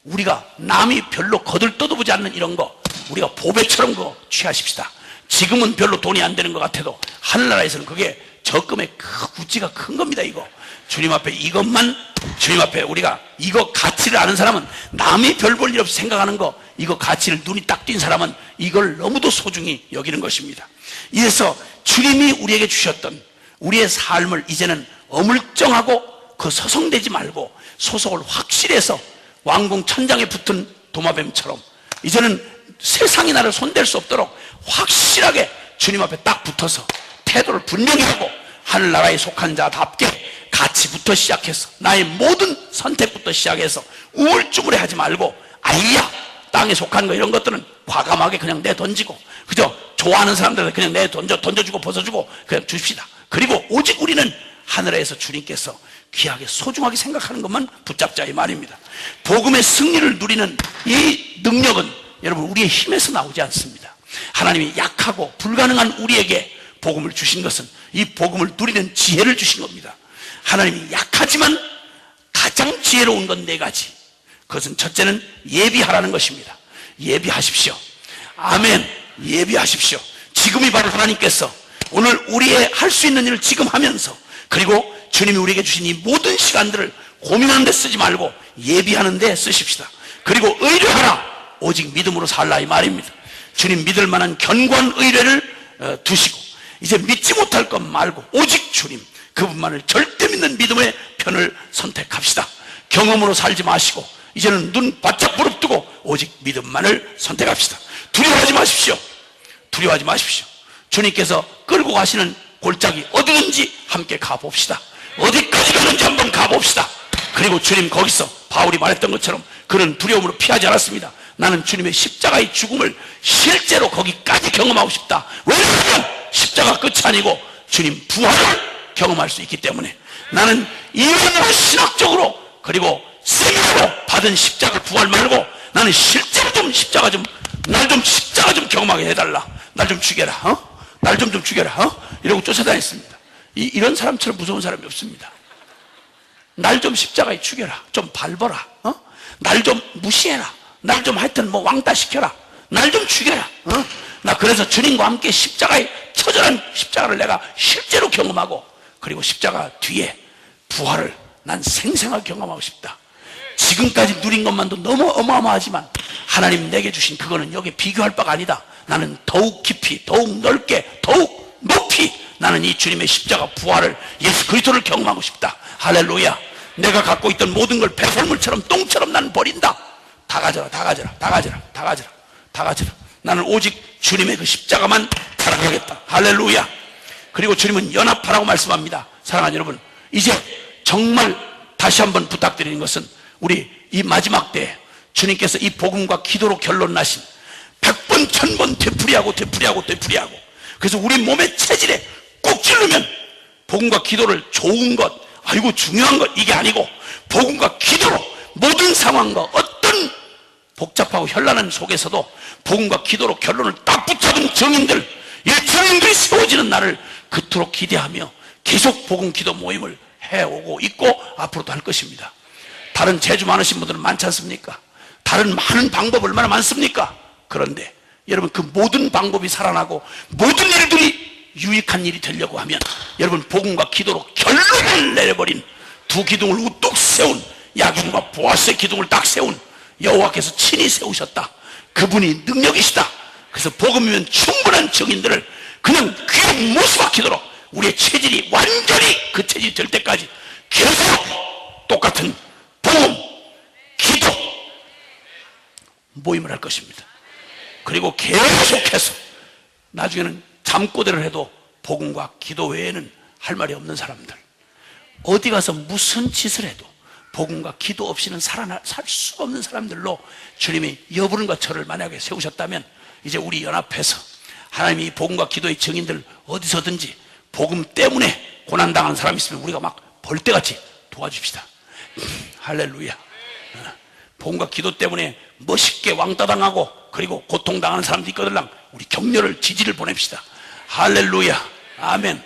우리가 남이 별로 거들떠도보지 않는 이런 거 우리가 보배처럼 그거 취하십시다. 지금은 별로 돈이 안 되는 것 같아도 하늘나라에서는 그게 적금의 구찌가 큰 겁니다. 이거 주님 앞에 이것만, 주님 앞에 우리가 이거 가치를 아는 사람은 남이 별 볼 일 없이 생각하는 거, 이거 가치를 눈이 딱 띈 사람은 이걸 너무도 소중히 여기는 것입니다. 이래서 주님이 우리에게 주셨던 우리의 삶을 이제는 어물쩡하고 그 서성대지 말고 소속을 확실히 해서 왕궁 천장에 붙은 도마뱀처럼 이제는 세상이 나를 손댈 수 없도록 확실하게 주님 앞에 딱 붙어서 태도를 분명히 하고 하늘나라에 속한 자답게 가치부터 시작해서 나의 모든 선택부터 시작해서 우물쭈물해 하지 말고 아이야 땅에 속한 거 이런 것들은 과감하게 그냥 내던지고 그저 좋아하는 사람들한테 그냥 던져주고 벗어주고 그냥 주십시다. 그리고 오직 우리는 하늘에서 주님께서 귀하게 소중하게 생각하는 것만 붙잡자 이 말입니다. 복음의 승리를 누리는 이 능력은 여러분 우리의 힘에서 나오지 않습니다. 하나님이 약하고 불가능한 우리에게 복음을 주신 것은 이 복음을 누리는 지혜를 주신 겁니다. 하나님이 약하지만 가장 지혜로운 건 4가지. 그것은 첫째는 예비하라는 것입니다. 예비하십시오. 아멘. 예비하십시오. 지금이 바로 하나님께서 오늘 우리의 할 수 있는 일을 지금 하면서 그리고 주님이 우리에게 주신 이 모든 시간들을 고민하는 데 쓰지 말고 예비하는 데 쓰십시다. 그리고 의뢰하라. 오직 믿음으로 살라 이 말입니다. 주님 믿을 만한 견고한 의뢰를 두시고 이제 믿지 못할 것 말고 오직 주님 그분만을 절대 믿는 믿음의 편을 선택합시다. 경험으로 살지 마시고 이제는 눈 바짝 부릅뜨고 오직 믿음만을 선택합시다. 두려워하지 마십시오. 두려워하지 마십시오. 주님께서 끌고 가시는 골짜기 어디든지 함께 가봅시다. 어디까지 가는지 한번 가봅시다. 그리고 주님 거기서 바울이 말했던 것처럼 그는 두려움으로 피하지 않았습니다. 나는 주님의 십자가의 죽음을 실제로 거기까지 경험하고 싶다. 왜냐하면 십자가 끝이 아니고 주님 부활을 경험할 수 있기 때문에 나는 이론으로 신학적으로 그리고 생애로 받은 십자가 부활 말고 나는 실제로 좀 십자가 날 좀 십자가 좀 경험하게 해달라. 날 좀 죽여라. 날 좀 죽여라. 이러고 쫓아다녔습니다. 이런 사람처럼 무서운 사람이 없습니다. 날 좀 십자가에 죽여라. 좀 밟아라. 날 좀 무시해라. 날 좀 하여튼 뭐 왕따 시켜라. 날 좀 죽여라. 나 그래서 주님과 함께 십자가에 처절한 십자가를 내가 실제로 경험하고 그리고 십자가 뒤에 부활을 난 생생하게 경험하고 싶다. 지금까지 누린 것만도 너무 어마어마하지만 하나님 내게 주신 그거는 여기에 비교할 바가 아니다. 나는 더욱 깊이 더욱 넓게 더욱 높이 나는 이 주님의 십자가 부활을 예수 그리스도를 경험하고 싶다. 할렐루야. 내가 갖고 있던 모든 걸 배설물처럼 똥처럼 나는 버린다. 다 가져라. 다 가져라. 다 가져라. 다 가져라. 다 가져라. 나는 오직 주님의 그 십자가만 사랑하겠다. 할렐루야. 그리고 주님은 연합하라고 말씀합니다. 사랑하는 여러분, 이제 정말 다시 한번 부탁드리는 것은 우리 이 마지막 때에 주님께서 이 복음과 기도로 결론 나신 100번 1000번 되풀이하고 그래서 우리 몸의 체질에 꼭 찌르면 복음과 기도를 좋은 것, 아이고 중요한 것, 이게 아니고 복음과 기도로 모든 상황과 어떤 복잡하고 현란한 속에서도 복음과 기도로 결론을 딱 붙잡은 정인들, 이 정인들이 세워지는 날을 그토록 기대하며 계속 복음 기도 모임을 해오고 있고 앞으로도 할 것입니다. 다른 재주 많으신 분들은 많지 않습니까? 다른 많은 방법 얼마나 많습니까? 그런데 여러분, 그 모든 방법이 살아나고 모든 일들이 유익한 일이 되려고 하면 여러분, 복음과 기도로 결론을 내려버린 두 기둥을 우뚝 세운, 야긴과 보아스의 기둥을 딱 세운 여호와께서 친히 세우셨다. 그분이 능력이시다. 그래서 복음이면 충분한 증인들을 그냥 귀한 모습 기도로 우리의 체질이 완전히 그 체질이 될 때까지 계속 똑같은 복음, 기도 모임을 할 것입니다. 그리고 계속해서 나중에는 잠꼬대를 해도 복음과 기도 외에는 할 말이 없는 사람들, 어디 가서 무슨 짓을 해도 복음과 기도 없이는 살 수가 없는 사람들로 주님이 여러분과 저를 만약에 세우셨다면 이제 우리 연합해서 하나님이 이 복음과 기도의 증인들 어디서든지 복음 때문에 고난당하는 사람이 있으면 우리가 막 벌떼같이 도와줍시다. 할렐루야. 복음과 기도 때문에 멋있게 왕따당하고 그리고 고통당하는 사람도 있거들랑 우리 격려를, 지지를 보냅시다. 할렐루야. 아멘.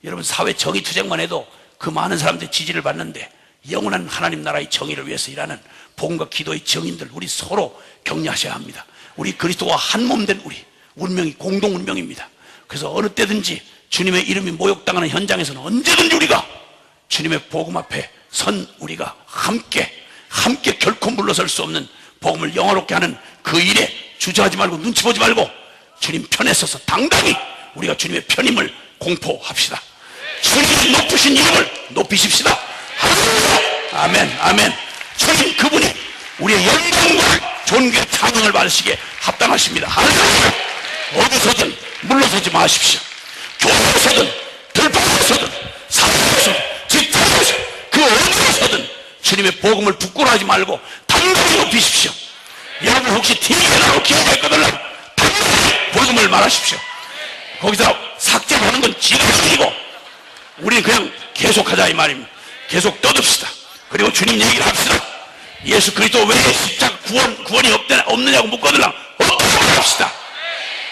여러분, 사회 정의 투쟁만 해도 그 많은 사람들의 지지를 받는데 영원한 하나님 나라의 정의를 위해서 일하는 복음과 기도의 정인들, 우리 서로 격려하셔야 합니다. 우리 그리스도와 한 몸 된 우리 운명이 공동 운명입니다. 그래서 어느 때든지 주님의 이름이 모욕당하는 현장에서는 언제든지 우리가 주님의 복음 앞에 선 우리가 함께 결코 물러설 수 없는 복음을 영화롭게 하는 그 일에 주저하지 말고 눈치 보지 말고 주님 편에 서서 당당히 우리가 주님의 편임을 공포합시다. 주님 높으신 이름을 높이십시다. 아멘, 아멘. 주님 그분이 우리의 영광과 존귀의 찬양을 받으시기에 합당하십니다. 할렐루야. 어디서든 물러서지 마십시오. 교회에서든 들판에서든 사회에서든 직장에서 그 어디서든 주님의 복음을 부끄러워하지 말고 당당히 높이십시오. 여러분 혹시 TV에라고 기억했거든요. 당당히 복음을 말하십시오. 거기서 삭제하는 건 지금이고 우리는 그냥 계속하자 이 말입니다. 계속 떠듭시다. 그리고 주님 얘기를 합시다. 예수 그리스도 왜 십자가 구원이 없느냐고 묻거들랑 없다고 합시다.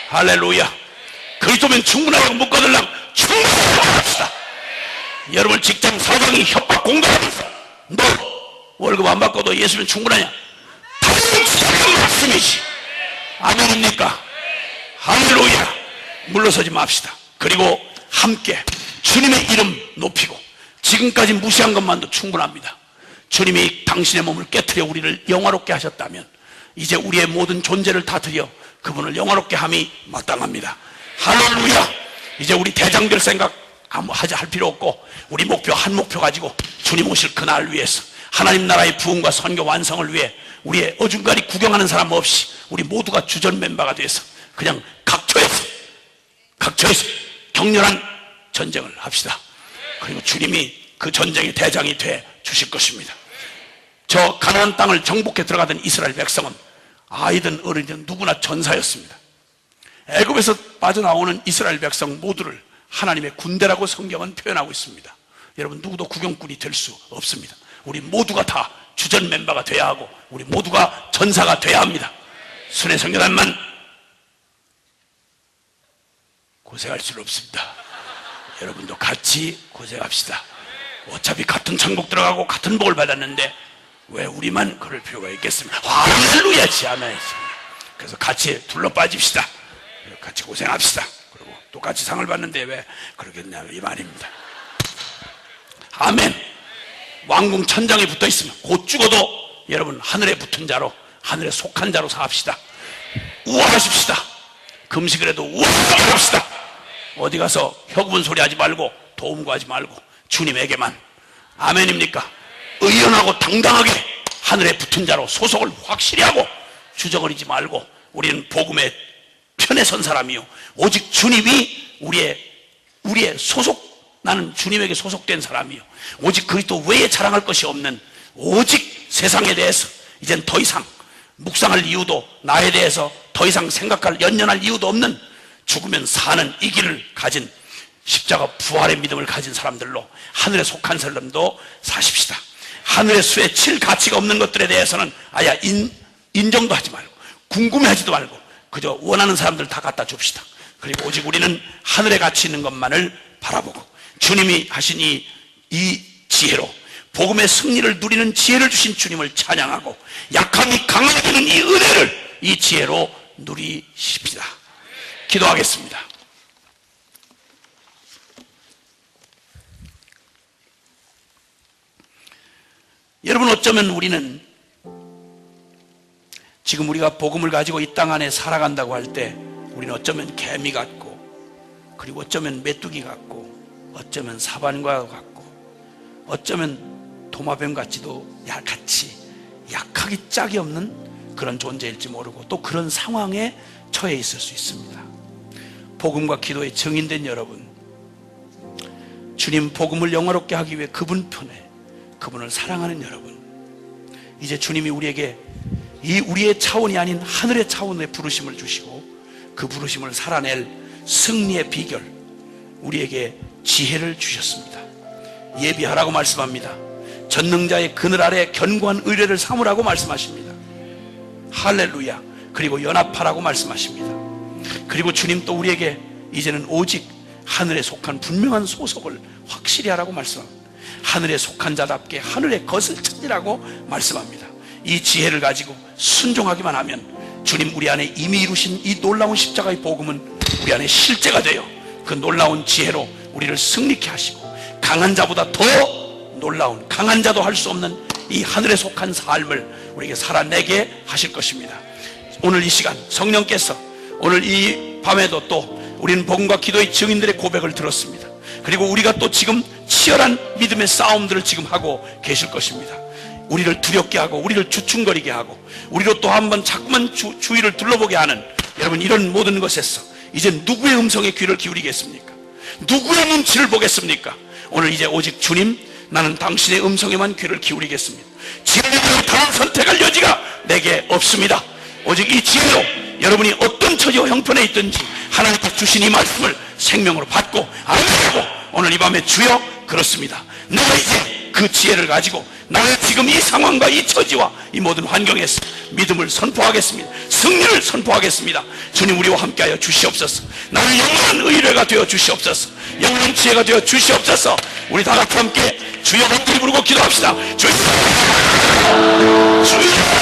할렐루야. 그리스도면 충분하다고 묻거들랑 충분하다고 합시다. 여러분 직장 사장이 협박 공갈하면서 너 월급 안 받고도 예수면 충분하냐? 당연히 말씀이지. 아멘입니까? 할렐루야. 물러서지 맙시다. 그리고 함께 주님의 이름 높이고 지금까지 무시한 것만도 충분합니다. 주님이 당신의 몸을 깨트려 우리를 영화롭게 하셨다면 이제 우리의 모든 존재를 다 드려 그분을 영화롭게 함이 마땅합니다. 할렐루야. 이제 우리 대장별 생각 할 필요 없고 우리 목표 한 목표 가지고 주님 오실 그날 위해서 하나님 나라의 부흥과 선교 완성을 위해 우리의 어중간히 구경하는 사람 없이 우리 모두가 주전 멤버가 돼서 그냥 각처에서 격렬한 전쟁을 합시다. 그리고 주님이 그 전쟁의 대장이 돼 주실 것입니다. 저 가나안 땅을 정복해 들어가던 이스라엘 백성은 아이든 어른이든 누구나 전사였습니다. 애굽에서 빠져나오는 이스라엘 백성 모두를 하나님의 군대라고 성경은 표현하고 있습니다. 여러분 누구도 구경꾼이 될 수 없습니다. 우리 모두가 다 주전 멤버가 돼야 하고 우리 모두가 전사가 돼야 합니다. 순회 성교단만 고생할 수는 없습니다. 여러분도 같이 고생합시다. 어차피 같은 천국 들어가고 같은 복을 받았는데 왜 우리만 그럴 필요가 있겠습니까? 할렐루야지 아멘. 그래서 같이 둘러 빠집시다. 같이 고생합시다. 그리고 똑같이 상을 받는데 왜 그러겠냐 이 말입니다. 아멘. 왕궁 천장에 붙어 있으면 곧 죽어도 여러분 하늘에 붙은 자로 하늘에 속한 자로 사합시다. 우아하십시다. 금식을 해도 우아하게 합시다. 어디 가서 혁분 소리 하지 말고 도움 구하지 말고 주님에게만. 아멘입니까? 의연하고 당당하게 하늘에 붙은 자로 소속을 확실히 하고 주저거리지 말고 우리는 복음의 편에 선 사람이요 오직 주님이 우리의 나는 주님에게 소속된 사람이요 오직 그리스도 외에 자랑할 것이 없는 오직 세상에 대해서 이젠 더 이상 묵상할 이유도 나에 대해서 더 이상 연연할 이유도 없는 죽으면 사는 이 길을 가진 십자가 부활의 믿음을 가진 사람들로 하늘에 속한 사람도 사십시다. 하늘의 수에 칠 가치가 없는 것들에 대해서는 아예 인정도 하지 말고 궁금해하지도 말고 그저 원하는 사람들 다 갖다 줍시다. 그리고 오직 우리는 하늘에 가치 있는 것만을 바라보고 주님이 하신 이 지혜로 복음의 승리를 누리는 지혜를 주신 주님을 찬양하고 약함이 강해지는 이 은혜를 이 지혜로 누리십시다. 기도하겠습니다. 여러분, 어쩌면 우리는 지금 우리가 복음을 가지고 이 땅 안에 살아간다고 할 때 우리는 어쩌면 개미 같고 그리고 어쩌면 메뚜기 같고 어쩌면 사반과 같고 어쩌면 도마뱀 같지도 같이 약하기 짝이 없는 그런 존재일지 모르고 또 그런 상황에 처해 있을 수 있습니다. 복음과 기도에 증인된 여러분, 주님 복음을 영화롭게 하기 위해 그분 편에 그분을 사랑하는 여러분, 이제 주님이 우리에게 이 우리의 차원이 아닌 하늘의 차원의 부르심을 주시고 그 부르심을 살아낼 승리의 비결, 우리에게 지혜를 주셨습니다. 예비하라고 말씀합니다. 전능자의 그늘 아래 견고한 의뢰를 삼으라고 말씀하십니다. 할렐루야. 그리고 연합하라고 말씀하십니다. 그리고 주님 또 우리에게 이제는 오직 하늘에 속한 분명한 소속을 확실히 하라고 말씀합니다. 하늘에 속한 자답게 하늘의 것을 찾으라고 말씀합니다. 이 지혜를 가지고 순종하기만 하면 주님 우리 안에 이미 이루신 이 놀라운 십자가의 복음은 우리 안에 실제가 되어 그 놀라운 지혜로 우리를 승리케 하시고 강한 자보다 더 놀라운, 강한 자도 할 수 없는 이 하늘에 속한 삶을 우리에게 살아내게 하실 것입니다. 오늘 이 시간 성령께서 오늘 이 밤에도 또 우리는 복음과 기도의 증인들의 고백을 들었습니다. 그리고 우리가 또 지금 치열한 믿음의 싸움들을 지금 하고 계실 것입니다. 우리를 두렵게 하고 우리를 주춤거리게 하고 우리로 또 한번 자꾸만 주위를 둘러보게 하는 여러분, 이런 모든 것에서 이제 누구의 음성에 귀를 기울이겠습니까? 누구의 눈치를 보겠습니까? 오늘 이제 오직 주님, 나는 당신의 음성에만 귀를 기울이겠습니다. 진리를 다른 선택할 여지가 내게 없습니다. 오직 이 지혜로 여러분이 어떤 처지와 형편에 있든지 하나님께서 주신 이 말씀을 생명으로 받고 아멘하고 오늘 이 밤에 주여 그렇습니다. 내가 이제 그 지혜를 가지고 나의 지금 이 상황과 이 처지와 이 모든 환경에서 믿음을 선포하겠습니다. 승리를 선포하겠습니다. 주님 우리와 함께하여 주시옵소서. 나는 영원한 의뢰가 되어 주시옵소서. 영원한 지혜가 되어 주시옵소서. 우리 다 같이 함께 주여 한번 부르고 기도합시다. 주여, 주여.